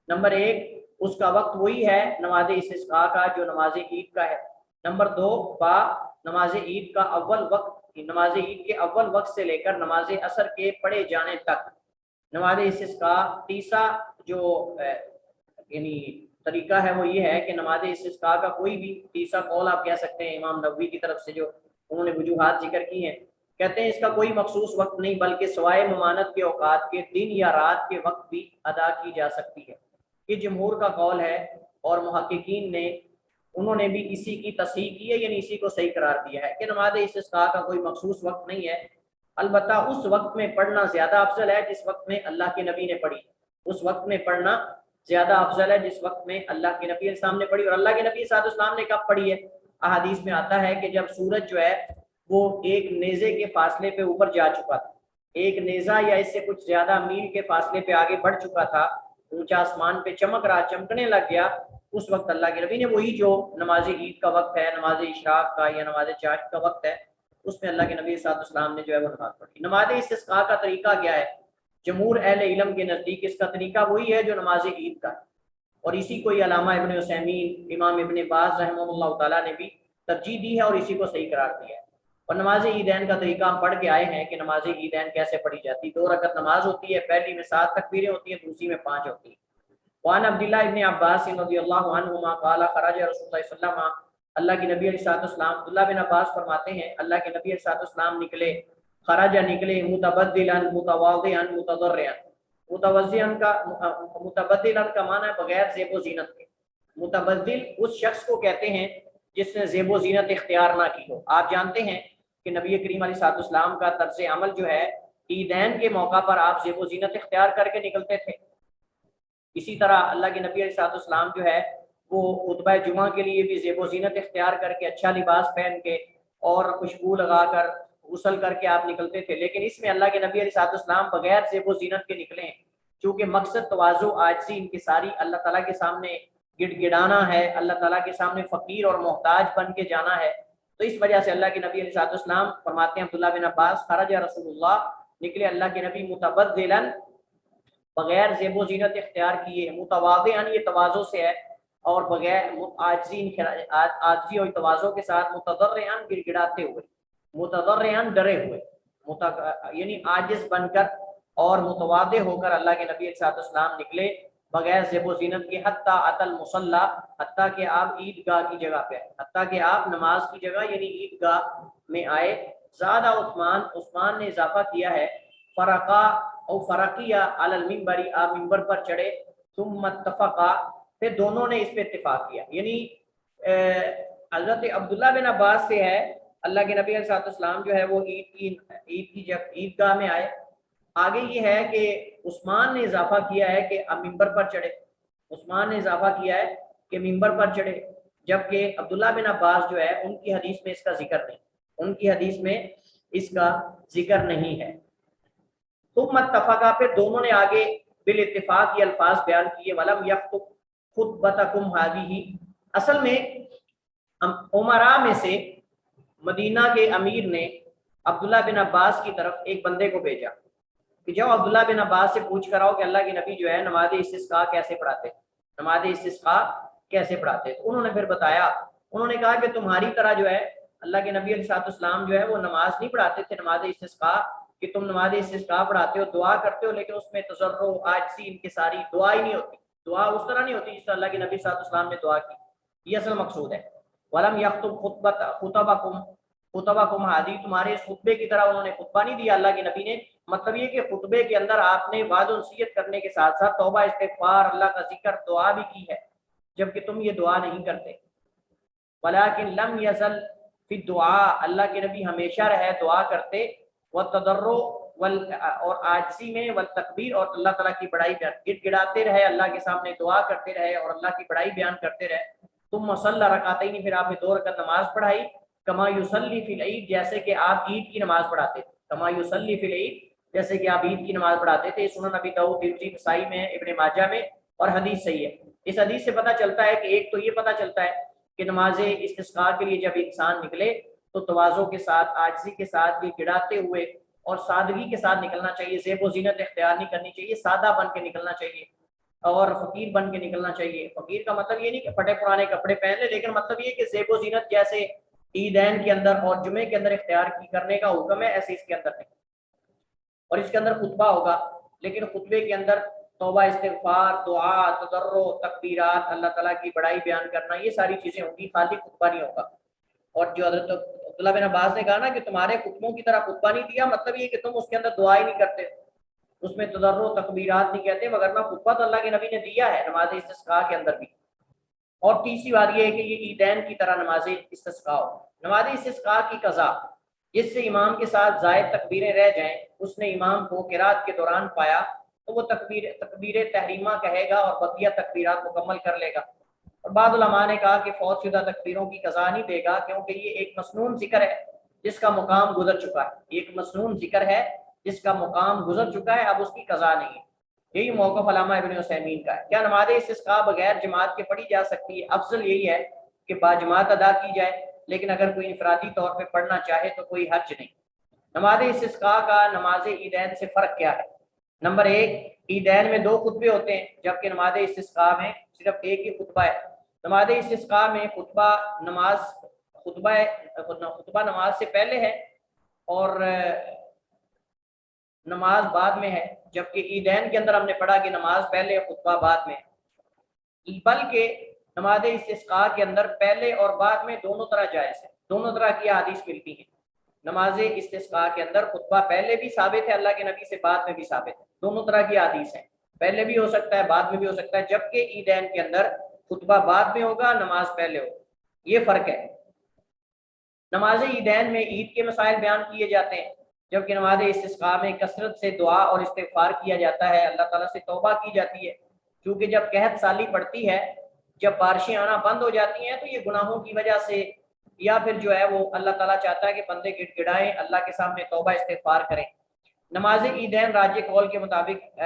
نمبر 1، اس کا وقت وہی ہے نماز استسقاء کا جو نماز عید کا ہے۔ نمبر 2، نماز عید کا اول وقت، نماز عید کے اول وقت سے لے کر نماز عصر کے پڑھے جانے تک نماز استسقاء۔ تیسرا جو یعنی طریقہ ہے وہ یہ ہے کہ نماز استسقاء کا کوئی بھی تیسرا قول آپ کہہ سکتے ہیں امام نووی کی طرف سے جو انہوں نے وجوہات ذکر کی ہیں، کہتے ہیں اس کا کوئی مخصوص وقت نہیں، بلکہ سوائے ممانت کے اوقات کے دن یا رات کے وقت بھی ادا کی جا سکتی ہے۔ یہ جمہور کا قول ہے، اور محققین نے انہوں نے بھی اسی کی تصحیح کی ہے، یعنی اسی کو صحیح قرار دیا ہے کہ نماز استسقاء کا کوئی مخصوص وقت نہیں ہے، البتہ اس وقت میں پڑھنا زیادہ افضل ہے جس وقت میں اللہ کے نبی نے پڑھی، اس وقت میں پڑھنا زیادہ افضل ہے جس وقت میں اللہ کے نبی علیہ السلام نے پڑھی۔ اور اللہ کے نبی صلی اللہ علیہ وسلم نے کب پڑھی ہے؟ احادیث میں آتا ہے کہ جب سورج جو ہے وہ ایک نیزے کے فاصلے پہ اوپر جا چکا تھا، ایک نیزہ یا اس سے کچھ زیادہ میل کے فاصلے پہ آگے بڑھ چکا تھا، اونچا آسمان پہ چمک رہا، چمکنے لگ گیا، اس وقت اللہ کے نبی نے وہی جو نماز عید کا وقت ہے، نماز اشراق کا یا نماز چاشت کا وقت ہے، اس میں اللہ کے نبی صلی اللہ علیہ وسلم نے جو ہے وہ نماز پڑھی۔ نماز استسقاء کا طریقہ کیا ہے؟ جمہور اہل علم کے نزدیک اس کا طریقہ وہی ہے جو نماز عید کا ہے، اور اسی کو علامہ ابن عثیمین، امام ابن باز رحمہ اللہ تعالیٰ نے بھی ترجیح دی ہے اور اسی کو صحیح قرار دیا ہے۔ اور نماز عیدین کا طریقہ ہم پڑھ کے آئے ہیں کہ نماز عیدین کیسے پڑھی جاتی۔ 2 رکعت نماز ہوتی ہے، پہلی میں 7 تکبیریں ہوتی ہیں، دوسری میں 5 ہوتی ہیں۔ وعن عبداللہ ابن عباس رضی اللہ عنہما قال خرج رسول اللہ صلی اللہ علیہ وسلم، اللہ کے نبی علیہ السلام، عبداللہ بن عباس فرماتے ہیں اللہ کے نبی علیہ السلام نکلے، خرج نکلے، متبدلا متواضعا متضرعا، متبدلا کا معنی ہے بغیر زیب و زینت کے، متبذل اس شخص کو کہتے ہیں جس نے زیب و زینت اختیار نہ کی ہو. آپ جانتے ہیں کہ نبی کریم علیہ الصلوۃ والسلام کا طرز عمل جو ہے عیدین کے موقع پر آپ زیب و زینت اختیار کر کے نکلتے تھے. اسی طرح اللہ کے نبی علیہ الصلوۃ والسلام جو ہے وہ خطبہ جمعہ کے لیے بھی زیب و زینت اختیار کر کے اچھا لباس پہن کے اور خوشبو لگا کر غسل کر کے آپ نکلتے تھے. لیکن اس میں اللہ کے نبی علیہ الصلوۃ والسلام بغیر زیب و زینت کے نکلے ہیں چونکہ مقصد تواضع عاجزی انکساری اللہ تعالیٰ کے سامنے گڑ گڑانا ہے, اللہ تعالیٰ کے سامنے فقیر اور محتاج بن کے جانا ہے. تو اس وجہ سے اللہ کے نبی علیہ الصلوۃ والسلام فرماتے ہیں عبداللہ بن عباس خرج رسول اللہ, نکلے اللہ کے نبی متبذلا بغیر زیب و زینت اختیار کیے, متواضعا یہ تواضع سے ہے اور بغیر عاجزی اور تواضع کے ساتھ, متضرعا گڑ گڑاتے ہوئے, متضرعا ڈرے ہوئے, یعنی عاجز بن کر اور متواضع ہو کر اللہ کے نبی علیہ الصلوۃ والسلام نکلے بغیر زیب و زینت کے. حتیٰ اتى المصلی, حتیٰ کہ آپ عیدگاہ کی جگہ پہ آئے, حتیٰ کہ آپ نماز کی جگہ یعنی عیدگاہ میں آئے. زیادہ عثمان نے اضافہ کیا ہے, فرقا او فرقیہ علی المنبر, آپ ممبر پر چڑھے, ثم اتفقا, پھر دونوں نے اس پہ اتفاق کیا. یعنی حضرت عبداللہ بن عباس سے ہے اللہ کے نبی علیہ الصلوۃ والسلام جو ہے وہ عید کی عیدگاہ میں آئے. آگے یہ ہے کہ عثمان نے اضافہ کیا ہے کہ اب ممبر پر چڑھے, عثمان نے اضافہ کیا ہے کہ ممبر پر چڑھے, جبکہ عبداللہ بن عباس جو ہے ان کی حدیث میں اس کا ذکر نہیں, ان کی حدیث میں اس کا ذکر نہیں ہے. ثم اتفقا, پھر دونوں نے آگے بالاتفاق یہ الفاظ بیان کیے, ولم یخطب خطبتکم ہذہ. اصل میں عمراء میں سے مدینہ کے امیر نے عبداللہ بن عباس کی طرف ایک بندے کو بھیجا کہ جاؤ عبداللہ بن عباس سے پوچھ کر آؤ کہ اللہ کے نبی جو ہے نماز استسقاء کیسے پڑھاتے, نماز استسقاء کیسے پڑھاتے. تو انہوں نے پھر بتایا, انہوں نے کہا کہ تمہاری طرح جو ہے اللہ کے نبی علیہ الصلوۃ والسلام جو ہے وہ نماز نہیں پڑھاتے تھے نماز استسقاء, کہ تم نماز استسقاء پڑھاتے ہو, دعا کرتے ہو, لیکن اس میں تضرع عاجزی انکساری دعا ہی نہیں ہوتی, دعا اس طرح نہیں ہوتی جس طرح اللہ کے نبی صلی اللہ علیہ وسلم نے دعا کی. یہ اصل مقصود ہے. ولم یخطب خطبکم ہذہ, تمہارے اس خطبے کی طرح انہوں نے خطبہ نہیں دیا اللہ کے نبی نے. مطلب یہ کہ خطبے کے اندر آپ نے وعظ و نصیحت کرنے کے ساتھ ساتھ توبہ استغفار اللہ کا ذکر دعا بھی کی ہے, جبکہ تم یہ دعا نہیں کرتے. ولکن لم یزل فی الدعاء, اللہ کے نبی ہمیشہ رہے دعا کرتے, والتضرع اور عاجزی میں, والتکبیر اور اللہ تعالیٰ کی بڑائی بیان, گڑ گڑاتے رہے اللہ کے سامنے, دعا کرتے رہے اور اللہ کی بڑائی بیان کرتے رہے. ثم صلی رکعتین, پھر آپ نے 2 رکعت نماز پڑھائی, کما یصلی فی العید, جیسے کہ آپ عید کی نماز پڑھاتے تھے, کما یصلی فی العید, جیسے کہ آپ عید کی نماز پڑھاتے تھے. سنن ابی داؤد, ترمذی, نسائی میں, ابن ماجہ میں, اور حدیث صحیح ہے. اس حدیث سے پتہ چلتا ہے کہ ایک تو یہ پتہ چلتا ہے کہ نماز استسقاء کے لیے جب انسان نکلے تو تواضع کے ساتھ, عاجزی کے ساتھ, بھی گڑاتے ہوئے اور سادگی کے ساتھ نکلنا چاہیے. زیب و زینت اختیار نہیں کرنی چاہیے, سادہ بن کے نکلنا چاہیے اور فقیر بن کے نکلنا چاہیے. فقیر کا مطلب یہ نہیں کہ پھٹے پرانے کپڑے پہن لے, لیکن مطلب یہ کہ زیب و زینت جیسے عیدین کے اندر اور جمعے کے اندر اختیار کرنے کا حکم ہے ایسے اس کے اندر نہیں. اور اس کے اندر خطبہ ہوگا, لیکن خطبے کے اندر توبہ استغفار, دعا, تضرع, تکبیرات, اللہ تعالیٰ کی بڑائی بیان کرنا, یہ ساری چیزیں ہوں گی, خالی خطبہ نہیں ہوگا. اور جو حضرت عبداللہ بن عباس نے کہا نا کہ تمہارے خطبوں کی طرح خطبہ نہیں دیا, مطلب یہ کہ تم اس کے اندر دعا ہی نہیں کرتے, اس میں تضرع تکبیرات نہیں کہتے, وگرنہ خطبہ تو اللہ کے نبی نے دیا ہے نماز استسقاء کے اندر بھی. اور تیسری بات یہ ہے کہ یہ عیدین کی طرح نماز استسقاء ہو. نماز استسقاء کی قضا, جس سے امام کے ساتھ زائد تکبیریں رہ جائیں, اس نے امام کو قرات کے دوران پایا تو وہ تکبیر تحریمہ کہے گا اور بقیہ تکبیرات مکمل کر لے گا. اور بعض علماء نے کہا کہ فوت شدہ تکبیروں کی قضا نہیں دے گا, کیونکہ یہ ایک مسنون ذکر ہے جس کا مقام گزر چکا ہے, ایک مسنون ذکر ہے جس کا مقام گزر چکا ہے, اب اس کی قضا نہیں ہے. یہی موقف علامہ ابن عثیمین کا ہے. کیا نماز استسقاء بغیر جماعت کے پڑھی جا سکتی ہے؟ افضل یہی ہے کہ باجماعت ادا کی جائے, لیکن اگر کوئی انفرادی طور پہ پڑھنا چاہے تو کوئی حرج نہیں. نماز استسقاء کا نماز عیدین سے فرق کیا ہے؟ نمبر 1, عیدین میں 2 خطبے ہوتے ہیں, جبکہ نماز استسقاء میں صرف ایک ہی خطبہ ہے. نماز استسقاء میں خطبہ نماز سے پہلے ہے اور نماز بعد میں ہے, جبکہ عیدین کے اندر ہم نے پڑھا کہ نماز پہلے خطبہ بعد میں. بلکہ نماز استسقاء کے اندر پہلے اور بعد میں دونوں طرح جائز ہے, دونوں طرح کی حدیث ملتی ہیں. نماز استسقاء کے اندر خطبہ پہلے بھی ثابت ہے اللہ کے نبی سے, بعد میں بھی ثابت ہے, دونوں طرح کی حدیث ہیں, پہلے بھی ہو سکتا ہے بعد میں بھی ہو سکتا ہے. جبکہ عیدین کے اندر خطبہ بعد میں ہوگا، نماز پہلے ہوگا، یہ فرق ہے۔ نماز عیدین میں عید کے مسائل بیان کیے جاتے ہیں، جبکہ نماز استسقاء میں کثرت سے دعا اور استغفار کیا جاتا ہے، اللہ تعالیٰ سے توبہ کی جاتی ہے، کیونکہ جب قحط سالی پڑتی ہے، جب بارشیں آنا بند ہو جاتی ہیں، تو یہ گناہوں کی وجہ سے یا پھر جو ہے وہ اللہ تعالیٰ چاہتا ہے کہ بندے گڑ گڑائیں، اللہ کے سامنے توبہ استغفار کریں۔ نماز عیدین راجح قول کے مطابق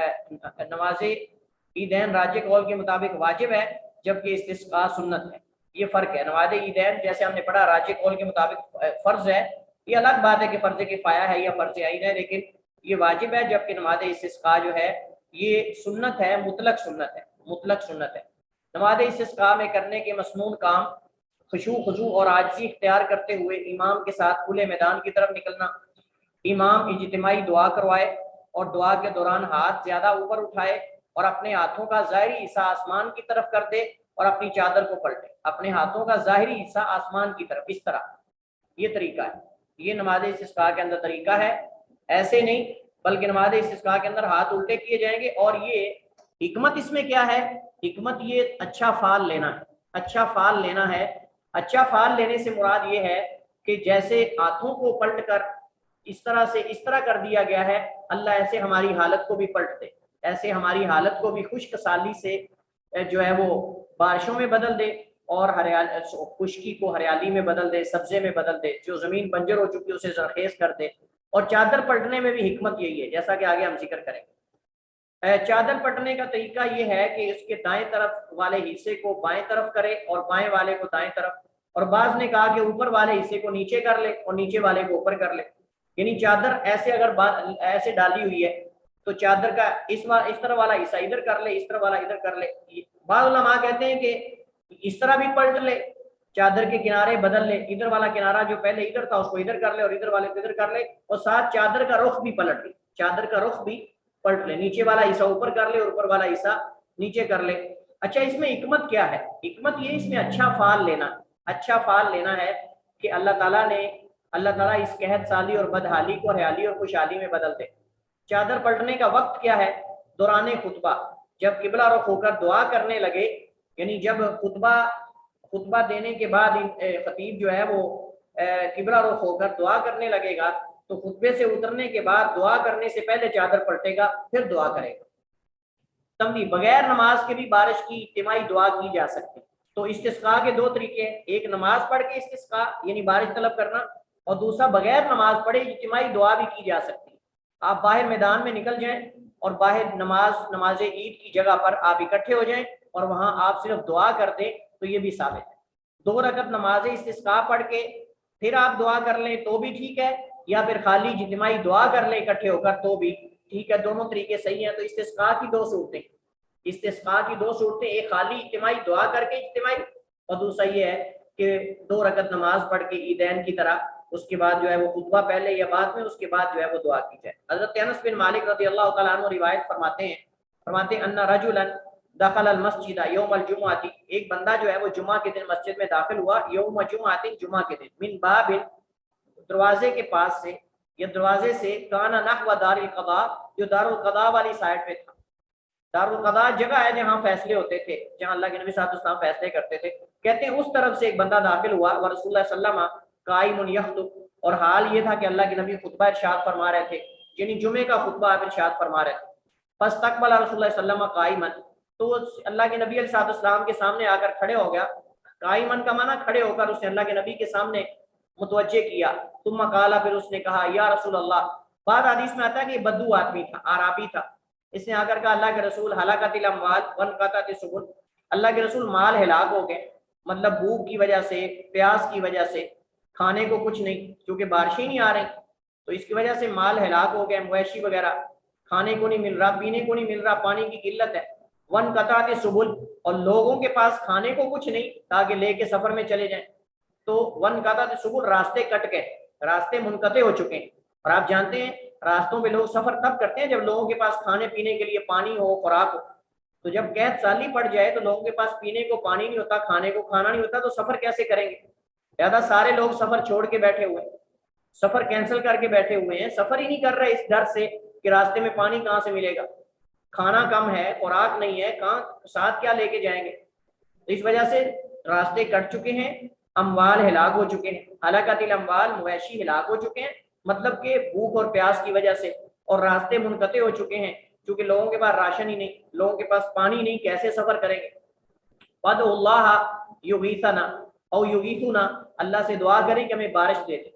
نماز عیدین راجح قول کے مطابق واجب ہے، جبکہ استسقاء سنت ہے، یہ فرق ہے۔ نماز عیدین جیسے ہم نے پڑھا راجح قول کے مطابق فرض ہے، یہ الگ بات ہے کہ فرض کفایہ ہے یا فرض عین ہے، لیکن یہ واجب ہے، جبکہ نماز استسقاء جو ہے یہ سنت ہے، مطلق سنت ہے، مطلق سنت ہے۔ نماز استسقاء میں کرنے کے مسنون کام خضوع اور عاجزی اختیار کرتے ہوئے امام کے ساتھ کھلے میدان کی طرف نکلنا، امام اجتماعی دعا کروائے اور دعا کے دوران ہاتھ زیادہ اوپر اٹھائے اور اپنے ہاتھوں کا ظاہری حصہ آسمان کی طرف کر دے اور اپنی چادر کو پلٹے، اپنے ہاتھوں کا ظاہری حصہ آسمان کی طرف، اس طرح، یہ طریقہ ہے، یہ نماز استسقاء کے اندر طریقہ ہے۔ ایسے نہیں بلکہ نماز استسقاء کے اندر ہاتھ الٹے کیے جائیں گے، اور یہ حکمت اس میں کیا ہے؟ حکمت یہ اچھا فعل لینا ہے، اچھا فعل لینا ہے۔ اچھا فعل لینے سے مراد یہ ہے کہ جیسے ہاتھوں کو پلٹ کر اس طرح سے اس طرح کر دیا گیا ہے، اللہ ایسے ہماری حالت کو بھی پلٹ دے، ایسے ہماری حالت کو بھی خشک سالی سے جو ہے وہ بارشوں میں بدل دے، اور خشکی کو ہریالی میں بدل دے، سبزے میں بدل دے، جو زمین بنجر ہو چکی اسے زرخیز کر دے۔ اور چادر پلٹنے میں بھی حکمت یہی ہے، جیسا کہ آگے ہم ذکر کریں گے۔ چادر پلٹنے کا طریقہ یہ ہے کہ اس کے دائیں طرف والے حصے کو بائیں طرف کرے اور بائیں والے کو دائیں طرف، اور بعض نے کہا کہ اوپر والے حصے کو نیچے کر لے اور نیچے والے کو اوپر کر لے، یعنی چادر ایسے اگر ایسے ڈالی ہوئی ہے تو چادر کا اس طرح والا حصہ ادھر کر لے، اس طرح والا ادھر کر لے۔ بعض علماء کہتے ہیں کہ اس طرح بھی پلٹ لے، چادر کے کنارے بدل لے، ادھر والا کنارہ جو پہلے ادھر تھا اس کو ادھر کر لے اور ادھر والے کو ادھر کر لے، اور ساتھ چادر کا رخ بھی پلٹ لے، چادر کا رخ بھی پلٹ لے، نیچے والا حصہ اوپر کر لے اور اوپر والا حصہ نیچے کر لے۔ اچھا، اس میں حکمت کیا ہے؟ حکمت یہ اس میں اچھا فعل لینا، اچھا فعل لینا ہے کہ اللہ تعالیٰ اس قحط سالی اور بدحالی کو حیالی اور خوشحالی میں بدل دے۔ چادر پلٹنے کا وقت کیا ہے؟ دوران خطبہ، جب قبلہ رخ ہو کر دعا کرنے لگے، یعنی جب خطبہ دینے کے بعد خطیب جو ہے وہ قبلہ رخ ہو کر دعا کرنے لگے گا، تو خطبے سے اترنے کے بعد دعا کرنے سے پہلے چادر پلٹے گا، پھر دعا کرے گا۔ تمبی، بغیر نماز کے بھی بارش کی اجتماعی دعا کی جا سکتی۔ تو استسقاء کے دو طریقے ہیں، ایک نماز پڑھ کے استسقاء یعنی بارش طلب کرنا، اور دوسرا بغیر نماز پڑھے اجتماعی دعا بھی کی جا سکتی ہے۔ آپ باہر میدان میں نکل جائیں اور باہر نماز عید کی جگہ پر آپ اکٹھے ہو جائیں اور وہاں آپ صرف دعا کر دیں تو یہ بھی ثابت ہے۔ 2 رکعت نماز استسقاء پڑھ کے پھر آپ دعا کر لیں تو بھی ٹھیک ہے، یا پھر خالی اجتماعی دعا کر لیں اکٹھے ہو کر تو بھی ٹھیک ہے، دونوں طریقے صحیح ہیں۔ تو استسقاء کی 2 صورتیں، استسقاء کی 2 صورتیں، ایک خالی اجتماعی دعا کر کے اجتماعی، اور دوسرا یہ ہے کہ 2 رکعت نماز پڑھ کے عیدین کی طرح، اس کے بعد جو ہے وہ خطبہ پہلے یا بعد میں، اس کے بعد جو ہے وہ دعا کی جائے۔ حضرت انس بن مالک رضی اللہ تعالیٰ عنہ روایت فرماتے ہیں ان رجلا دخل المسجد یوم الجمعہ، ایک بندہ جو ہے وہ جمعہ کے دن مسجد میں داخل ہوا، یوم جمعہ، جمعہ کے دن، من باب، دروازے کے پاس سے یا دروازے سے، کان نحو دار القضاء، جو دار القضاء والی سائڈ پہ تھا۔ دار القضاء جگہ ہے جہاں فیصلے ہوتے تھے، جہاں اللہ کے نبی صلی اللہ علیہ وسلم فیصلے کرتے تھے، کہتے ہیں اس طرف سے ایک بندہ داخل ہوا، ورسول اللہ صلی اللہ علیہ وسلم قائم یخطب، اور حال یہ تھا کہ اللہ کے نبی خطبہ ارشاد فرما رہے تھے، یعنی جمعے کا خطبہ آپ ارشاد فرما رہے تھے۔ فاستقبل رسول اللہ صلی اللہ علیہ وسلم قائما، تو وہ اللہ کے نبی علیہ السلام کے سامنے آ کر کھڑے ہو گیا۔ قائمن کا معنی کھڑے ہو کر اس نے اللہ کے نبی کے سامنے متوجہ کیا۔ ثم قال، پھر اس نے کہا، یا رسول اللہ، بعد حدیث میں آتا ہے کہ یہ بدو آدمی تھا، عربی تھا، اس نے آ کر کہا، اللہ کے رسول، ہلاکت الاموال وانقطعت السبل، اللہ کے رسول مال ہلاک ہو گئے، مطلب بھوک کی وجہ سے، پیاس کی وجہ سے، کھانے کو کچھ نہیں، کیونکہ بارشیں نہیں آ رہی تو اس کی وجہ سے مال ہلاک ہو گئے، مویشی وغیرہ کھانے کو نہیں مل رہا، پینے کو نہیں مل رہا، پانی کی قلت ہے۔ وانقطعت السبل، اور لوگوں کے پاس کھانے کو کچھ نہیں تاکہ لے کے سفر میں چلے جائیں، تو وانقطعت السبل، راستے کٹ گئے، راستے منقطع ہو چکے ہیں۔ اور آپ جانتے ہیں راستوں پہ لوگ سفر تب کرتے ہیں جب لوگوں کے پاس کھانے پینے کے لیے پانی ہو، خوراک ہو۔ تو جب قحط سالی پڑ جائے تو لوگوں کے پاس پینے کو پانی نہیں ہوتا، کھانے کو کھانا نہیں ہوتا، تو سفر کیسے کریں گے؟ لہٰذا سارے لوگ سفر چھوڑ کے بیٹھے ہوئے ہیں، سفر کینسل کر کے بیٹھے ہوئے ہیں، سفر ہی نہیں کر رہے اس ڈر سے کہ راستے میں پانی کہاں سے ملے گا، کھانا کم ہے، خوراک نہیں ہے، کہاں ساتھ کیا لے کے جائیں گے۔ تو اس وجہ سے راستے کٹ چکے ہیں، اموال ہلاک ہو چکے ہیں، ہلاکت الاموال مویشی ہلاک ہو چکے ہیں، مطلب کہ بھوک اور پیاس کی وجہ سے، اور راستے منقطع ہو چکے ہیں کیونکہ لوگوں کے پاس راشن ہی نہیں، لوگوں کے پاس پانی نہیں، کیسے سفر کریں گے؟ وَادْعُوا اللَّهَ يُغِيثَنَا او یغیثنا، اللہ سے دعا کریں کہ ہمیں بارش دے دے،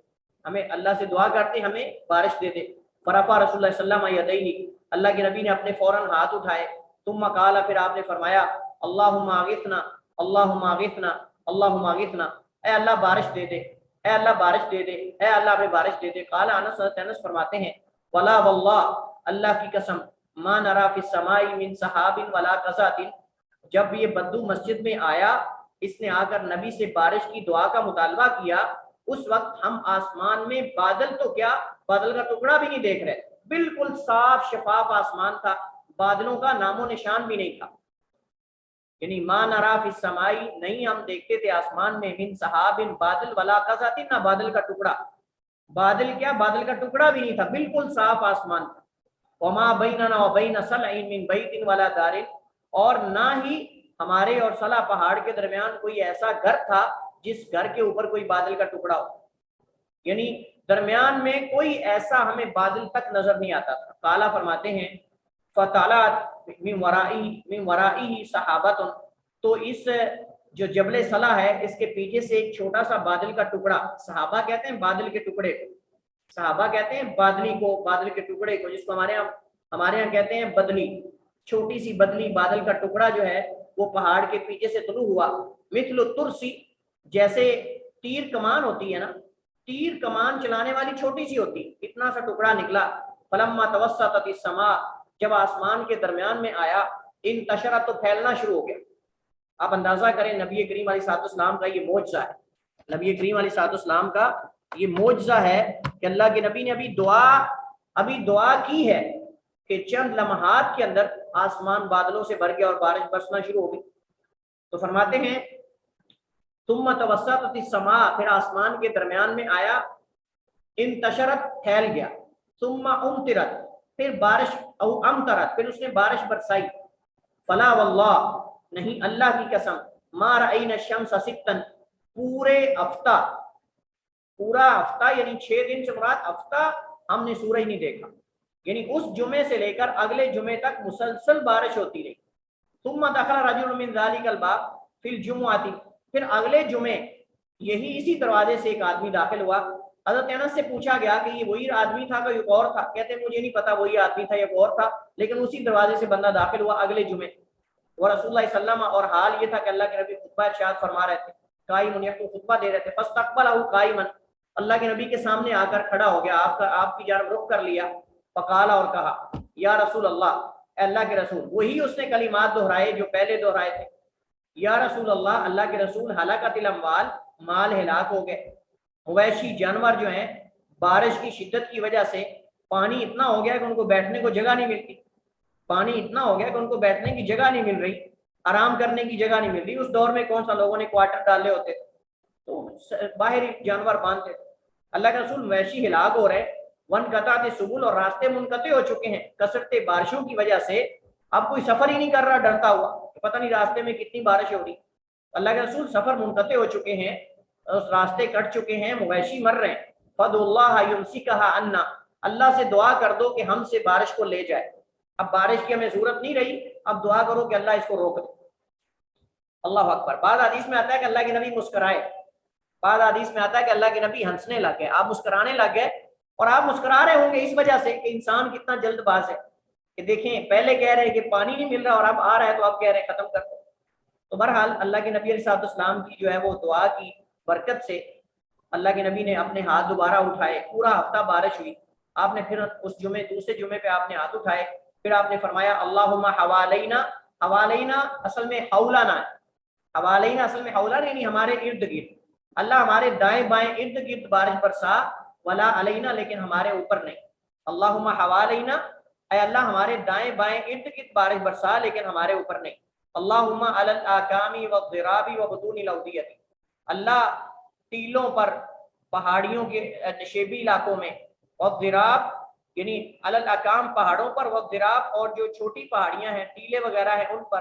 ہمیں اللہ سے دعا کرتے ہمیں بارش دے دے۔ فرفع رسول اللہ صلی اللہ علیہ وسلم یدیہ، اللہ کے نبی نے اپنے فوراً ہاتھ اٹھائے، ثم قال، پھر آپ نے فرمایا اللہم اغثنا اللہم اغثنا اللہم اغثنا، اے اللہ بارش دے دے، اے اللہ بارش دے دے، اے اللہ ہمیں بارش دے دے۔ قال انس، انس فرماتے ہیں ولا واللہ، اللہ کی قسم، ما نرى فی السماء من سحاب ولا قزات، جب یہ بدو مسجد میں آیا، اس نے آ کر نبی سے بارش کی دعا کا مطالبہ کیا، اس وقت ہم آسمان میں بادل تو کیا، بادل کا ٹکڑا بھی نہیں دیکھ رہے، بالکل صاف شفاف آسمان تھا، بادلوں کا نام و نشان بھی نہیں تھا۔ یعنی ما نرى فی السماء، نہیں ہم دیکھتے تھے آسمان میں، من سحاب بادل، ولا قزات، نہ بادل کا ٹکڑا، بادل کیا، بادل کا ٹکڑا بھی نہیں تھا، بالکل صاف آسمان تھا۔ وما بیننا وبین صلع من بیت ولا دار، اور نہ ہی ہمارے اور صلع پہاڑ کے درمیان کوئی ایسا گھر تھا جس گھر کے اوپر کوئی بادل کا ٹکڑا ہو، یعنی درمیان میں کوئی ایسا ہمیں بادل تک نظر نہیں آتا تھا۔ قالا فرماتے ہیں فطلعت من ورائہ سحابۃ، تو اس جو جبل صلع ہے اس کے پیچھے سے ایک چھوٹا سا بادل کا ٹکڑا، صحابہ کہتے ہیں بادل کے ٹکڑے کو، صحابہ کہتے ہیں بادلی کو، بادل کے ٹکڑے کو، جس کو ہمارے یہاں کہتے ہیں بدلی، چھوٹی سی بدلی، بادل کا ٹکڑا جو ہے وہ پہاڑ کے پیچھے سے طلوع ہوا، مثل الترسی، جیسے تیر کمان ہوتی ہے نا، تیر کمان چلانے والی چھوٹی سی ہوتی، اتنا سا ٹکڑا نکلا۔ فلما توسطت السماء، جب آسمان کے درمیان میں آیا، انتشرت، تو پھیلنا شروع ہو گیا۔ آپ اندازہ کریں نبی کریم علیہ الصلوۃ والسلام کا یہ معجزہ ہے، نبی کریم علیہ الصلوۃ والسلام کا یہ معجزہ ہے کہ اللہ کے نبی نے ابھی دعا کی ہے کہ چند لمحات کے اندر آسمان بادلوں سے بھر گیا اور بارش برسنا شروع ہو گئی۔ تو فرماتے ہیں ثم توسطت السماء، پھر آسمان کے درمیان میں آیا، انتشرت، پھیل گیا، ثم امطرت، پھر بارش، او امطرت، پھر اس نے بارش برسائی۔ فلا واللہ، نہیں اللہ کی قسم، ما رأینا الشمس ستا، پورے ہفتہ، پورا ہفتہ یعنی 6 دن سے مراد ہفتہ، ہم نے سورج نہیں دیکھا، یعنی اس جمعے سے لے کر اگلے جمعے تک مسلسل بارش ہوتی رہی۔ ثم دخل رجل من ذلك الباب فی الجمعۃ، پھر اگلے جمعے یہی اسی دروازے سے ایک آدمی داخل ہوا۔ حضرت انس سے پوچھا گیا کہ یہ وہی آدمی تھا کہ اور تھا؟ کہتے مجھے نہیں پتا وہی آدمی تھا یا اور تھا، لیکن اسی دروازے سے بندہ داخل ہوا اگلے جمعے۔ وہ رسول اللہ صلی اللہ علیہ وسلم، اور حال یہ تھا کہ اللہ کے نبی خطبہ ارشاد فرما رہے تھے، قائم یخطب، خطبہ دے رہے تھے، فاستقبلہ قائما، اللہ کے نبی کے سامنے آ کر کھڑا ہو گیا، آپ کی جانب رخ کر لیا، فقال، اور کہا یا رسول اللہ، اے اللہ کے رسول، وہی اس نے کلمات دہرائے جو پہلے دہرائے تھے، یا رسول اللہ، اللہ کے رسول، ہلاکت الاموال، مال ہلاک ہو گئے، مویشی جانور جو ہیں بارش کی شدت کی وجہ سے پانی اتنا ہو گیا کہ ان کو بیٹھنے کو جگہ نہیں ملتی، پانی اتنا ہو گیا کہ ان کو بیٹھنے کی جگہ نہیں مل رہی، آرام کرنے کی جگہ نہیں مل رہی۔ اس دور میں کون سا لوگوں نے کوارٹر ڈالے ہوتے تھے، تو باہری جانور باندھتے تھے۔ اللہ کے رسول مویشی ہلاک ہو رہے، وانقطعت السبل، اور راستے منقطع ہو چکے ہیں کثرت بارشوں کی وجہ سے، اب کوئی سفر ہی نہیں کر رہا ڈرتا ہوا، پتہ نہیں راستے میں کتنی بارش ہو رہی۔ اللہ کے رسول سفر منقطع ہو چکے ہیں، اس راستے کٹ چکے ہیں، مویشی مر رہے ہیں۔ فَادْعُوا اللَّهَ يُمْسِكَهَا عَنَّا، اللہ سے دعا کر دو کہ ہم سے بارش کو لے جائے، اب بارش کی ہمیں ضرورت نہیں رہی، اب دعا کرو کہ اللہ اس کو روک دے۔ اللہ اکبر۔ بعض حدیث میں آتا ہے کہ اللہ کے نبی مسکرائے، بعض حدیث میں آتا ہے کہ اللہ کے نبی ہنسنے لگ گئے، آپ مسکرانے لگ گئے، اور آپ مسکرا رہے ہوں گے اس وجہ سے کہ انسان کتنا جلد باز ہے، کہ دیکھیں پہلے کہہ رہے کہ پانی نہیں مل رہا اور اب آ رہا ہے تو اب کہہ رہے ختم کر دو۔ تو بہرحال اللہ کے نبی علیہ السلام کی جو ہے وہ دعا کی برکت سے اللہ کے نبی نے اپنے ہاتھ دوبارہ اٹھائے، پورا ہفتہ بارش ہوئی، آپ نے پھر اس جمعے، دوسرے جمعے پہ آپ نے ہاتھ اٹھائے، پھر آپ نے فرمایا اللہم حوالینا، حوالینا اصل میں حولانا ہے، حوالینا اصل میں حولانا یعنی ہمارے ارد گرد، اللہ ہمارے دائیں بائیں ارد گرد بارش برسا، ولا علینا، لیکن ہمارے اوپر نہیں۔ اللہم حوالینا، اے اللہ ہمارے دائیں بائیں ارد گرد بارش برسا لیکن ہمارے اوپر نہیں۔ اللہم علی الاکام والضراب وبطون الاودیہ، اللہ ٹیلوں پر، پہاڑیوں کے نشیبی علاقوں میں، والضراب یعنی علی الاکام پہاڑوں پر، والضراب اور جو چھوٹی پہاڑیاں ہیں ٹیلے وغیرہ ہیں ان پر،